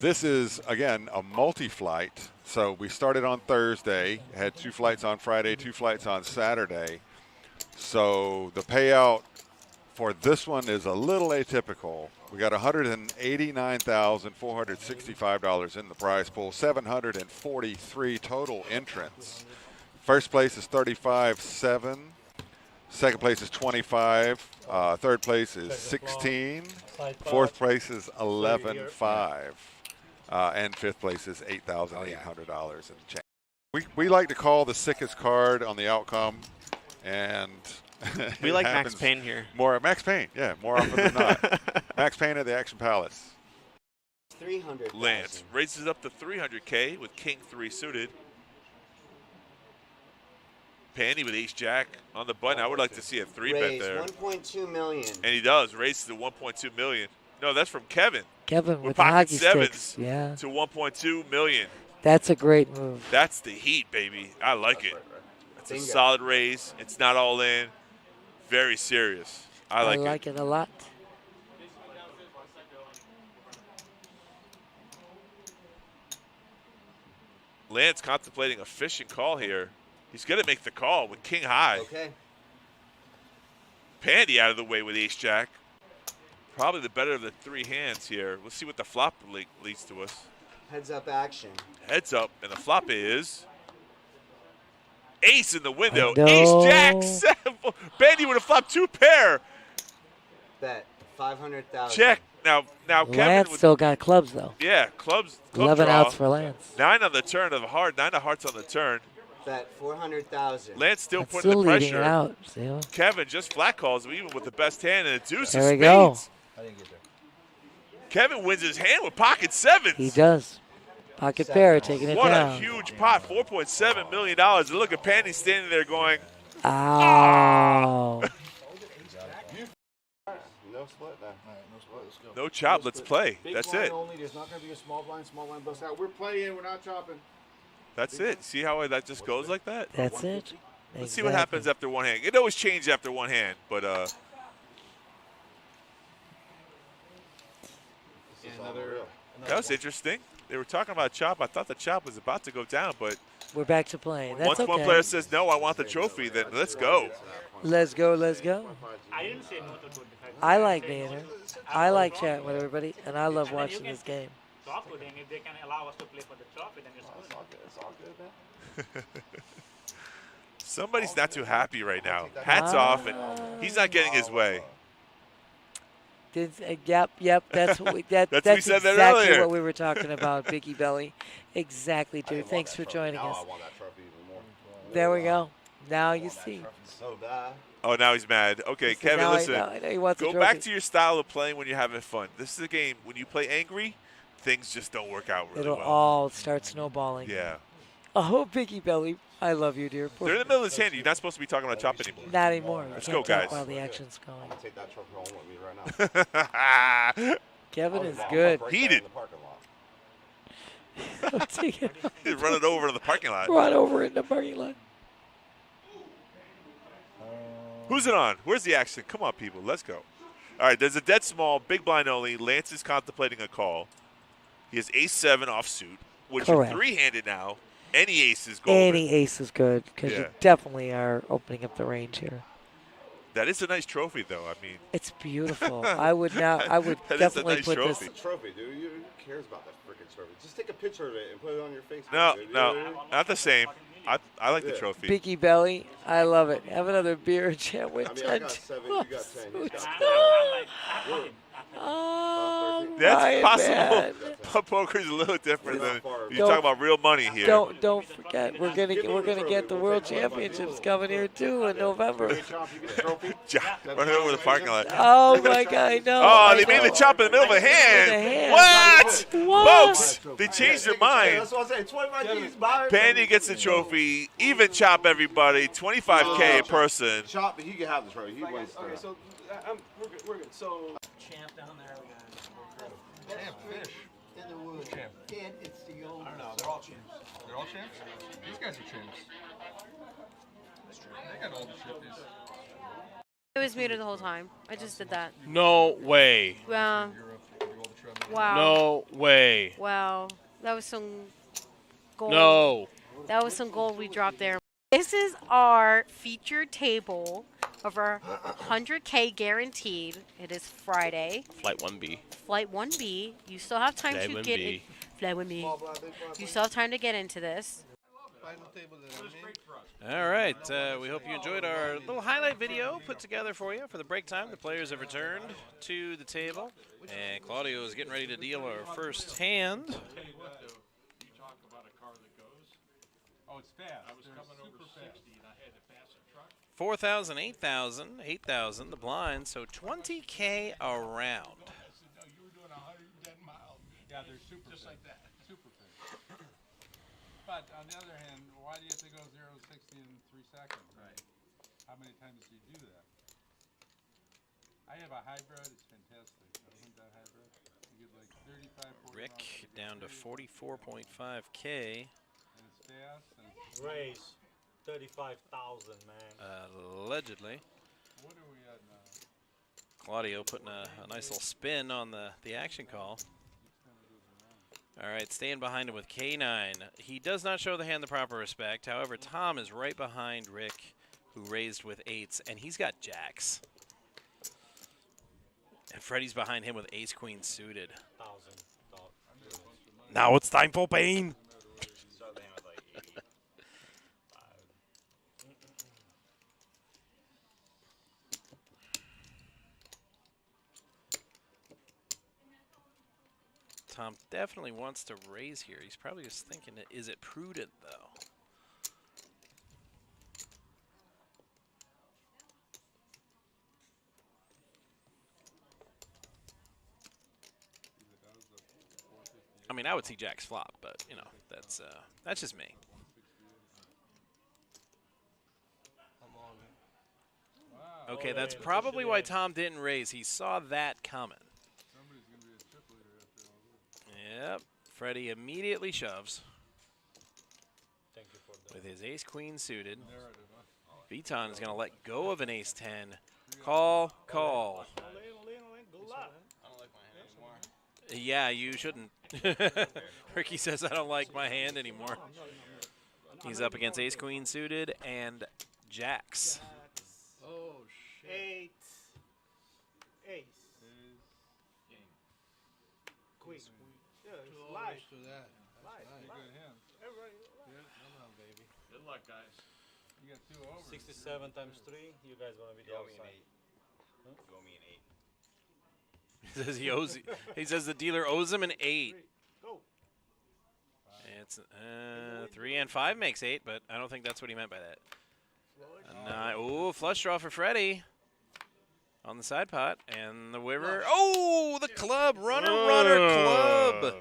This is, again, a multi-flight. So we started on Thursday, had 2 flights on Friday, 2 flights on Saturday. So the payout for this one is a little atypical. We got $189,465 in the prize pool, 743 total entrants. First place is 35-7. Second place is 25. Third place is 16. Fourth place is 11-5. And fifth place is $8,800 in change. We like to call the sickest card on the outcome, and we like Max Payne here. More Max Payne, yeah, more often than not. Max Payne at the Action Palace. 300. Lance raises up to 300K with King 3 suited. Pandy with Ace Jack on the button. I would like to see a 3-bet there. 1.2 million. And he does raise to 1.2 million. No, that's from Kevin. Kevin with pocket hockey sevens sticks. Yeah. to 1.2 million. That's a great move. That's the heat, baby. I like it. That's a Bingo. solid raise. It's not all in. Very serious. I like it a lot. Lance contemplating a fishing call here. He's going to make the call with King High. Okay. Pandy out of the way with Ace Jack. Probably the better of the 3 hands here. Let's see what the flop leads to us. Heads up action. Heads up, and the flop is ace in the window. No. Ace Jack 7. Pandy would have flopped 2 pair. Bet 500,000. Check. Now Kevin Lance would, still got clubs though. yeah, club 11 draw. outs for Lance. 9 on the turn of a heart, 9 of hearts on the turn. Bet 400,000. Lance still That's putting still the leading pressure. it out. See? Kevin just flat calls him even with the best hand and a deuce There of we go. spades. Kevin wins his hand with pocket sevens. He does. Pocket pair taking it What down. a huge pot, $4.7 million. And look at Pandy standing there going, Ow. No split now. no chop, let's play. Big That's blind it. only. There's not going to be a small blind bust out. We're playing. We're not chopping. That's it. See how that just goes like that? That's it. Let's see what happens after one hand. It always changes after one hand, but that was interesting. They were talking about chop. I thought the chop was about to go down, but We're back to playing. That's once okay. one player says, no, I want the trophy, then let's go. Let's go, let's go. I didn't say no to 25. I like banner. I like chatting with everybody, and I love watching this game. Talk with them. If they can allow us to play for the trophy, then it's good. Somebody's not too happy right now. Hats off, and he's not getting his way. Yep. That's what we, That's that's we said that exactly earlier. what we were talking about, Biggie Belly. Exactly, dude. Thanks for joining us. There we go. Now you see. Oh, now he's mad. Okay, Kevin, now listen. I know he wants a Go trophy. back to your style of playing when you're having fun. This is a game. When you play angry, things just don't work out really It'll well. all start snowballing. Yeah. Oh, Biggie Belly. I love you, dear. They're in the middle of this hand. You're not supposed to be talking about chop anymore. Not anymore. Let's Can't go, talk guys. While the action's going. I'm going to take that trophy home with me right now. Kevin is good. Heated. Take it. Run it over to the parking lot. Run over in the parking lot. Who's it on? Where's the action? Come on, people. Let's go. All right, there's a dead small, big blind only. Lance is contemplating a call. He has ace-7 offsuit, which Correct. are three-handed now. Any ace is golden. Any ace is good because Yeah. you definitely are opening up the range here. That is a nice trophy, though. I mean, It's beautiful. I would That is a definitely nice put trophy. this. Trophy, dude. Who cares about that freaking trophy? Just take a picture of it and put it on your Facebook. No, dude. no, not the same. I like the trophy. Biggie Belly, I love it. Have another beer and chat with I mean, I got 7, you got 10, he's got 10. Oh, That's Ryan, possible. man. Poker's a little different than you're Don't- talking about real money here. Don't forget, we're gonna get the World Championships coming here too in November. Run it over the parking lot. Oh my God, no! Oh, they made the chop in the middle of a hand. What? Folks, they changed their mind. That's what I'm saying. 25 G's, buy Pandy gets the trophy. Even chop, everybody. 25K a person. Chop, but he can have this trophy. He wins. Okay, so we're good. We're good. So champ down there. Champ fish. In the woods. Champ. Kid, it's the old. I don't know. They're all champs. They're all champs? These guys are champs. They got all the shifties. It was muted the whole time. I just did that. No way. Wow. Wow. No way. Wow. That was some gold. No. That was some gold we dropped there. This is our featured table of our 100K guaranteed. It is Friday. Flight 1B. Flight 1B. You still have time Flight to 1B. get in. Flight 1B. You still have time to get into this. All right. We hope you enjoyed our little highlight video put together for you for the break time. The players have returned to the table, and Claudio is getting ready to deal our first hand. Oh, it's fast. I was coming over 60 and I had to pass a truck. 4,000, 8,000, 8,000, the blind, so 20K around. No, you were doing 110 miles. Yeah, they're super just like that. Super fast. But on the other hand, why do you have to go 0 to 60 in 3 seconds? Right. How many times do you do that? I have a hybrid. It's fantastic. I think that hybrid. You get like 35, 40 Rick miles down to 44.5K. and it's fast. And Raise 35,000, man. Allegedly. what are we at now? Claudio putting a nice little spin on the action call. All right, staying behind him with K9. He does not show the hand the proper respect. However, Tom is right behind Rick, who raised with 8s, and he's got jacks. And Freddie's behind him with ace-queen suited. Now it's time for pain. Tom definitely wants to raise here. He's probably just thinking, is it prudent, though? mean, I would see jacks flop, but you know, that's just me. Okay, that's probably why Tom didn't raise. He saw that coming. Yep. Freddie immediately shoves with his ace-queen suited. Viton is going to let go of an ace-10. Call, call. Yeah, you shouldn't. Ricky says, I don't like my hand anymore. He's up against ace-queen suited and jacks. Oh, shit. 8. Ace. Queen. Yeah, it's live. To that. Live. Nice. Good hand. Everybody. Yeah, come on, baby. Good luck, guys. You got 2 overs. 67 times 3. You guys gonna be the outside. You owe me an 8. He says he owes. He says the dealer owes him an 8. Go. It's 3 and 5 makes 8, but I don't think that's what he meant by that. Ooh, flush draw for Freddie on the side pot, and the river. Oh, the club, runner club.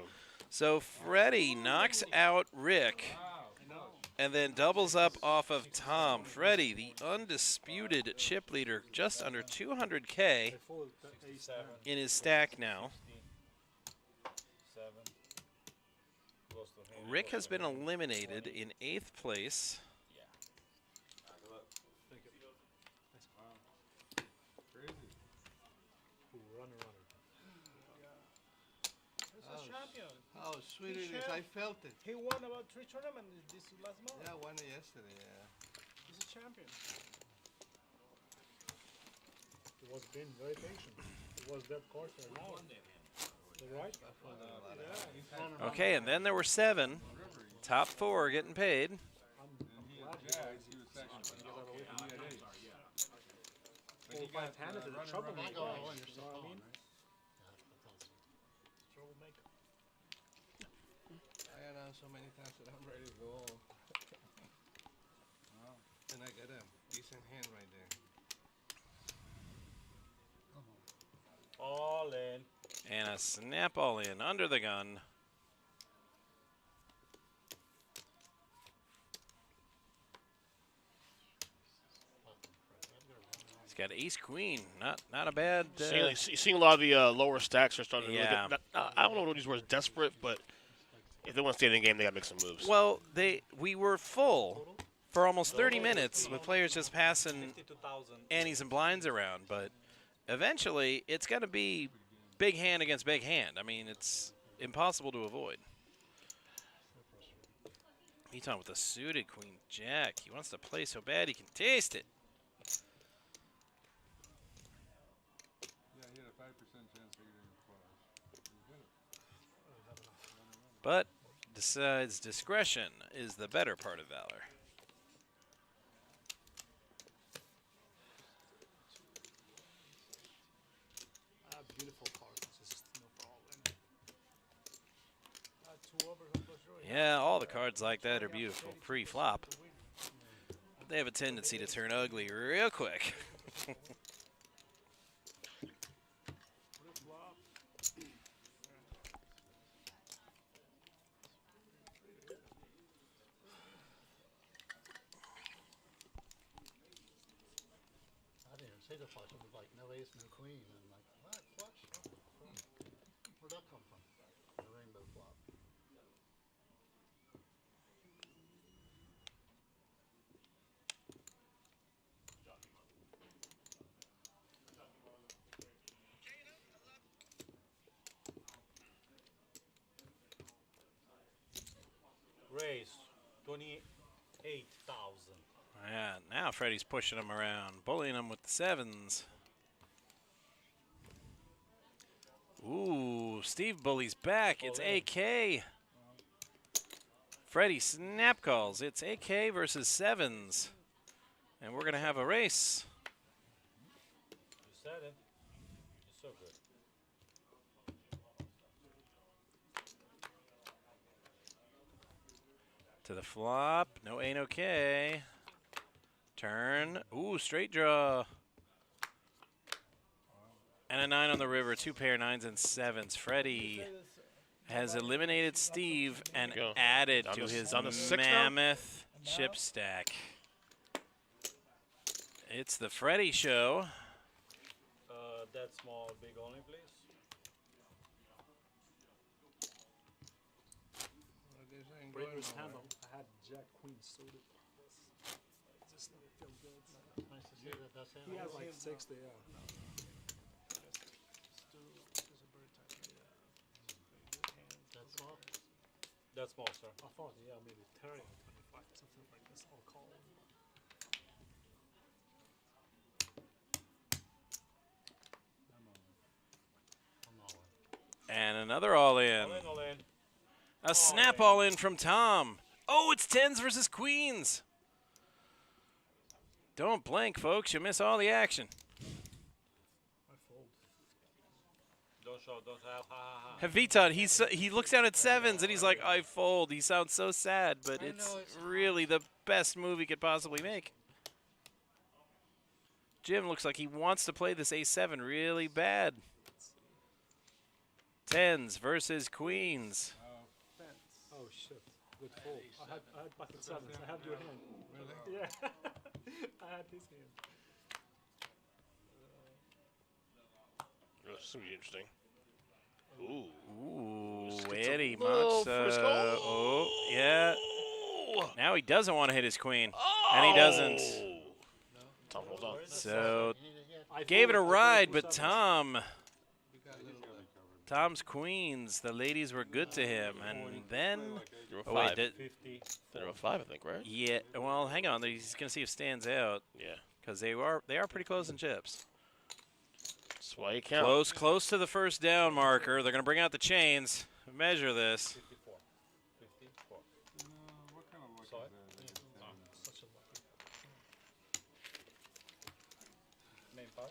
So Freddie knocks out Rick, and then doubles up off of Tom. Freddie, the undisputed chip leader, just under 200K in his stack now. Rick has been eliminated in 8th place. How sweet it is. I felt it. He won about 3 tournaments this last month. Yeah, I won it yesterday, yeah. He's a champion. He was being very patient. It was that course right now. Right? Okay, and then there were 7. Top 4 getting paid. Five-handed is a troublemaker. I announced so many times that I'm ready to go home. And I got a decent hand right there. All in. And a snap all in under the gun. He's got ace queen. Not a bad. Seeing a lot of the lower stacks are starting to yeah. really get, I don't know what these words desperate, but if they want to stay in the game, they got to make some moves. Well, we were full for almost 30 minutes with players just passing antes and blinds around, but eventually it's going to be big hand against big hand. I mean, it's impossible to avoid. Viton with a suited queen jack. He wants to play so bad he can taste it. Yeah, he had a 5% chance of getting a flush. He hit it. But decides discretion is the better part of valor. Beautiful cards. Just no problem. Yeah, all the cards like that are beautiful pre-flop. They have a tendency to turn ugly real quick. I didn't even see the flush. It was like no ace, no queen. And I'm like, what? Flush? Where'd that come from? The rainbow flop. Raise 28,000. Yeah, now Freddie's pushing him around, bullying him with the 7s. Ooh, Steve bullies back. It's AK. Freddie snap calls. It's AK versus 7s. And we're going to have a race. You said it. You're so good. To the flop. No A, no K. Turn. Ooh, straight draw. And a 9 on the river. 2 pair 9s and 7s. Freddie has eliminated Steve and Go. added Down to to- his down to 6 now? mammoth chip stack. It's the Freddy show. That small, big only, please. Brain was handle. I had Jack Queen suited. Just didn't feel good. Nice to see that. That's He has like 60, yeah. That's small. That's small, sir. I thought, yeah, maybe 30 or 25, something like this. I'll call him. And another all in. All in. A snap all in from Tom. Oh, it's 10s versus queens. Don't blink, folks. You miss all the action. Don't show, don't have, ha ha ha. Havitat, he looks down at 7s and he's like, I fold. He sounds so sad, but it's really the best move he could possibly make. Jim looks like he wants to play this A7 really bad. 10s versus queens. Oh shit, good fold. I had pocket 7s. I have your hand. Yeah, I had his hand. This is gonna be interesting. Ooh. Very little much so. Frisco. Oh, yeah. Now he doesn't want to hit his queen. And he doesn't. Tom holds on. So, gave it a ride, but Tom's queens, the ladies were good to him. And then, oh, wait, 50. They're a 5, I think, right? Yeah, well, hang on. He's going to see if stands out. Yeah. Because they are pretty close in chips. That's why you count. Close to the first down marker. They're going to bring out the chains. Measure this. 54. 54. What kind of luck Sorry? is that? Such a lucky. Main part?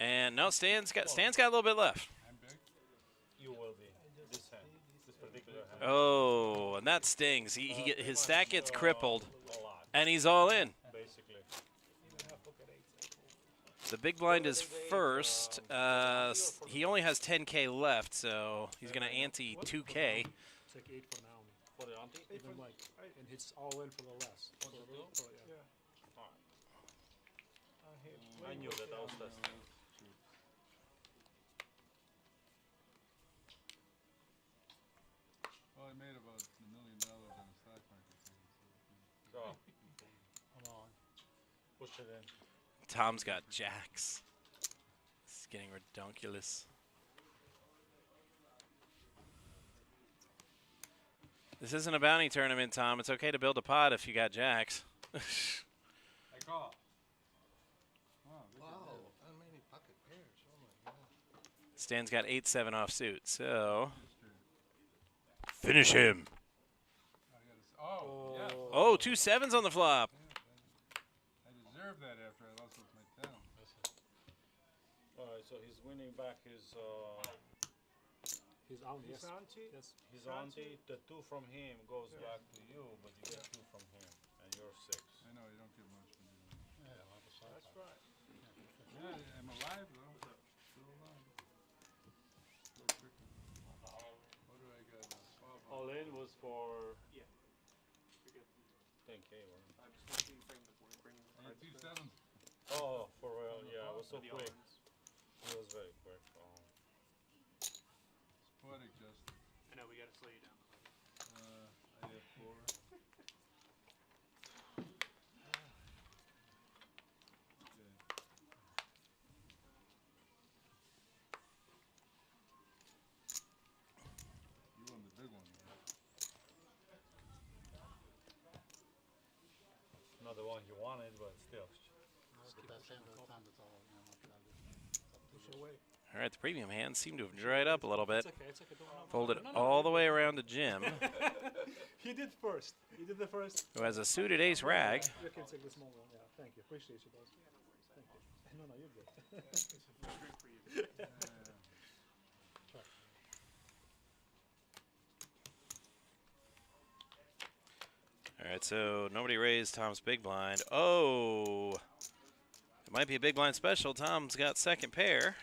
And no, Stan's got a little bit left. You will be. This hand. This particular hand. Oh, and that stings. His stack gets crippled, and he's all in. Basically. The big blind is first. He only has 10K left, so he's going to ante 2K. Take 8 for now. For the auntie? Even like, and it's all in for the less. Yeah. I knew that I was testing. Well, I made about $1 million on the stock market. Go. Come on. Push it in. Tom's got jacks. This is getting redonkulous. This isn't a bounty tournament, Tom. It's okay to build a pot if you got jacks. I call. Wow, how many pocket pairs? Oh my god. Stan's got 8-7 offsuit, so finish him. Oh, yeah. Oh, 2 7s on the flop. I deserved that after I lost with my 10. Alright, so he's winning back his auntie. His Yes. auntie? Yes. His auntie. The 2 from him goes back to you, but you get 2 from him, and you're 6. I know, you don't get much when you do that. Yeah, that's right. Yeah, I'm alive though. Still alive. What do I got now? All in was for Yeah. You're good. 10K, right? I'm just watching you bring the board. Bring the I had cards 2 back. 7s. Oh, for real? Yeah, it was so The quick. all-ins. It was very quick. Poetic justice. I know, we gotta slow you down. I had 4. You won the big one. Not the one you wanted, but still. All right, the premium hands seem to have dried up a little bit. It's okay, it's okay. Don't Folded no, no, all the no. way around to Jim, He did first. He did the first. who has a suited ace rag. You can take the small one. Yeah, thank you. Appreciate you, boss. Thank you. No, you're good. It's a free drink for you. All right, so nobody raised Tom's big blind. Oh, it might be a big blind special. Tom's got second pair.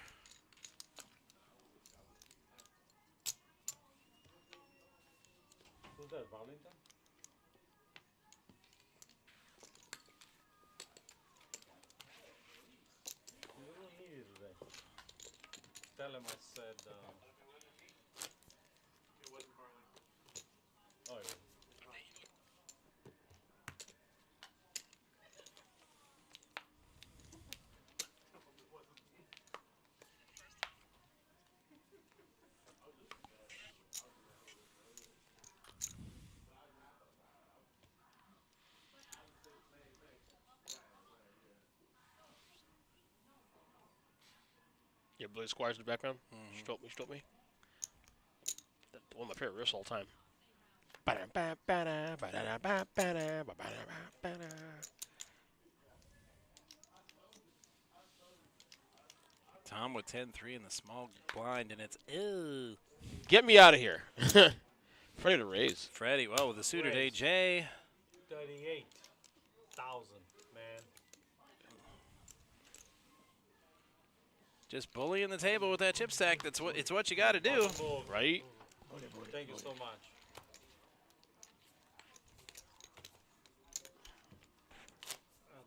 tell him I said. It wasn't Harley. Oh, yeah. Yeah, Blaze Squires in the background. Stroke me. That's one of my favorite riffs all time. Tom with 10-3 in the small blind, and it's ew. Get me out of here. Freddie to raise. Freddie, well, with the suited AJ. 38,000, man. Just bullying the table with that chip stack. It's what you got to do, right? Thank you so much.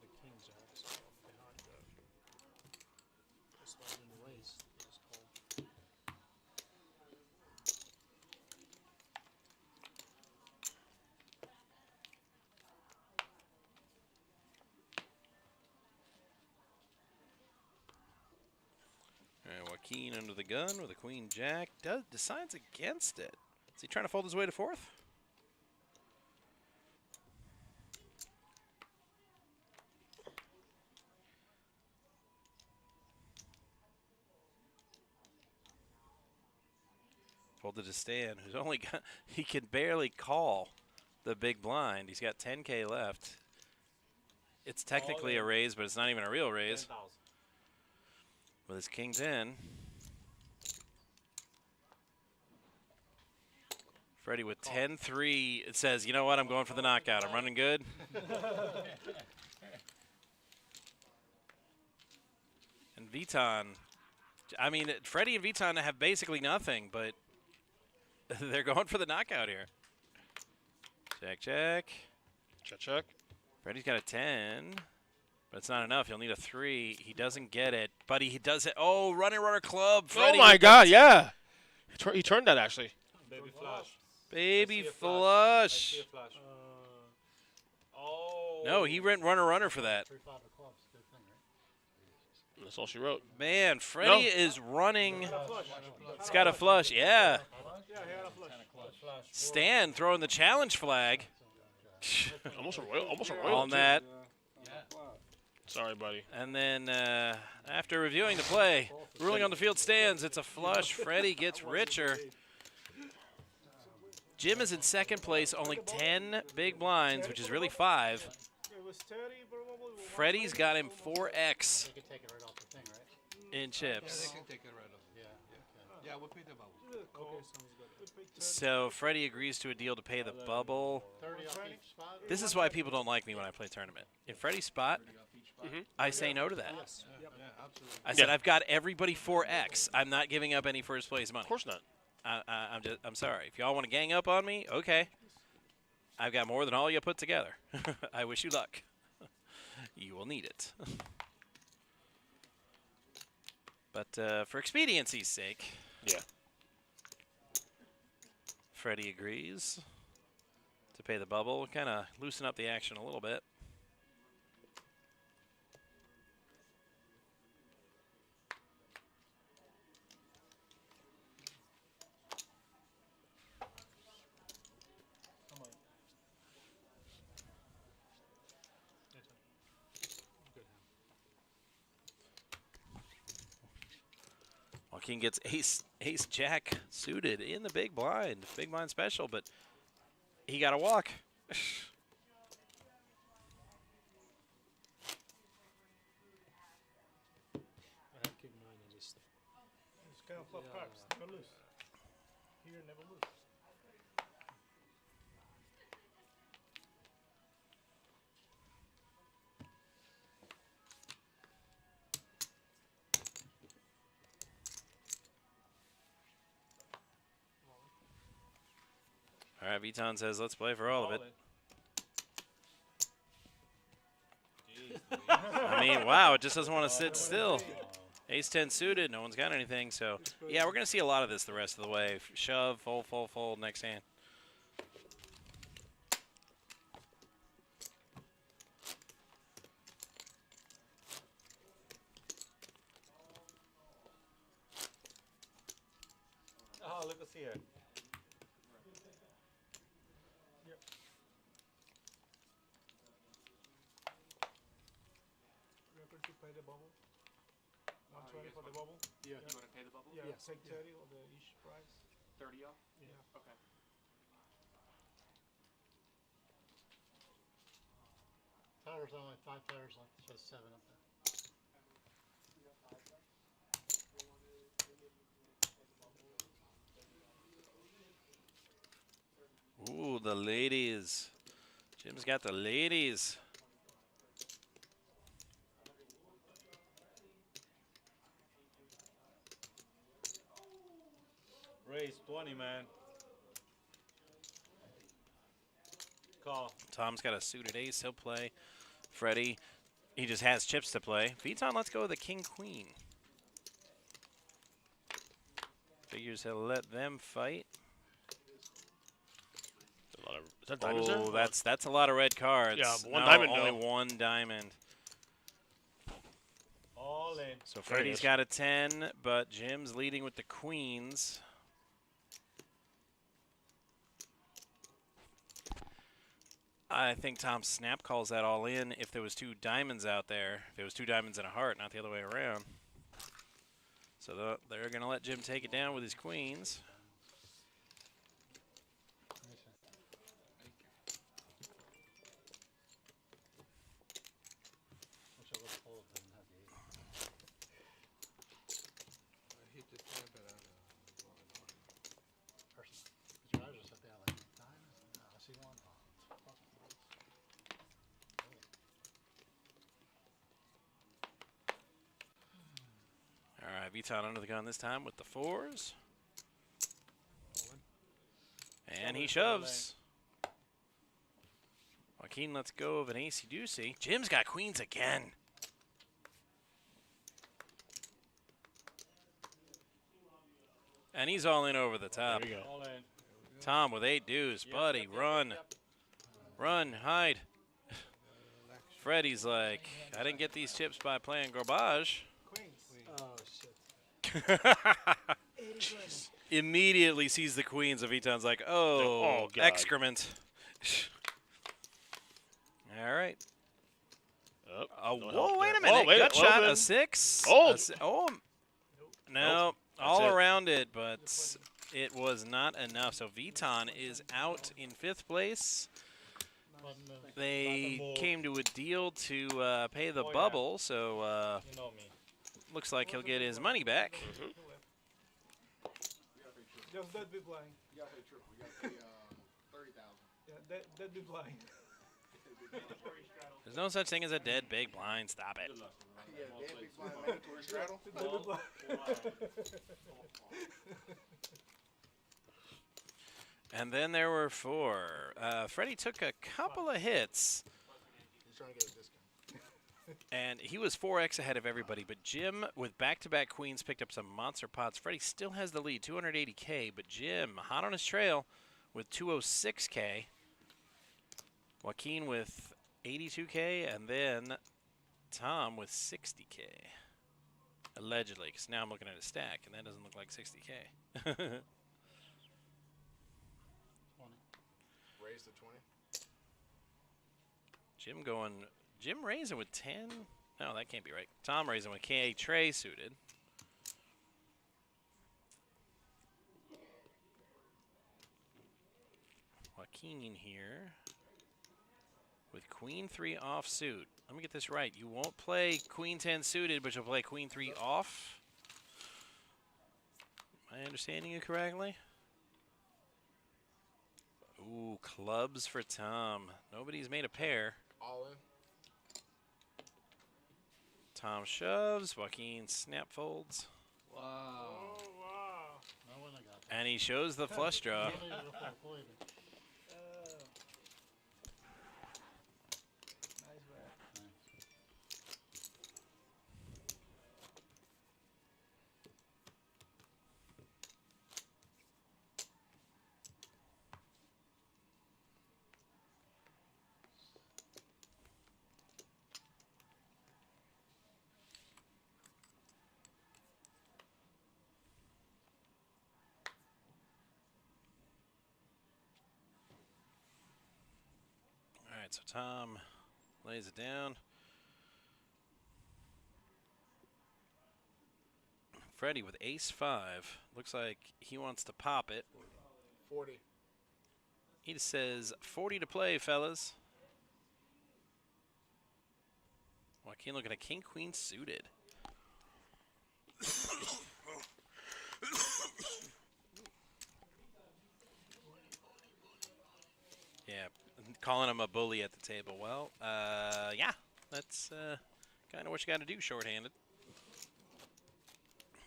The kings are also behind the slide in the ways. It's called. And Joaquin under the gun with a queen jack. Decides against it. Is he trying to fold his way to fourth? Folded to Stan, who's only got, he can barely call the big blind. He's got 10K left. It's technically a raise, but it's not even a real raise. 10,000. With his kings in. Freddie with 10-3. It says, you know what? I'm going for the knockout. I'm running good. And Viton. I mean, Freddie and Viton have basically nothing, but they're going for the knockout here. Check, check. Check, check. Freddie's got a 10, but it's not enough. He'll need a 3. He doesn't get it, but he does it. Oh, runner club. Freddie oh, my God, yeah. He turned that, actually. Baby flush. Baby flush. I see a flush. Oh. No, he went runner for that. 3-5 of clubs, good thing, right? That's all she wrote. Man, Freddie is running. It's got a flush, yeah. Stan throwing the challenge flag. almost a royal. On that. Sorry, buddy. And then after reviewing the play, ruling on the field stands, it's a flush. Freddie gets richer. Jim is in second place, only 10 big blinds, which is really 5. Freddie's got him 4x They can take it right off the thing, right? in chips. Yeah, they can take it right off. Yeah, we'll pay the bubble. Okay, sounds good. So Freddie agrees to a deal to pay the bubble. 30 off each spot. This is why people don't like me when I play tournament. In Freddie's spot, I say no to that. Yeah, absolutely. I said, I've got everybody 4x. I'm not giving up any first place money. Of course not. I'm sorry. If y'all want to gang up on me, okay. I've got more than all you put together. I wish you luck. You will need it. But for expediency's sake, yeah, Freddie agrees to pay the bubble, kind of loosen up the action a little bit. Joaquin gets ace jack suited in the big blind special, but he got to walk. I have king 9 and just. It's kind of flop cards. Never lose. Here, never lose. All right, Viton says, let's play for all of it. I mean, wow, it just doesn't want to sit still. Ace-10 suited. No one's got anything. So, yeah, we're going to see a lot of this the rest of the way. Shove, fold, fold, fold, next hand. Oh, look what's here. Yep. Remember to pay the bubble. 120 for the bubble. Yeah. You want to pay the bubble? Yeah. Take 30 of the each price. 30 off? Yeah. Okay. Tires only 5 tires left, so 7 up there. Ooh, the ladies. Jim's got the ladies. Raise 20, man. Call. Tom's got a suited ace. He'll play. Freddie, he just has chips to play. Viton, let's go with the king-queen. Figures he'll let them fight. A lot of, is that diamonds Oh, there? that's a lot of red cards. Yeah, one No, diamond, only no. one diamond. All in. So Freddie's got a 10, but Jim's leading with the queens. I think Tom snap calls that all in if there was 2 diamonds out there. If there was 2 diamonds and a heart, not the other way around. So they're going to let Jim take it down with his queens. All right, Viton under the gun this time with the 4s. And he shoves. Joaquin lets go of an acey-deucey. Jim's got queens again. And he's all in over the top. There you go. All in. Tom with 8 deuce. Buddy, run. Run, hide. Freddie's like, I didn't get these chips by playing garbage. Oh, shit. Immediately sees the queens of Viton's like, oh, God. excrement. All right. Whoa, wait a minute. Gut shot, a 6. Oh. No, all it. around it, but it was not enough. So Viton is out in 5th place. They came to a deal to pay the bubble, so You know me. looks like he'll get his money back. Just dead be blind. You gotta pay triple. You gotta pay 30,000. Yeah, dead be blind. There's no such thing as a dead big blind. Stop it. Yeah, dead big blind mandatory straddle. Dead be blind. And then there were 4. Freddie took a couple of hits, He's trying to get a discount. and he was 4x ahead of everybody. But Jim, with back-to-back queens, picked up some monster pots. Freddie still has the lead, 280K, but Jim, hot on his trail with 206K. Joaquin with 82K, and then Tom with 60K. Allegedly, because now I'm looking at a stack, and that doesn't look like 60K. Raise to 20. Jim raising with 10? No, that can't be right. Tom raising with K. Trey suited. Joaquin here with Queen 3 off suit. Let me get this right. You won't play Queen 10 suited, but you'll play Queen 3 off. Am I understanding you correctly? Ooh, clubs for Tom. Nobody's made a pair. All in. Tom shoves. Joaquin snap folds. Wow. Oh, wow. No one I got that. And he shows the flush draw. Nice, man. right, so Tom lays it down. Freddie with ace-5. Looks like he wants to pop it. 40. He just says 40 to play, fellas. Joaquin looking at king-queen suited. Yeah, calling him a bully at the table. Well, yeah, that's kind of what you got to do shorthanded,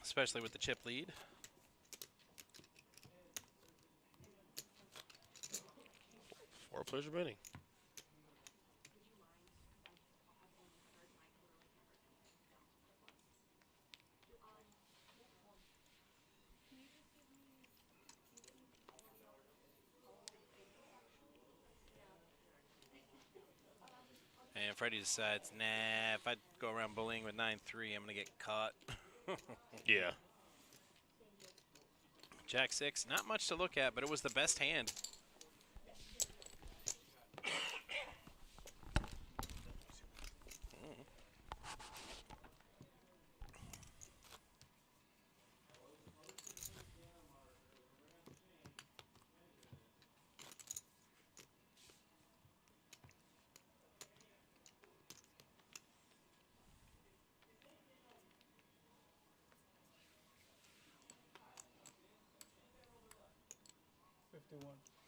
especially with the chip lead. Four players remaining. And Freddie decides, nah, if I go around bullying with 9-3, I'm going to get caught. Yeah. Jack 6, not much to look at, but it was the best hand.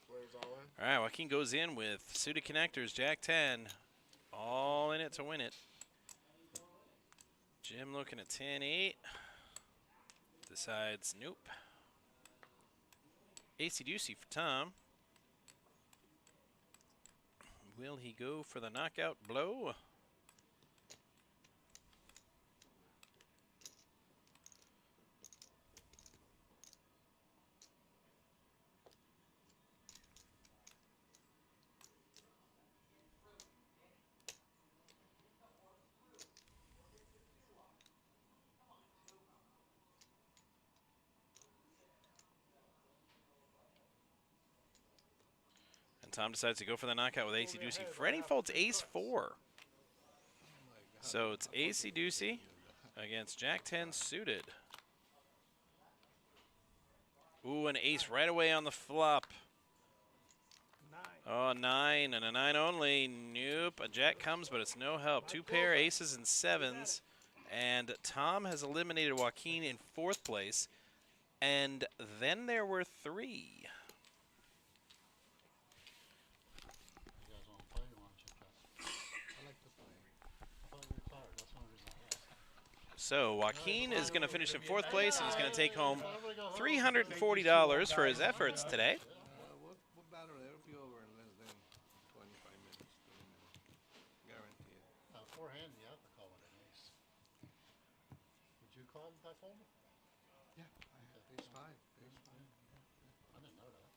Players all in. All right, Joaquin goes in with suited connectors, Jack 10. All in it to win it. Jim looking at 10-8. Decides, nope. Acey-deucey for Tom. Will he go for the knockout blow? And Tom decides to go for the knockout with acey-deucey. Freddie folds ace-4. So it's acey-deucey against Jack 10 suited. Ooh, an ace right away on the flop. 9. Oh, 9 and a 9 only. Nope, a jack comes, but it's no help. Two pair aces and 7s. And Tom has eliminated Joaquin in 4th place. And then there were 3. You guys want to play or want to check out? I like to play. I thought you were tired. That's one reason I asked. So Joaquin is going to finish in 4th place, and he's going to take home $340 for his efforts today. What battle? It'll be over in less than 25 minutes, 30 minutes. Guaranteed. Forehand, you have to call it an ace. Would you call that folder? Yeah, I have ace 5. Ace 5. I didn't know that.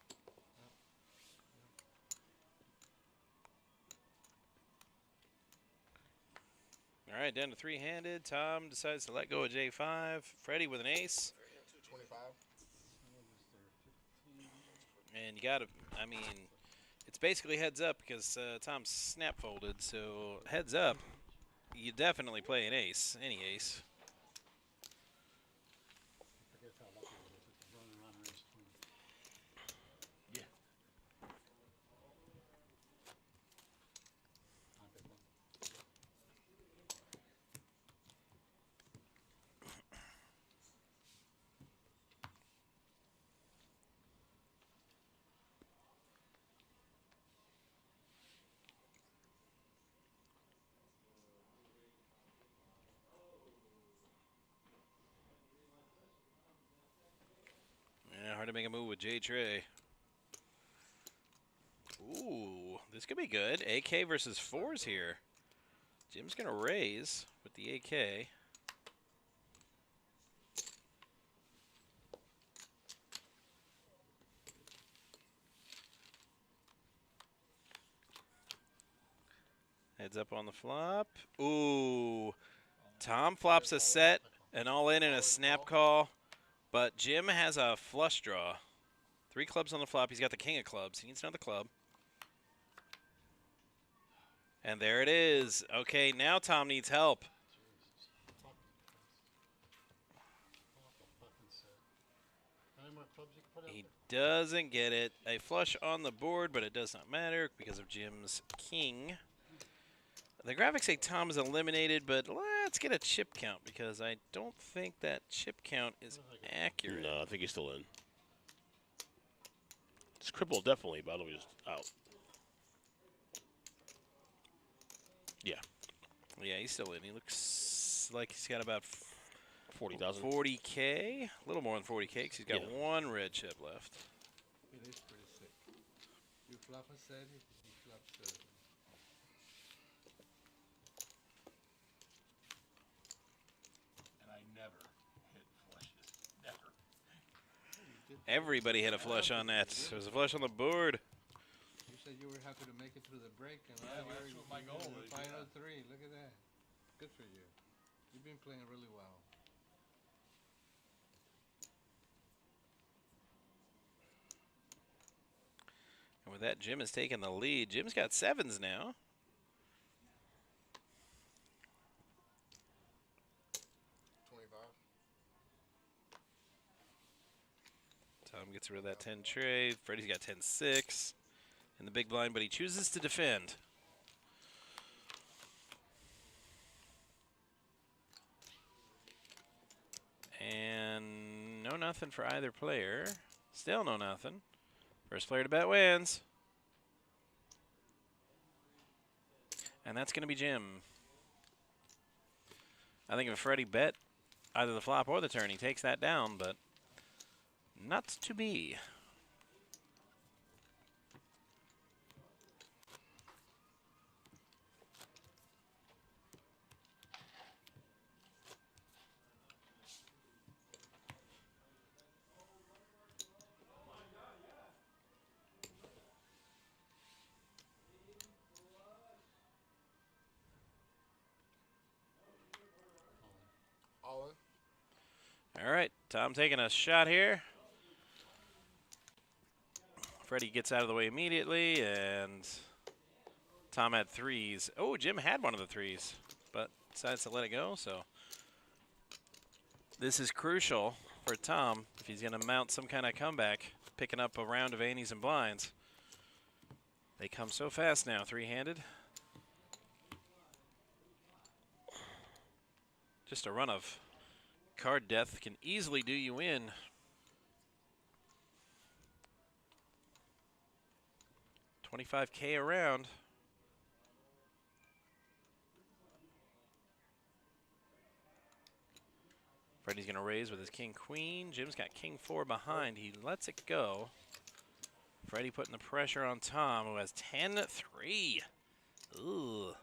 All right, down to 3-handed. Tom decides to let go of J5. Freddie with an ace. 25. And you got to, I mean, it's basically heads up because Tom's snap folded. So heads up, you definitely play an ace, any ace. I forget how lucky it is. It's running around an ace queen. Yeah. Not big one. Yeah, hard to make a move with J Trey. Ooh, this could be good. AK versus 4s here. Jim's going to raise with the AK. Heads up on the flop. Ooh, Tom flops a set, an all-in and a snap call. But Jim has a flush draw. 3 clubs on the flop. He's got the king of clubs. He needs another club. And there it is. Okay, now Tom needs help. He doesn't get it. A flush on the board, but it does not matter because of Jim's king. The graphics say Tom is eliminated, but let's get a chip count because I don't think that chip count is accurate. No, I think he's still in. It's crippled definitely, but I don't know if he's out. Yeah. Yeah, he's still in. He looks like he's got about 40,000. 40K, a little more than 40K because he's got one red chip left. It is pretty sick. You flop a set, you flop set. And I never hit flushes. Never. Everybody had a flush on that. There was a flush on the board. You said you were happy to make it through the break, and now that's you're what my goal in the is, final yeah. 3. Look at that. Good for you. You've been playing really well. And with that, Jim has taken the lead. Jim's got 7s now. Tom gets rid of that 10 tray. Freddie's got 10-6 in the big blind, but he chooses to defend. And no nothing for either player. Still no nothing. First player to bet wins. And that's going to be Jim. I think if Freddie bet either the flop or the turn, he takes that down, but not to be. All in. All right, Tom taking a shot here. Freddie gets out of the way immediately, and Tom had 3s. Oh, Jim had one of the 3s, but decides to let it go, so this is crucial for Tom if he's going to mount some kind of comeback, picking up a round of antes and blinds. They come so fast now, 3-handed. Just a run of card death can easily do you in. $25K around. Freddie's going to raise with his king-queen. Jim's got king-4 behind. He lets it go. Freddie putting the pressure on Tom, who has 10-3. Ooh.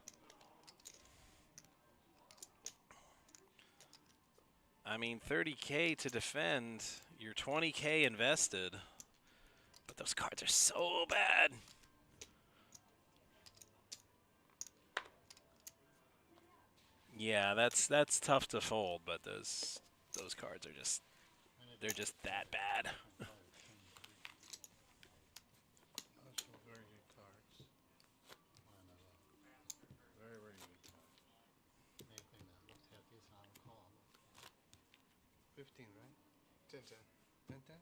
I mean, 30K to defend. You're 20K invested. But those cards are so bad. Yeah, that's tough to fold, but those cards are just that bad. Those were very good cards. Very, very good cards. 15, right? 10-10. 10-10?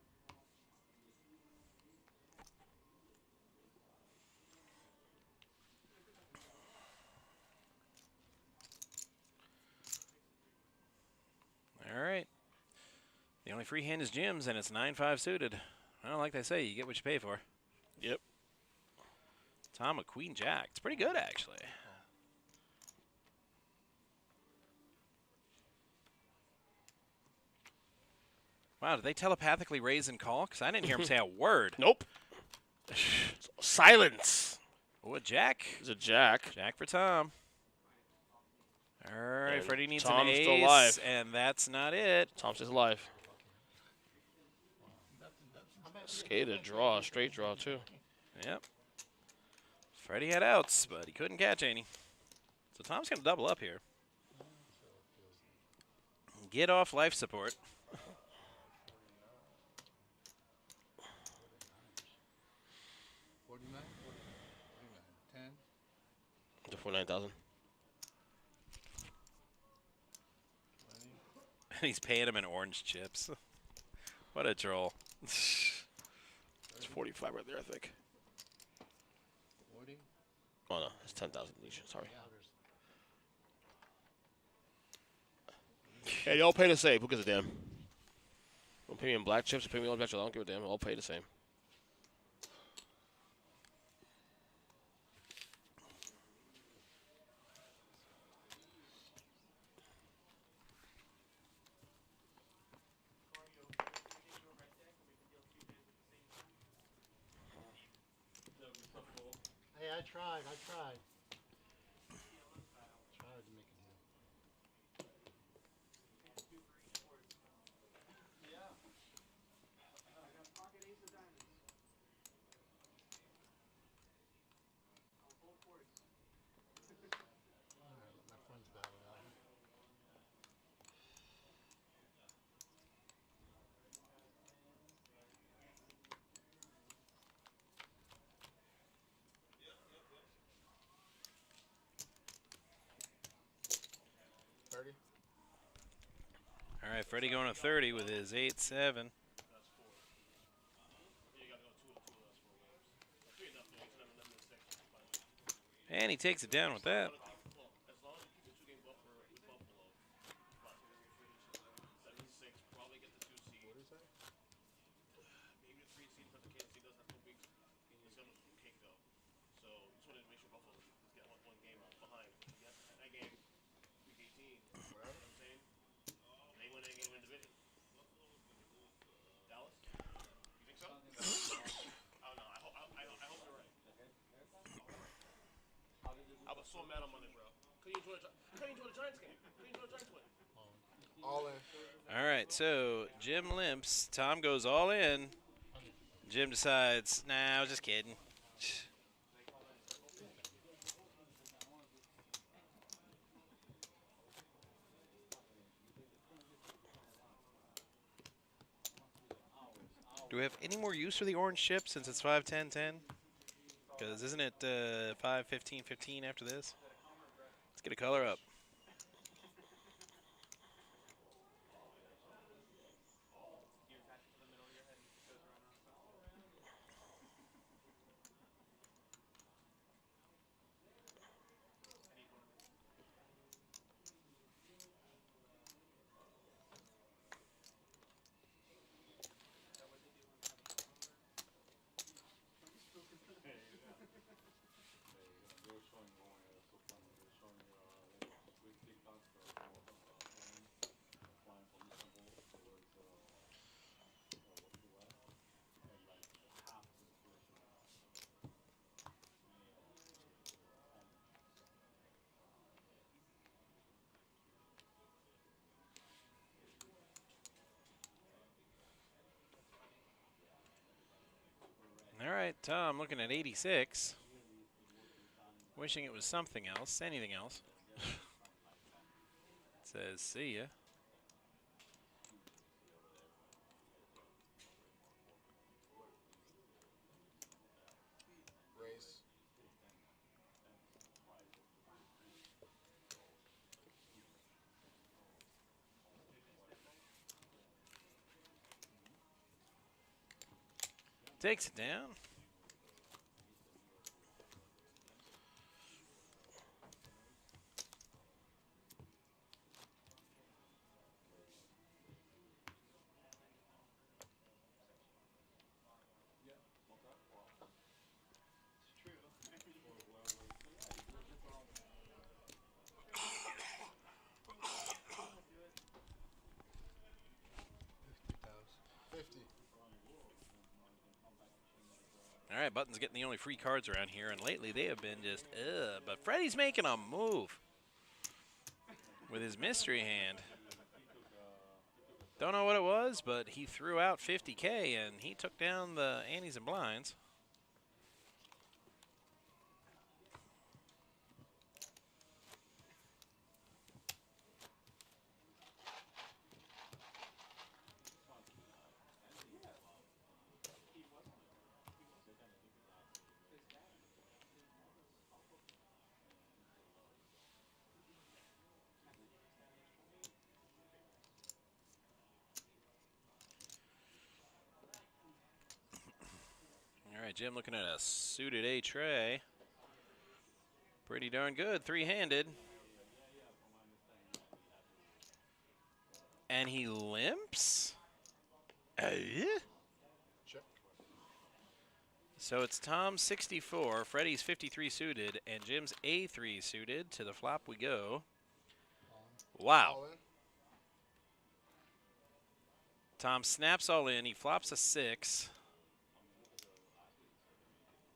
All right. The only free hand is Jim's, and it's 9-5 suited. Well, like they say, you get what you pay for. Yep. Tom, a queen jack. It's pretty good, actually. Wow, did they telepathically raise and call? Because I didn't hear him say a word. Nope. Silence. Oh, a jack. It's a jack. Jack for Tom. All right, And Freddie needs Tom's an ace, still alive. and that's not it. Tom's still alive. Skated draw, straight draw too. Yep. Freddie had outs, but he couldn't catch any. So Tom's going to double up here. Get off life support. $49? $49. 10? To for 9,000. He's paying him in orange chips. What a troll. It's 45 right there, I think. 40? Oh, no. It's 10,000 each. Sorry. Hey, they all pay the same. Who gives a damn? Don't pay me in black chips or pay me in orange chips. I don't give a damn. All pay the same. Hey, I tried. Tried to make it here. All right, let my friends battle it out. All right, Freddie going to 30 with his 8-7. And he takes it down with that. I was so mad on Monday, bro. Couldn't enjoy the Giants game. Couldn't enjoy the Giants win. All in. All right, so Jim limps. Tom goes all in. Jim decides, nah, I was just kidding. Do we have any more use for the orange chip since it's 5-10-10? Because isn't it 5-15-15 after this? Let's get a color up. All right, Tom looking at 86. Wishing it was something else, anything else. Says, see ya. Race. Takes it down. All right, Button's getting the only free cards around here, and lately they have been just, ugh. But Freddie's making a move with his mystery hand. Don't know what it was, but he threw out 50K, and he took down the antes and blinds. right, Jim looking at a suited A tray. Pretty darn good, three-handed. And he limps? Check. So it's Tom's 64, Freddie's 53 suited, and Jim's A3 suited. To the flop we go. Wow. All in. Tom snaps all in. He flops a 6.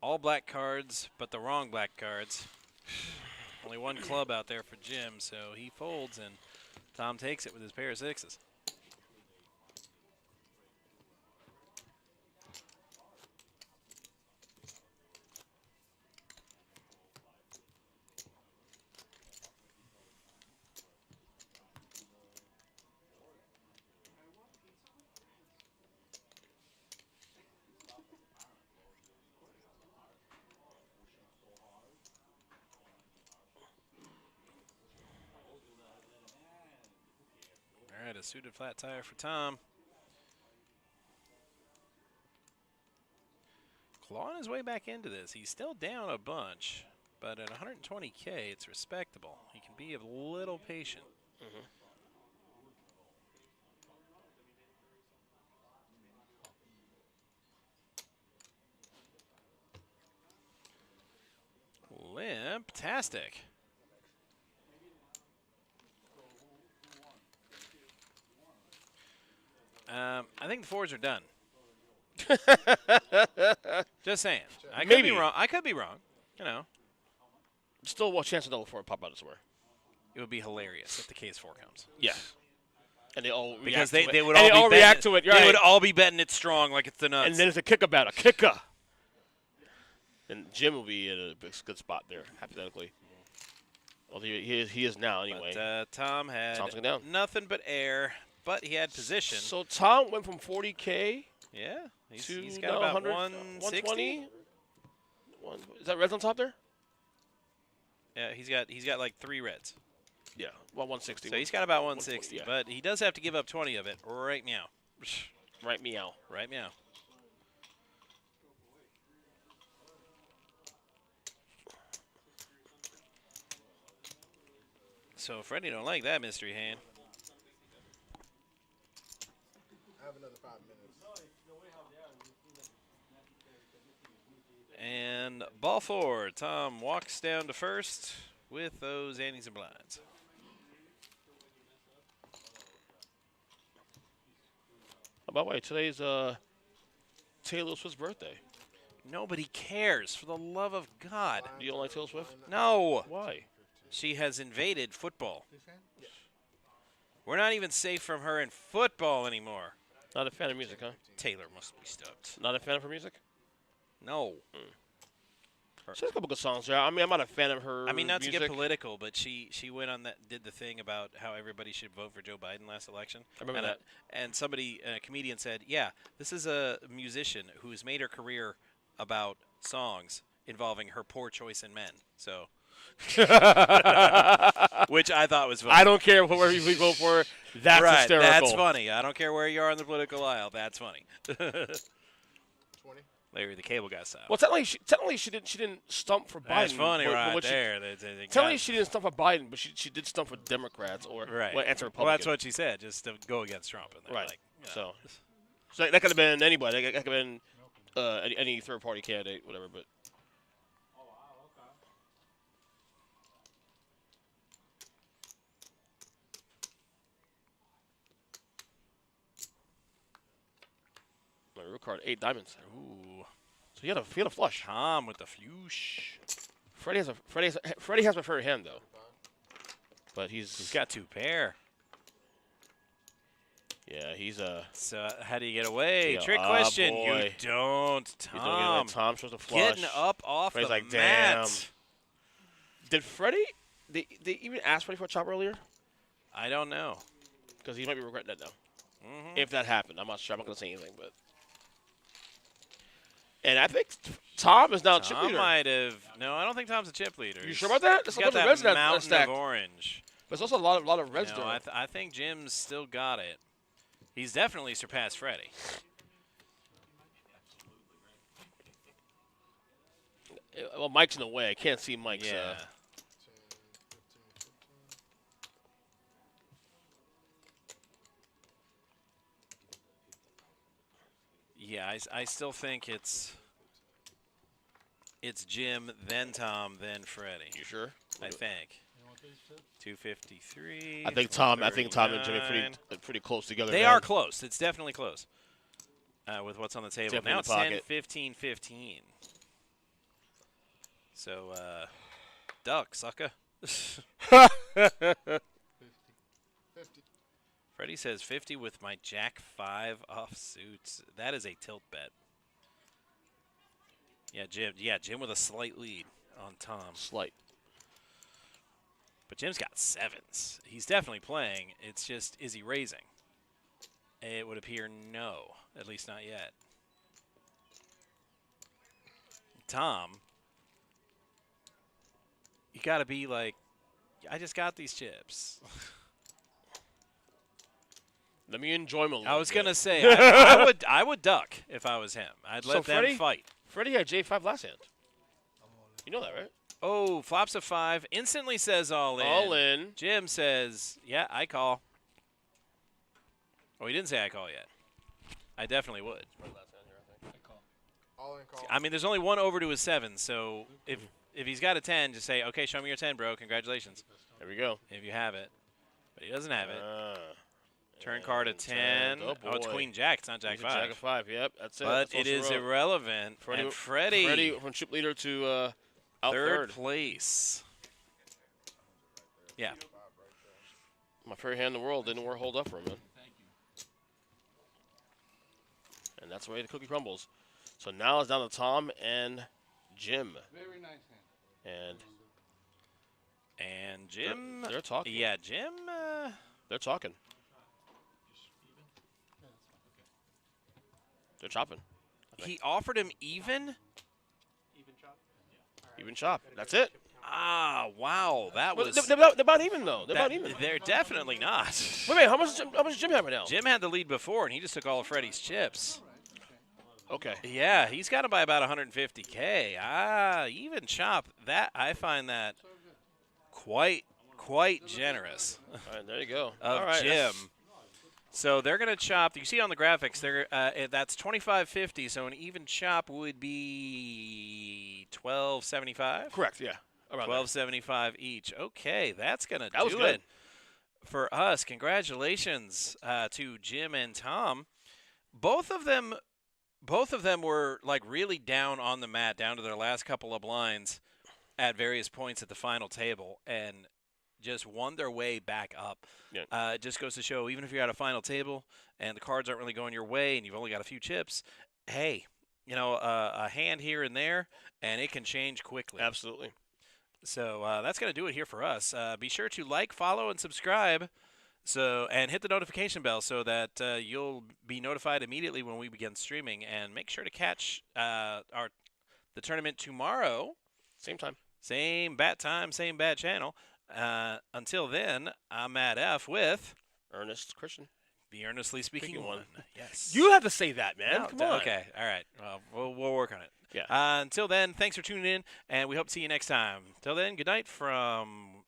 All black cards, but the wrong black cards. Only one club out there for Jim, so he folds, and Tom takes it with his pair of 6s. All right, a suited flat tire for Tom. Clawing his way back into this. He's still down a bunch, but at 120K, it's respectable. He can be a little patient. Limp-tastic. I think the fours are done. Just saying. I could Maybe. be wrong. I could be wrong. You know. Still a chance to double 4 pop out of somewhere. It would be hilarious if the case 4 comes. Yeah. And they all because react to they it. would And all, they be all betting react to it. They Right. would all be betting it strong like it's the nuts. And then it's a kicker battle. Kicker. And Jim will be in a good spot there, hypothetically. Well, he is now anyway. But Tom had Tom's going down. nothing but air, but he had position. So Tom went from 40K. Yeah, to he's got about 120. Is that reds on top there? Yeah, he's got like 3 reds. Yeah, well, 160. So he's got about 160, yeah. but he does have to give up 20 of it. Right meow. Right meow. Right meow. So Freddie don't like that mystery hand. I have another 5 minutes. And ball 4. Tom walks down to first with those antes and blinds. By the way, today's Taylor Swift's birthday. Nobody cares, for the love of God. You don't like Taylor Swift? No. Why? She has invaded football. We're not even safe from her in football anymore. Not a fan of music, huh? Taylor must be stoked. Not a fan of her music? No. She has a couple good songs there. I mean, I'm not a fan of her I mean, not music. to get political, but she went on that, did the thing about how everybody should vote for Joe Biden last election. I remember that. And somebody, a comedian said, yeah, this is a musician who's made her career about songs involving her poor choice in men. So, which I thought was funny. I don't care where we vote for. That's right, hysterical. That's funny. I don't care where you are on the political aisle. That's funny. 20. Larry the Cable Guy style. Well, technically she didn't stump for Biden. That's funny but right she- there. Technically she didn't stump for Biden, but she did stump for Democrats or Right. anti-Republican. Well, that's what she said, just to go against Trump. And they're Right. like, you know. So that could have been anybody. That could have been any third-party candidate, whatever. But my real card, 8 diamonds. Ooh. So he had a flush. Tom with the fuchs. Freddie has my favorite hand though. But he's got 2 pair. Yeah, he's So how do you get away? Yeah, Trick question. boy. You don't, You don't get away. Tom. Tom's supposed to flush. Getting up off Freddie's the like, mat. damn. Did Freddie? They even ask Freddie for a chop earlier? I don't know. Because he might be regretting that now. Mhm. If that happened, I'm not sure. I'm not gonna say anything, but. And I think Tom is now chip Tom leader. might have. No, I don't think Tom's a chip leader. You sure about that? There's He's a got bunch of that reds in that mountain stack. of orange. But it's also a lot of reds No, there. I think Jim's still got it. He's definitely surpassed Freddie. Well, Mike's in the way. I can't see Mike's. Yeah. Yeah, I still think it's Jim, then Tom, then Freddie. You sure? I think. 253. I think Tom and Jimmy are pretty close together. They are close. It's definitely close. With what's on the table. Definitely Now in it's the 10, pocket. 15, 15. So, duck, sucker. 50. Freddie says 50 with my Jack 5 off suits. That is a tilt bet. Yeah, Jim. Yeah, Jim with a slight lead on Tom. Slight. But Jim's got 7s. He's definitely playing. It's just, is he raising? It would appear no, at least not yet. Tom, you got to be like, I just got these chips. Let me enjoy them a little I was bit. gonna say I would duck if I was him. I'd let them Freddie, fight. Freddie had J5 last hand. You know that, right? Oh, flops a 5. Instantly says all in. All in. Jim says, yeah, I call. Oh, he didn't say I call yet. I definitely would. All in call. I mean, there's only one over to his 7, so if he's got a 10, just say, okay, show me your 10, bro. Congratulations. There we go. If you have it. But he doesn't have it. Turn card at 10. Oh, it's Queen Jack. It's not Jack 5. Jack of 5, yep. That's it. But That's it is irrelevant. Freddie, And Freddie from chip leader to out third place. Yeah. My favorite hand in the world didn't hold up for him, man. And that's the way the cookie crumbles. So now it's down to Tom and Jim. Very nice hand. And Jim. They're talking. Yeah, Jim. They're talking. They're chopping. He offered him even? Even chop. That's it. Ah, wow. That was. They're about even, though. They're about even. They're definitely not. Wait, how much does Jim have right now? Jim had the lead before, and he just took all of Freddie's chips. Okay. Yeah, he's got to buy about 150K. Ah, even chop. That I find that quite generous. All right, there you go. Of all right, Jim. So they're going to chop. You see on the graphics, that's 25.50. So an even chop would be 12.75. Correct. Yeah. Around 12.75 each. Okay, that's going to That was do good. it for us. Congratulations to Jim and Tom. Both of them were like really down on the mat, down to their last couple of blinds at various points at the final table, and just won their way back up. Yeah. It just goes to show, even if you're at a final table and the cards aren't really going your way and you've only got a few chips, hey, a hand here and there, and it can change quickly. Absolutely. So that's going to do it here for us. Be sure to like, follow, and subscribe. And hit the notification bell so that you'll be notified immediately when we begin streaming. And make sure to catch the tournament tomorrow. Same time. Same bat time, same bat channel. Until then, I'm Matt F. with Ernest Christian. The Earnestly Speaking One. Yes. You have to say that, man. No, Come on. Okay. All right. Well, we'll work on it. Yeah. Until then, thanks for tuning in, and we hope to see you next time. Till then, good night from